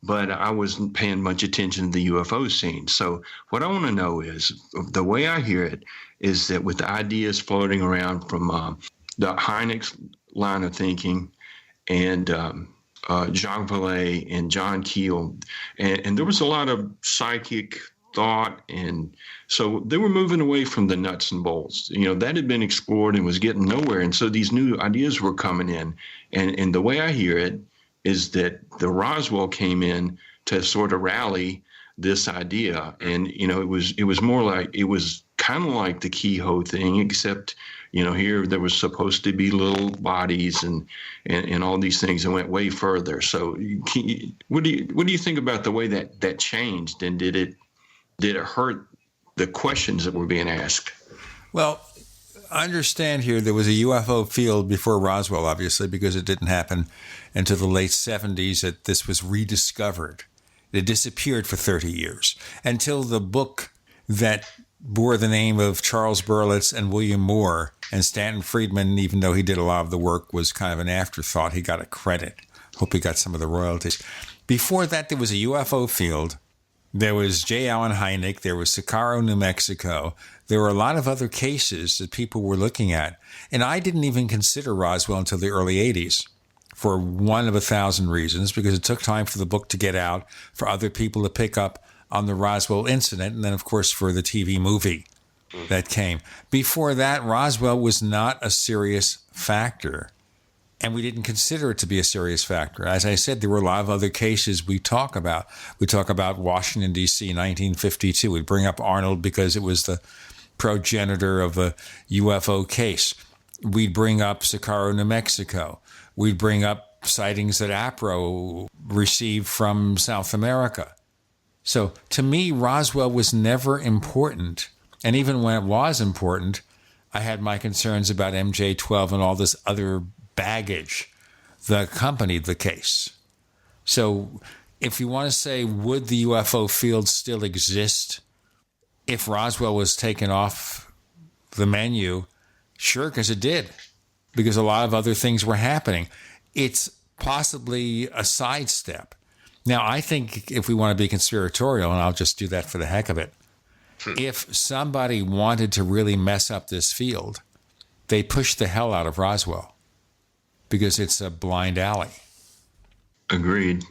but I wasn't paying much attention to the UFO scene. So what I want to know is, the way I hear it, is that with the ideas floating around from the Hynek's line of thinking and Jacques Vallée and John Keel, and there was a lot of psychic thought, and so they were moving away from the nuts and bolts. That had been explored and was getting nowhere, and so these new ideas were coming in. And the way I hear it is that the Roswell came in to sort of rally this idea, and it was more like, it was kind of like the Kehoe thing, except here there was supposed to be little bodies and all these things that went way further. So what do you think about the way that changed, and did it hurt the questions that were being asked?
Well, I understand here there was a UFO field before Roswell, obviously, because it didn't happen until the late 70s that this was rediscovered. It disappeared for 30 years until the book that bore the name of Charles Berlitz and William Moore and Stanton Friedman, even though he did a lot of the work, was kind of an afterthought. He got a credit. Hope he got some of the royalties. Before that, there was a UFO field. There was J. Allen Hynek. There was Socorro, New Mexico. There were a lot of other cases that people were looking at. And I didn't even consider Roswell until the early 80s for one of 1,000 reasons, because it took time for the book to get out, for other people to pick up on the Roswell incident, and then, of course, for the TV movie that came. Before that, Roswell was not a serious factor, and we didn't consider it to be a serious factor. As I said, there were a lot of other cases we talk about. We talk about Washington, D.C., 1952. We bring up Arnold because it was the progenitor of a UFO case. We'd bring up Socorro, New Mexico. We'd bring up sightings that APRO received from South America. So to me, Roswell was never important. And even when it was important, I had my concerns about MJ-12 and all this other baggage that accompanied the case. So if you want to say, would the UFO field still exist if Roswell was taken off the menu? Sure, because it did, because a lot of other things were happening. It's possibly a sidestep. Now, I think if we want to be conspiratorial, and I'll just do that for the heck of it, if somebody wanted to really mess up this field, they pushed the hell out of Roswell. because it's a blind alley.
Agreed.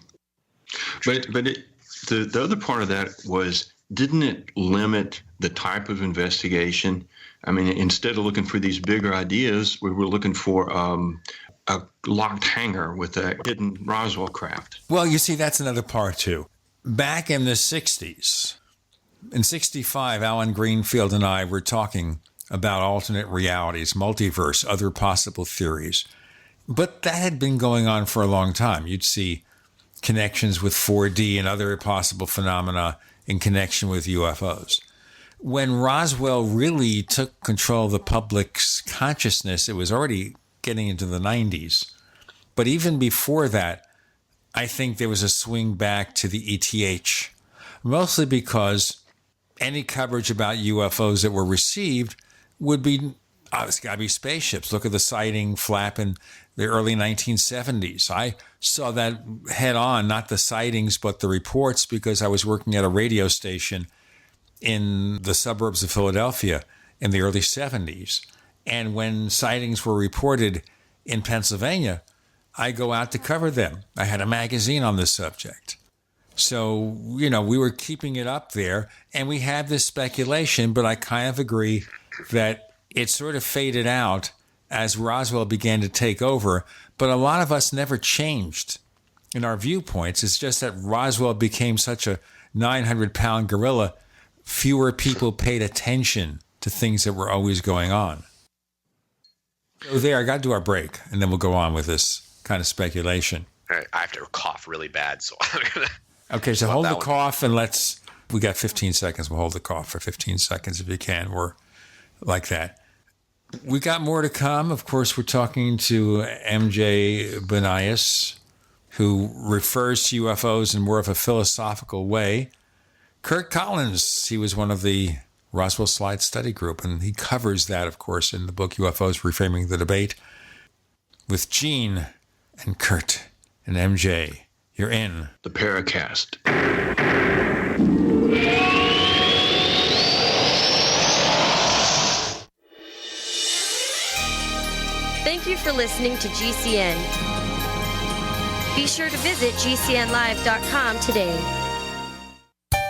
But the other part of that was, didn't it limit the type of investigation? I mean, instead of looking for these bigger ideas, we were looking for a locked hangar with a hidden Roswell craft.
Well, you see, that's another part, too. Back in the 60s, in 65, Alan Greenfield and I were talking about alternate realities, multiverse, other possible theories. But that had been going on for a long time. You'd see connections with 4D and other possible phenomena in connection with UFOs. When Roswell really took control of the public's consciousness, it was already getting into the 90s. But even before that, I think there was a swing back to the ETH, mostly because any coverage about UFOs that were received would be, it's got to be spaceships. Look at the sighting flap in the early 1970s. I saw that head on, not the sightings, but the reports, because I was working at a radio station in the suburbs of Philadelphia in the early 70s. And when sightings were reported in Pennsylvania, I go out to cover them. I had a magazine on the subject. So, we were keeping it up there, and we had this speculation, but I kind of agree that it sort of faded out as Roswell began to take over. But a lot of us never changed in our viewpoints. It's just that Roswell became such a 900-pound gorilla, fewer people paid attention to things that were always going on. So there, I got to do our break, and then we'll go on with this kind of speculation.
All right, I have to cough really bad, so I'm going to...
Okay, so hold the cough, and we got 15 seconds. We'll hold the cough for 15 seconds if you can, or like that. We got more to come. Of course, we're talking to MJ Banias, who refers to UFOs in more of a philosophical way. Curt Collins, he was one of the Roswell Slide Study Group, and he covers that, of course, in the book UFOs, Reframing the Debate. With Gene and Curt and MJ, you're in
the Paracast.
Thank you for listening to GCN. Be sure to visit GCNlive.com today.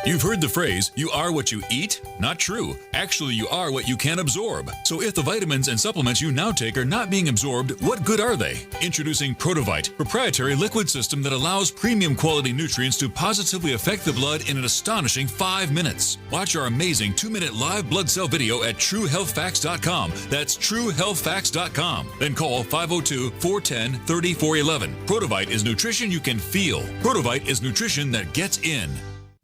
You've heard the phrase, you are what you eat? Not true. Actually, you are what you can absorb. So if the vitamins and supplements you now take are not being absorbed, what good are they? Introducing Protovite, proprietary liquid system that allows premium quality nutrients to positively affect the blood in an astonishing 5 minutes. Watch our amazing 2-minute live blood cell video at TrueHealthFacts.com. That's TrueHealthFacts.com. Then call 502-410-3411. Protovite is nutrition you can feel. Protovite is nutrition that gets in.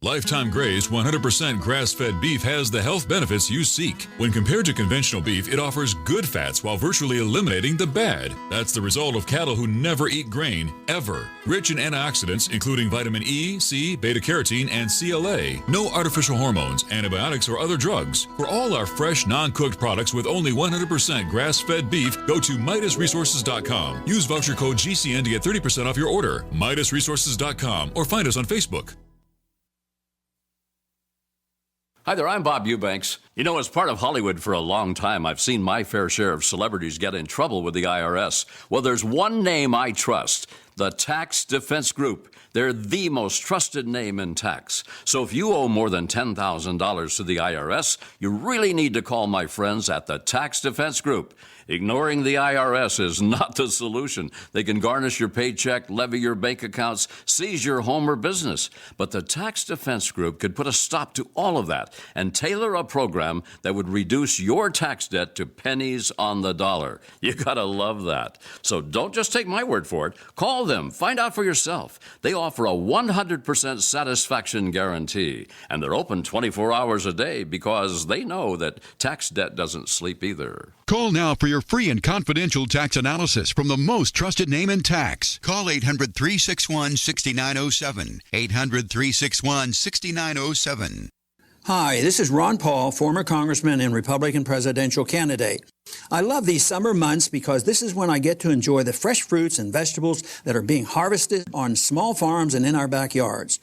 Lifetime Graze 100% grass-fed beef has the health benefits you seek. When compared to conventional beef, it offers good fats while virtually eliminating the bad. That's the result of cattle who never eat grain, ever. Rich in antioxidants, including vitamin E, C, beta-carotene, and CLA. No artificial hormones, antibiotics, or other drugs. For all our fresh, non-cooked products with only 100% grass-fed beef, go to MidasResources.com. Use voucher code GCN to get 30% off your order. MidasResources.com, or find us on Facebook.
Hi there, I'm Bob Eubanks. You know, as part of Hollywood for a long time, I've seen my fair share of celebrities get in trouble with the IRS. Well, there's one name I trust, the Tax Defense Group. They're the most trusted name in tax. So if you owe more than $10,000 to the IRS, you really need to call my friends at the Tax Defense Group. Ignoring the IRS is not the solution. They can garnish your paycheck, levy your bank accounts, seize your home or business. But the Tax Defense Group could put a stop to all of that and tailor a program that would reduce your tax debt to pennies on the dollar. You gotta love that. So don't just take my word for it. Call them. Find out for yourself. They offer a 100% satisfaction guarantee. And they're open 24 hours a day because they know that tax debt doesn't sleep either.
Call now for your free and confidential tax analysis from the most trusted name in tax. Call 800-361-6907. 800-361-6907.
Hi, this is Ron Paul, former congressman and Republican presidential candidate. I love these summer months because this is when I get to enjoy the fresh fruits and vegetables that are being harvested on small farms and in our backyards.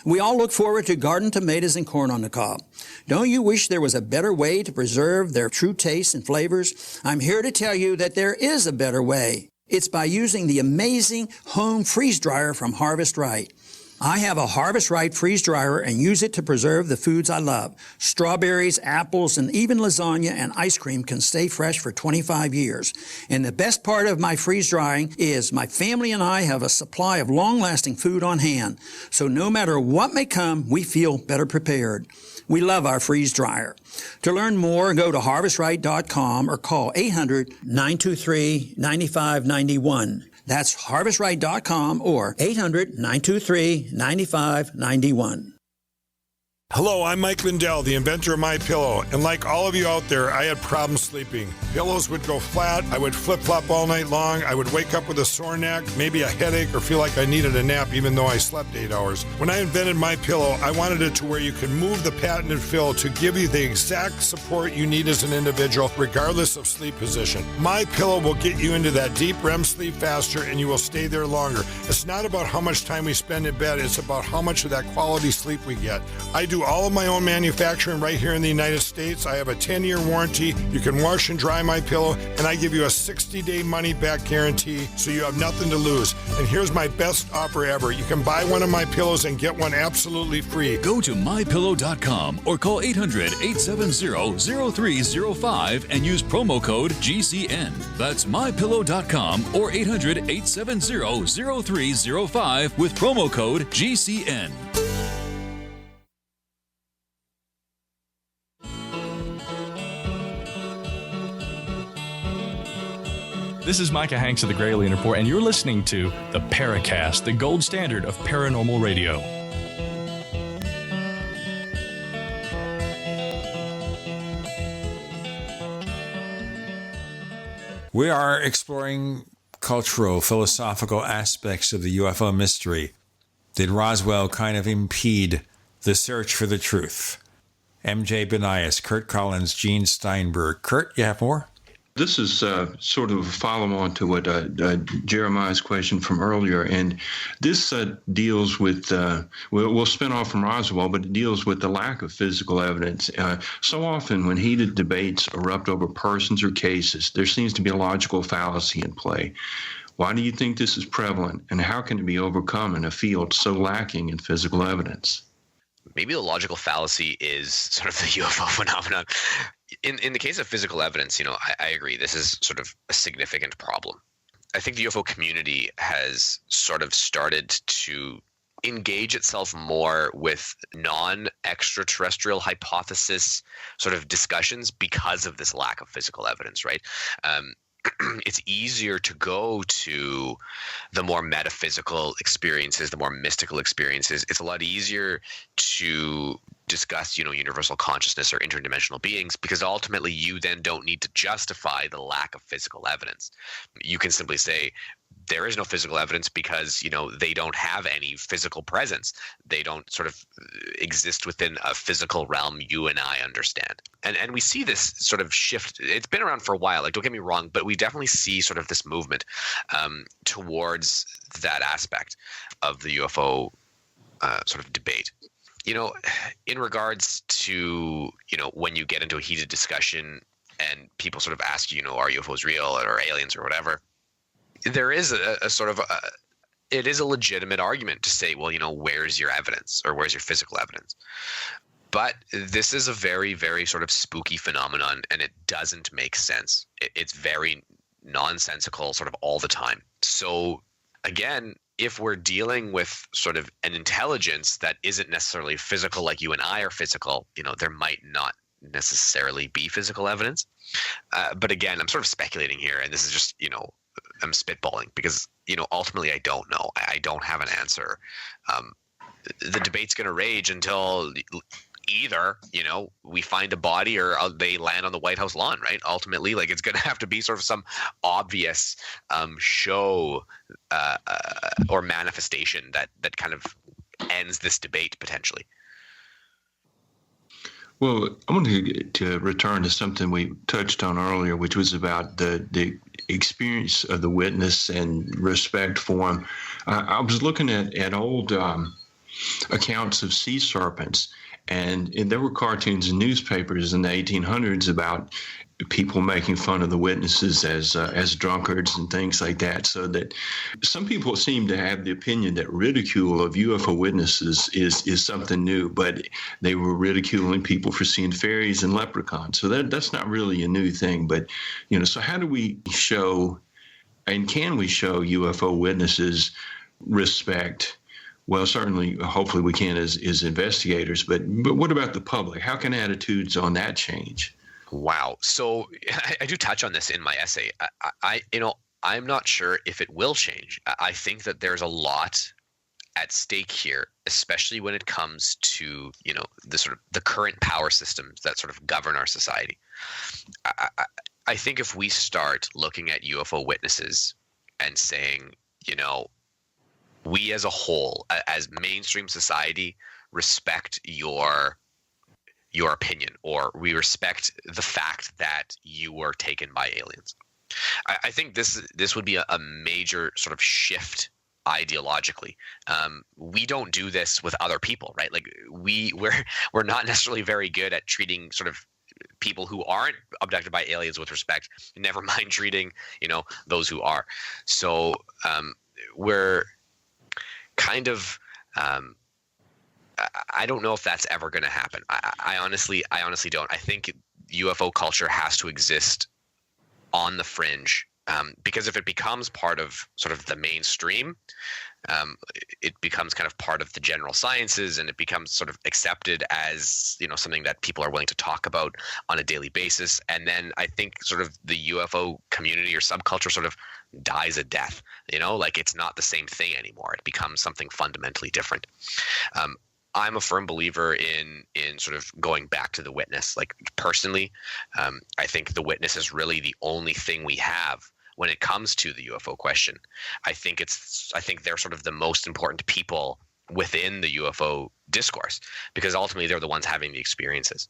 We all look forward to garden tomatoes and corn on the cob. Don't you wish there was a better way to preserve their true tastes and flavors? I'm here to tell you that there is a better way. It's by using the amazing home freeze dryer from Harvest Right. I have a Harvest Right freeze dryer and use it to preserve the foods I love. Strawberries, apples, and even lasagna and ice cream can stay fresh for 25 years. And the best part of my freeze drying is my family and I have a supply of long-lasting food on hand. So no matter what may come, we feel better prepared. We love our freeze dryer. To learn more, go to harvestright.com or call 800-923-9591. That's harvestright.com or 800-923-9591.
Hello, I'm Mike Lindell, the inventor of MyPillow, and like all of you out there, I had problems sleeping. Pillows would go flat, I would flip-flop all night long, I would wake up with a sore neck, maybe a headache, or feel like I needed a nap even though I slept 8 hours. When I invented MyPillow, I wanted it to where you can move the patented fill to give you the exact support you need as an individual, regardless of sleep position. MyPillow will get you into that deep REM sleep faster, and you will stay there longer. It's not about how much time we spend in bed, it's about how much of that quality sleep we get. I do all of my own manufacturing right here in the United States. I have a 10-year warranty. You can wash and dry my pillow, and I give you a 60-day money-back guarantee, so you have nothing to lose. And here's my best offer ever. You can buy one of my pillows and get one absolutely free.
Go to mypillow.com or call 800-870-0305 and use promo code GCN. That's mypillow.com or 800-870-0305 with promo code GCN.
This is Micah Hanks of the Gray Alien Report, and you're listening to the Paracast, the gold standard of paranormal radio.
We are exploring cultural, philosophical aspects of the UFO mystery. Did Roswell kind of impede the search for the truth? MJ Banias, Curt Collins, Gene Steinberg. Curt, you have more?
This is sort of a follow-on to what Jeremiah's question from earlier, and this deals with, we'll spin off from Roswell, but it deals with the lack of physical evidence. So often when heated debates erupt over persons or cases, there seems to be a logical fallacy in play. Why do you think this is prevalent, and how can it be overcome in a field so lacking in physical evidence?
Maybe the logical fallacy is sort of the UFO phenomenon. In the case of physical evidence, I agree. This is sort of a significant problem. I think the UFO community has sort of started to engage itself more with non-extraterrestrial hypothesis sort of discussions because of this lack of physical evidence, right? It's easier to go to the more metaphysical experiences, the more mystical experiences. It's a lot easier to discuss, universal consciousness or interdimensional beings, because ultimately you then don't need to justify the lack of physical evidence. You can simply say, there is no physical evidence because, they don't have any physical presence. They don't sort of exist within a physical realm you and I understand. And we see this sort of shift. It's been around for a while, don't get me wrong, but we definitely see sort of this movement towards that aspect of the UFO sort of debate. In regards to, when you get into a heated discussion and people sort of ask you, are UFOs real or aliens or whatever, there is a sort of it is a legitimate argument to say, well, where's your evidence or where's your physical evidence? But this is a very, very sort of spooky phenomenon, and it doesn't make sense. It's very nonsensical sort of all the time. So again, if we're dealing with sort of an intelligence that isn't necessarily physical like you and I are physical, there might not necessarily be physical evidence. But again, I'm sort of speculating here, and this is just, I'm spitballing because, ultimately I don't know. I don't have an answer. The debate's going to rage until either, we find a body or they land on the White House lawn, right? Ultimately, it's going to have to be sort of some obvious show or manifestation that kind of ends this debate potentially.
Well, I want to return to something we touched on earlier, which was about the experience of the witness and respect for him. I was looking at old accounts of sea serpents. And there were cartoons and newspapers in the 1800s about people making fun of the witnesses as drunkards and things like that. So that some people seem to have the opinion that ridicule of UFO witnesses is something new, but they were ridiculing people for seeing fairies and leprechauns. So that's not really a new thing. But, so how do we show, and can we show UFO witnesses respect? Well, certainly, hopefully we can as investigators, but what about the public? How can attitudes on that change?
Wow. So I do touch on this in my essay. I'm not sure if it will change. I think that there's a lot at stake here, especially when it comes to, the sort of the current power systems that sort of govern our society. I think if we start looking at UFO witnesses and saying, we as a whole, as mainstream society, respect your opinion, or we respect the fact that you were taken by aliens. I think this would be a major sort of shift ideologically. We don't do this with other people, right? Like we're not necessarily very good at treating sort of people who aren't abducted by aliens with respect, never mind treating, those who are. So we're kind of I don't know if that's ever going to happen. I honestly don't. I think UFO culture has to exist on the fringe, because if it becomes part of sort of the mainstream, it becomes kind of part of the general sciences, and it becomes sort of accepted as, something that people are willing to talk about on a daily basis. And then I think sort of the UFO community or subculture sort of dies a death, like it's not the same thing anymore. It becomes something fundamentally different. I'm a firm believer in sort of going back to the witness. Like personally, I think the witness is really the only thing we have when it comes to the UFO question. I think they're sort of the most important people within the UFO discourse, because ultimately they're the ones having the experiences.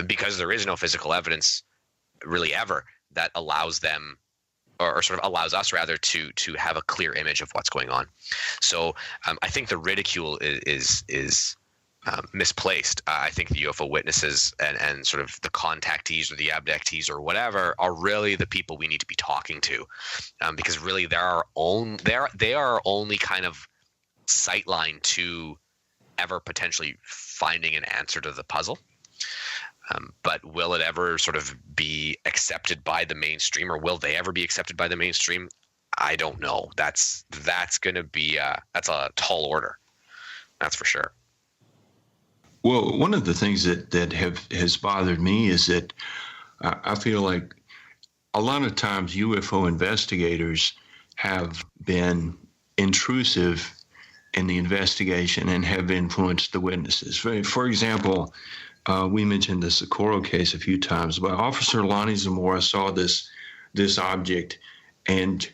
Because there is no physical evidence really ever that allows them, or sort of allows us rather, to have a clear image of what's going on. So I think the ridicule is misplaced. I think the UFO witnesses and sort of the contactees or the abductees or whatever are really the people we need to be talking to, because really they are our only kind of sightline to ever potentially finding an answer to the puzzle. But will it ever sort of be accepted by the mainstream, or will they ever be accepted by the mainstream? I don't know. That's going to be that's a tall order. That's for sure.
Well, one of the things that has bothered me is that I feel like a lot of times UFO investigators have been intrusive in the investigation and have influenced the witnesses. For example, we mentioned the Socorro case a few times, but Officer Lonnie Zamora saw this object, and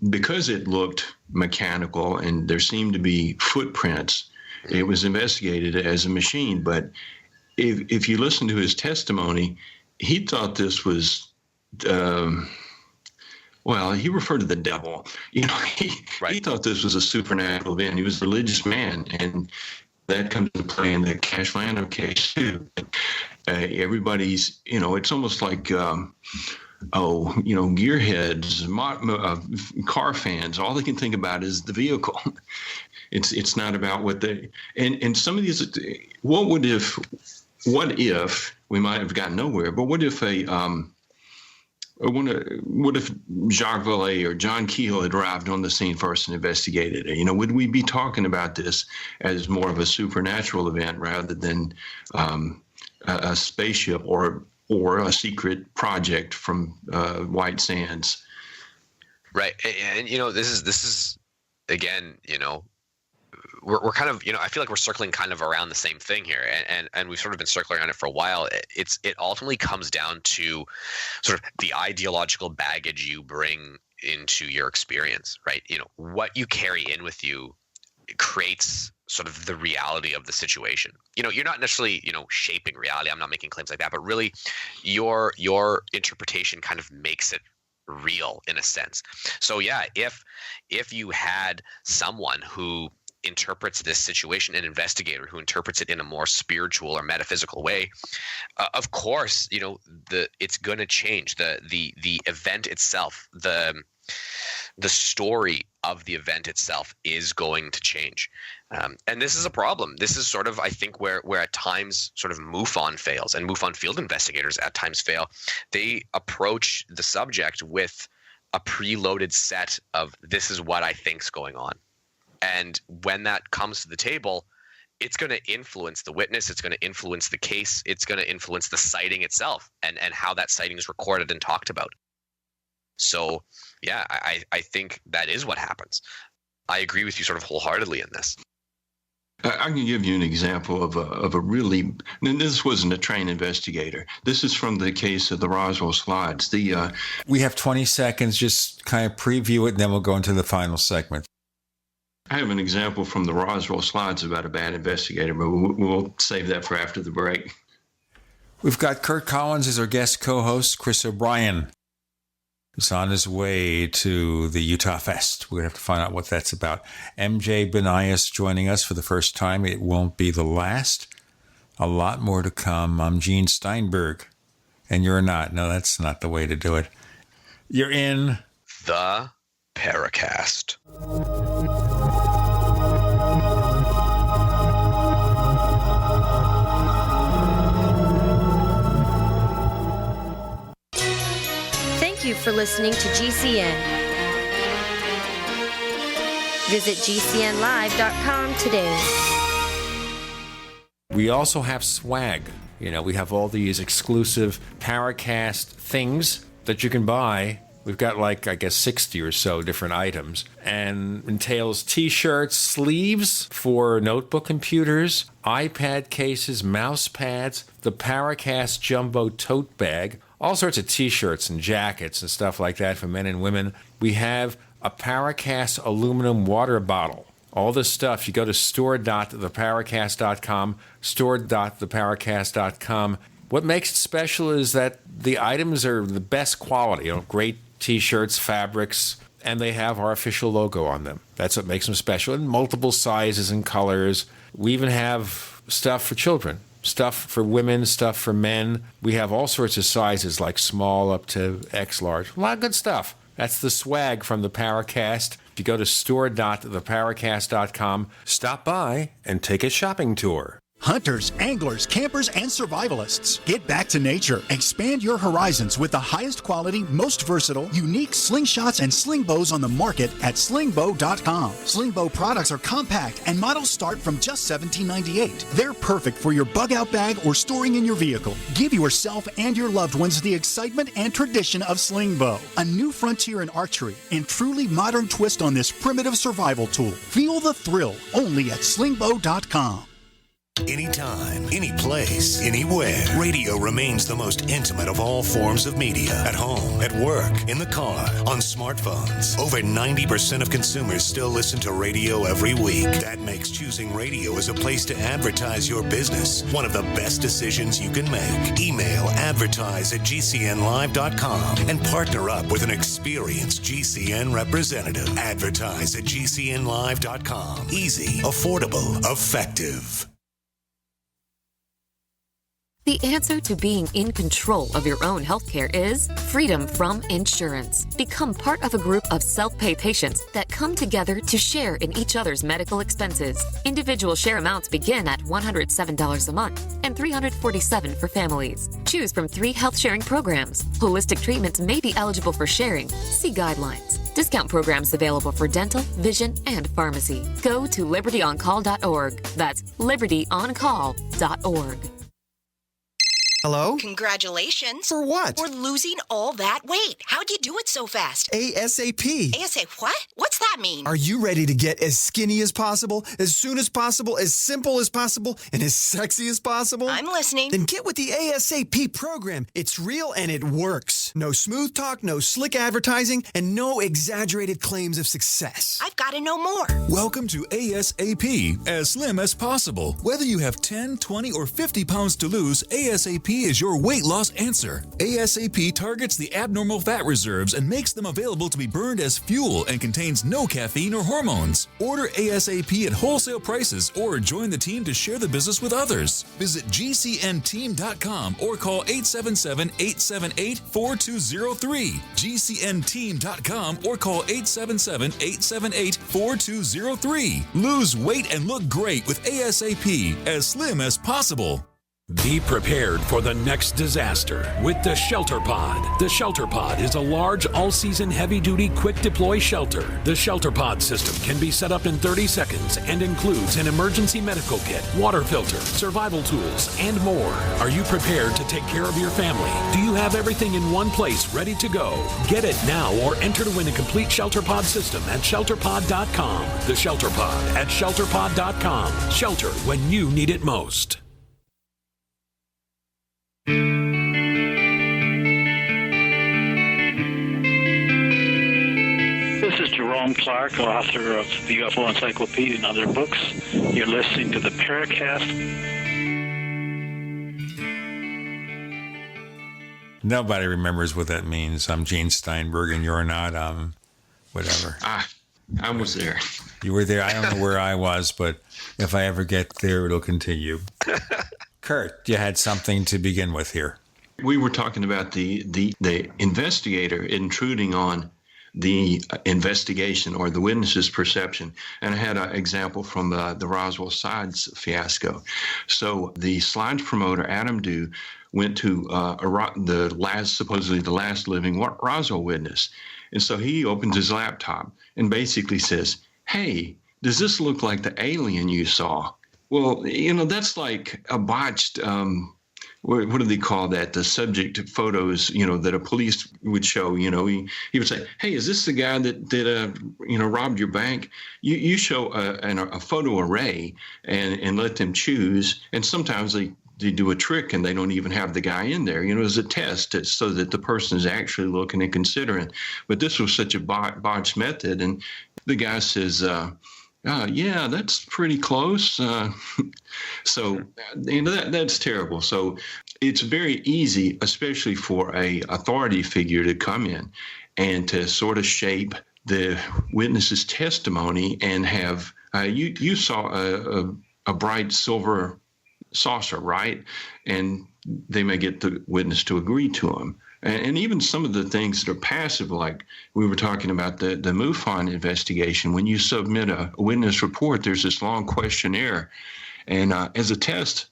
because it looked mechanical and there seemed to be footprints, it was investigated as a machine. But if you listen to his testimony, he thought this was, he referred to the devil. He thought this was a supernatural event. He was a religious man, and that comes into play in the Cash Lando case too. Everybody's, it's almost like, gearheads, car fans. All they can think about is the vehicle. It's not about what they, and some of these. What if we might have gotten nowhere? But what if what if Jacques Vallée or John Keel had arrived on the scene first and investigated it? Would we be talking about this as more of a supernatural event rather than a spaceship or a secret project from White Sands?
Right, and this is again, we're kind of, I feel like we're circling kind of around the same thing here, and we've sort of been circling around it for a while. It ultimately comes down to sort of the ideological baggage you bring into your experience, right? What you carry in with you creates sort of the reality of the situation. You're not necessarily, shaping reality. I'm not making claims like that, but really your interpretation kind of makes it real in a sense. So yeah, if you had someone who interprets this situation, an investigator who interprets it in a more spiritual or metaphysical way, of course, it's going to change the event itself. The story of the event itself is going to change. And this is a problem. This is sort of, I think, where at times sort of MUFON fails, and MUFON field investigators at times fail. They approach the subject with a preloaded set of, this is what I think's going on. And when that comes to the table, it's going to influence the witness. It's going to influence the case. It's going to influence the sighting itself and how that sighting is recorded and talked about. So, yeah, I think that is what happens. I agree with you sort of wholeheartedly in this.
I can give you an example of a really, and this wasn't a trained investigator. This is from the case of the Roswell slides.
We have 20 seconds, just kind of preview it, and then we'll go into the final segment.
I have an example from the Roswell slides about a bad investigator, but we'll save that for after the break.
We've got Curt Collins as our guest co-host, Chris O'Brien is on his way to the Utah Fest. We're going to have to find out what that's about. MJ Banias joining us for the first time. It won't be the last. A lot more to come. I'm Gene Steinberg, and you're not. No, that's not the way to do it. You're in
the Paracast.
Thank you for listening to GCN. Visit GCNlive.com today.
We also have swag. We have all these exclusive Paracast things that you can buy. We've got 60 or so different items, and entails t-shirts, sleeves for notebook computers, iPad cases, mouse pads, the Paracast Jumbo tote bag, all sorts of t-shirts and jackets and stuff like that for men and women. We have a Paracast aluminum water bottle. All this stuff, you go to store.theparacast.com, store.theparacast.com. What makes it special is that the items are the best quality, great t-shirts, fabrics, and they have our official logo on them. That's what makes them special, in multiple sizes and colors. We even have stuff for children. Stuff for women, stuff for men. We have all sorts of sizes, like small up to X large. A lot of good stuff. That's the swag from the Paracast. If you go to store.theparacast.com, stop by and take a shopping tour.
Hunters, anglers, campers, and survivalists. Get back to nature. Expand your horizons with the highest quality, most versatile, unique slingshots and sling bows on the market at slingbow.com. Sling bow products are compact and models start from just $17.98. They're perfect for your bug out bag or storing in your vehicle. Give yourself and your loved ones the excitement and tradition of sling bow. A new frontier in archery and truly modern twist on this primitive survival tool. Feel the thrill only at slingbow.com.
Anytime, any place, anywhere. Radio remains the most intimate of all forms of media. At home, at work, in the car, on smartphones. Over 90% of consumers still listen to radio every week. That makes choosing radio as a place to advertise your business one of the best decisions you can make. Email advertise@gcnlive.com and partner up with an experienced GCN representative. Advertise@gcnlive.com. Easy, affordable, effective.
The answer to being in control of your own healthcare is freedom from insurance. Become part of a group of self-pay patients that come together to share in each other's medical expenses. Individual share amounts begin at $107 a month and $347 for families. Choose from 3 health-sharing programs. Holistic treatments may be eligible for sharing. See guidelines. Discount programs available for dental, vision, and pharmacy. Go to libertyoncall.org. That's libertyoncall.org.
Hello?
Congratulations.
For what?
For losing all that weight. How'd you do it so fast?
ASAP.
What? What's that mean?
Are you ready to get as skinny as possible, as soon as possible, as simple as possible, and as sexy as possible?
I'm listening.
Then get with the ASAP program. It's real and it works. No smooth talk, no slick advertising, and no exaggerated claims of success.
I've got to know more.
Welcome to ASAP, as slim as possible. Whether you have 10, 20, or 50 pounds to lose, ASAP ASAP is your weight loss answer. ASAP targets the abnormal fat reserves and makes them available to be burned as fuel and contains no caffeine or hormones. Order ASAP at wholesale prices or join the team to share the business with others. Visit GCNteam.com or call 877-878-4203. GCNteam.com or call 877-878-4203. Lose weight and look great with ASAP, as slim as possible.
Be prepared for the next disaster with the Shelter Pod. The Shelter Pod is a large, all-season, heavy-duty, quick-deploy shelter. The Shelter Pod system can be set up in 30 seconds and includes an emergency medical kit, water filter, survival tools, and more. Are you prepared to take care of your family? Do you have everything in one place ready to go? Get it now or enter to win a complete Shelter Pod system at shelterpod.com. The Shelter Pod at shelterpod.com. Shelter when you need it most.
This is Jerome Clark, author of the UFO Encyclopedia and other books. You're listening to the Paracast.
Nobody remembers what that means. I'm Gene Steinberg, and you're not. Whatever.
I was there.
You were there. I don't know where I was, but if I ever get there, it'll continue. Curt, you had something to begin with here.
We were talking about the investigator intruding on the investigation or the witness's perception. And I had an example from the Roswell Slides fiasco. So the Slides promoter, Adam Dew, went to supposedly the last living Roswell witness. And so he opens his laptop and basically says, "Hey, does this look like the alien you saw?" Well, that's like a botched, what do they call that? The subject photos, that a police would show, he would say, "Hey, is this the guy that robbed your bank?" You show a photo array and let them choose. And sometimes they do a trick and they don't even have the guy in there, as a test so that the person is actually looking and considering. But this was such a botched method. And the guy says, yeah, that's pretty close. So, that's terrible. So it's very easy, especially for a authority figure to come in and to sort of shape the witness's testimony and have, you saw a bright silver saucer, right? And they may get the witness to agree to them. And even some of the things that are passive, like we were talking about the MUFON investigation, when you submit a witness report, there's this long questionnaire. And as a test,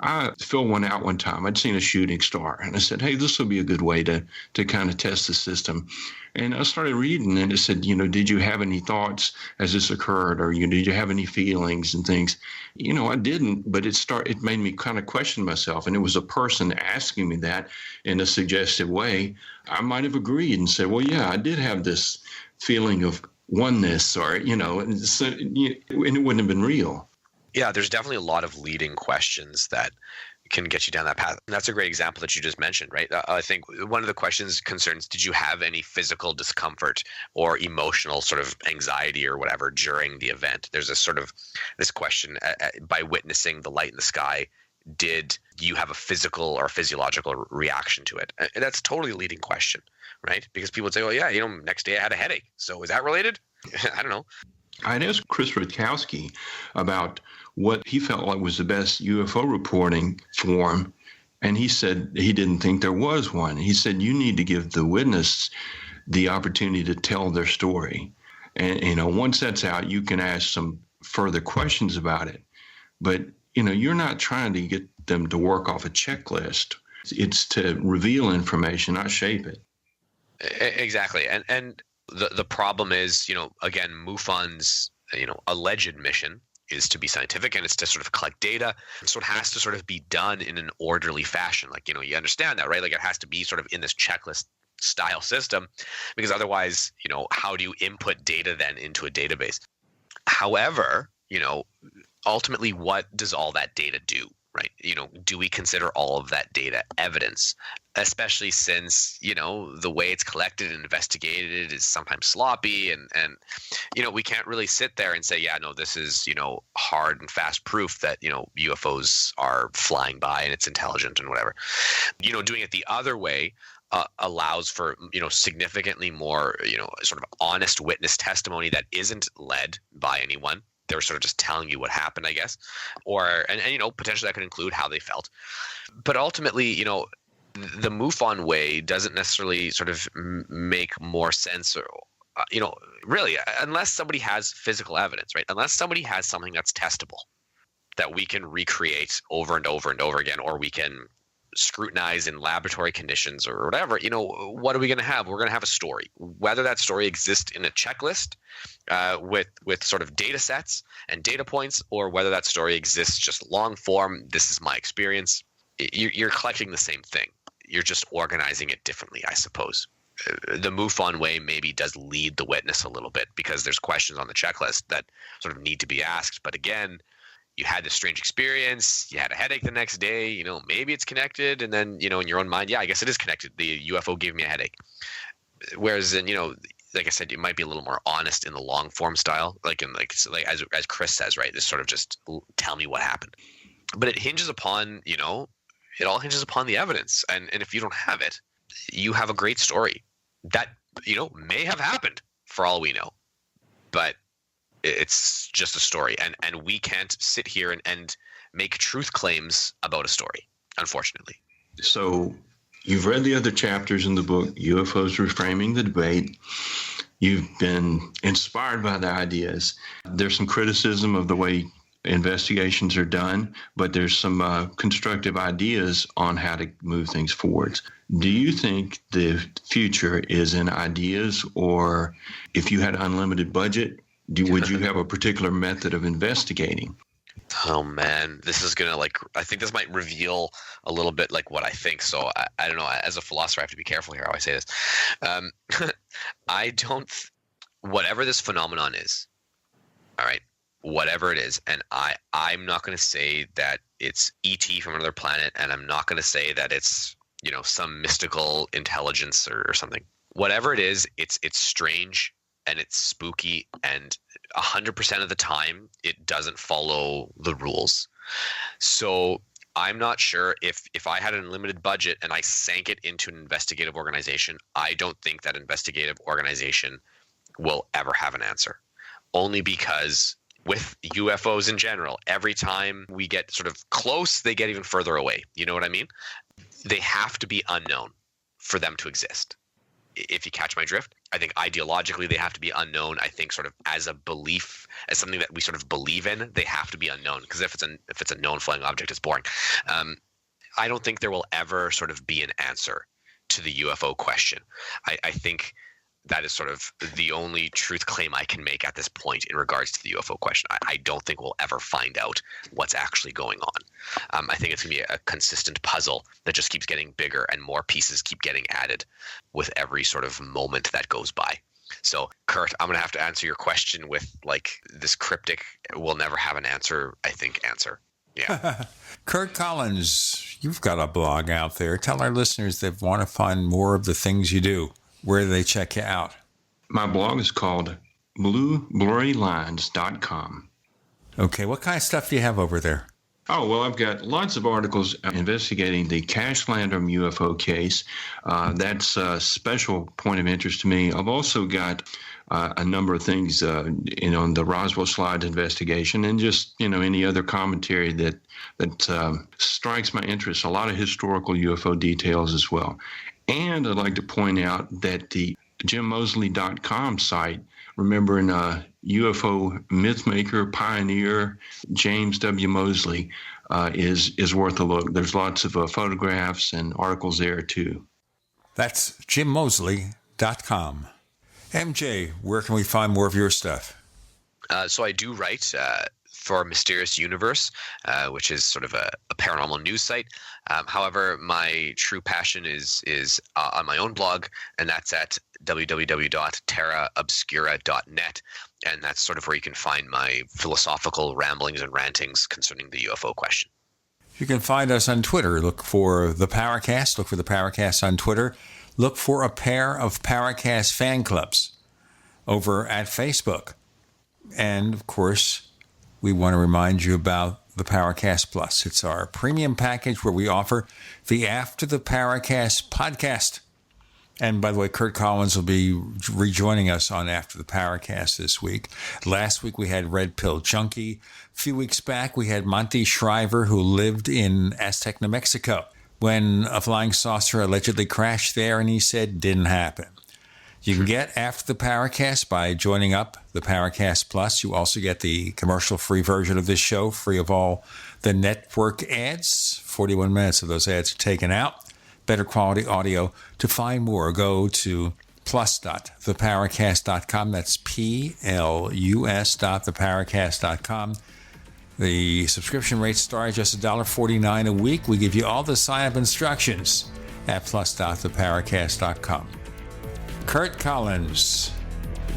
I filled one out one time. I'd seen a shooting star, and I said, "Hey, this will be a good way to kind of test the system." And I started reading, and it said, "Did you have any thoughts as this occurred, or did you have any feelings and things?" I didn't, but it made me kind of question myself, and it was a person asking me that in a suggestive way. I might have agreed and said, "Well, yeah, I did have this feeling of oneness," or and it wouldn't have been real.
Yeah, there's definitely a lot of leading questions that can get you down that path. And that's a great example that you just mentioned, right? I think one of the questions concerns, did you have any physical discomfort or emotional sort of anxiety or whatever during the event? There's a sort of this question, by witnessing the light in the sky, did you have a physical or physiological reaction to it? And that's totally a leading question, right? Because people would say, "Well, yeah, next day I had a headache. So is that related?" I don't know.
I'd asked Chris Rutkowski about what he felt like was the best UFO reporting form, and he said he didn't think there was one. He said you need to give the witness the opportunity to tell their story. And, once that's out, you can ask some further questions about it. But, you're not trying to get them to work off a checklist. It's to reveal information, not shape it.
Exactly. And the problem is, again, MUFON's, alleged mission is to be scientific, and it's to sort of collect data. So it has to sort of be done in an orderly fashion. Like, you understand that, right? Like, it has to be sort of in this checklist style system, because otherwise, how do you input data then into a database? However, ultimately, what does all that data do, right? Do we consider all of that data evidence, especially since, the way it's collected and investigated is sometimes sloppy and we can't really sit there and say, yeah, no, this is, hard and fast proof that, UFOs are flying by and it's intelligent and whatever. Doing it the other way allows for, significantly more, sort of honest witness testimony that isn't led by anyone. They're sort of just telling you what happened, I guess, and potentially that could include how they felt. But ultimately, the MUFON way doesn't necessarily sort of make more sense, or really, unless somebody has physical evidence, right? Unless somebody has something that's testable that we can recreate over and over and over again, or we can scrutinize in laboratory conditions or whatever, what are we going to have? We're going to have a story. Whether that story exists in a checklist with sort of data sets and data points, or whether that story exists just long form, this is my experience, you're collecting the same thing. You're just organizing it differently, I suppose. The MUFON way maybe does lead the witness a little bit because there's questions on the checklist that sort of need to be asked. But again, you had this strange experience, you had a headache the next day, maybe it's connected. And then, in your own mind, yeah, I guess it is connected. The UFO gave me a headache. Whereas in, like I said, you might be a little more honest in the long form style, like as Chris says, right? This sort of just tell me what happened. But it hinges upon, it all hinges upon the evidence. And if you don't have it, you have a great story that, may have happened for all we know. But it's just a story, and we can't sit here and make truth claims about a story, unfortunately.
So you've read the other chapters in the book, UFOs Reframing the Debate. You've been inspired by the ideas. There's some criticism of the way investigations are done, but there's some constructive ideas on how to move things forwards. Do you think the future is in ideas, or if you had unlimited budget, would you have a particular method of investigating?
Oh man, this is gonna I think this might reveal a little bit what I think. So I don't know. As a philosopher, I have to be careful here how I say this. I don't. Whatever this phenomenon is, all right, whatever it is, and I'm not going to say that it's ET from another planet, and I'm not going to say that it's some mystical intelligence or something. Whatever it is, it's strange. And it's spooky, and 100% of the time, it doesn't follow the rules. So I'm not sure if I had an unlimited budget and I sank it into an investigative organization, I don't think that investigative organization will ever have an answer. Only because with UFOs in general, every time we get sort of close, they get even further away. You know what I mean? They have to be unknown for them to exist. If you catch my drift, I think ideologically they have to be unknown. I think sort of as a belief, as something that we sort of believe in, they have to be unknown. Because if it's a known flying object, it's boring. I don't think there will ever sort of be an answer to the UFO question. I think that is sort of the only truth claim I can make at this point in regards to the UFO question. I don't think we'll ever find out what's actually going on. I think it's going to be a consistent puzzle that just keeps getting bigger and more pieces keep getting added with every sort of moment that goes by. So, Curt, I'm going to have to answer your question with this cryptic, we'll never have an answer, I think, answer. Yeah.
Curt Collins, you've got a blog out there. Tell our listeners that want to find more of the things you do. Where do they check you out?
My blog is called blueblurrylines.com.
Okay, what kind of stuff do you have over there?
Oh, well, I've got lots of articles investigating the Cash Landrum UFO case. That's a special point of interest to me. I've also got a number of things, in the Roswell slide investigation and just, any other commentary that strikes my interest. A lot of historical UFO details as well. And I'd like to point out that the JimMosley.com site, remembering UFO mythmaker, pioneer James W. Mosley, is worth a look. There's lots of photographs and articles there, too.
That's JimMosley.com. MJ, where can we find more of your stuff?
So I do write for Mysterious Universe, which is sort of a paranormal news site. However, my true passion is on my own blog, and that's at www.terraobscura.net. And that's sort of where you can find my philosophical ramblings and rantings concerning the UFO question.
You can find us on Twitter. Look for the Paracast. Look for the Paracast on Twitter. Look for a pair of Paracast fan clubs over at Facebook. And, of course, we want to remind you about the Paracast Plus. It's our premium package where we offer the After the Paracast podcast. And, by the way, Curt Collins will be rejoining us on After the Paracast this week. Last week we had Red Pill Junkie. A few weeks back we had Monty Shriver, who lived in Aztec, New Mexico, when a flying saucer allegedly crashed there, and he said didn't happen. You can get After the Paracast by joining up the Paracast Plus. You also get the commercial-free version of this show, free of all the network ads. 41 minutes of those ads are taken out. Better quality audio. To find more, go to plus.theparacast.com. That's plus.theparacast.com. The subscription rates start at just $1.49 a week. We give you all the sign-up instructions at plus.theparacast.com. Curt Collins,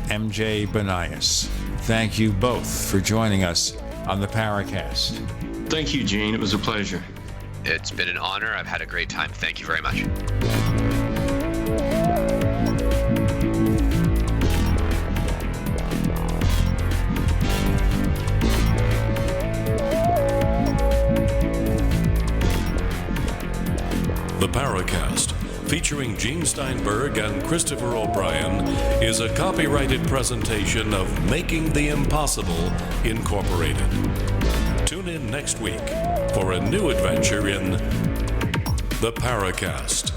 MJ Banias, thank you both for joining us on the Paracast.
Thank you, Gene. It was a pleasure.
It's been an honor. I've had a great time. Thank you very much.
The Paracast, featuring Gene Steinberg and Christopher O'Brien, is a copyrighted presentation of Making the Impossible, Incorporated. Tune in next week for a new adventure in The Paracast.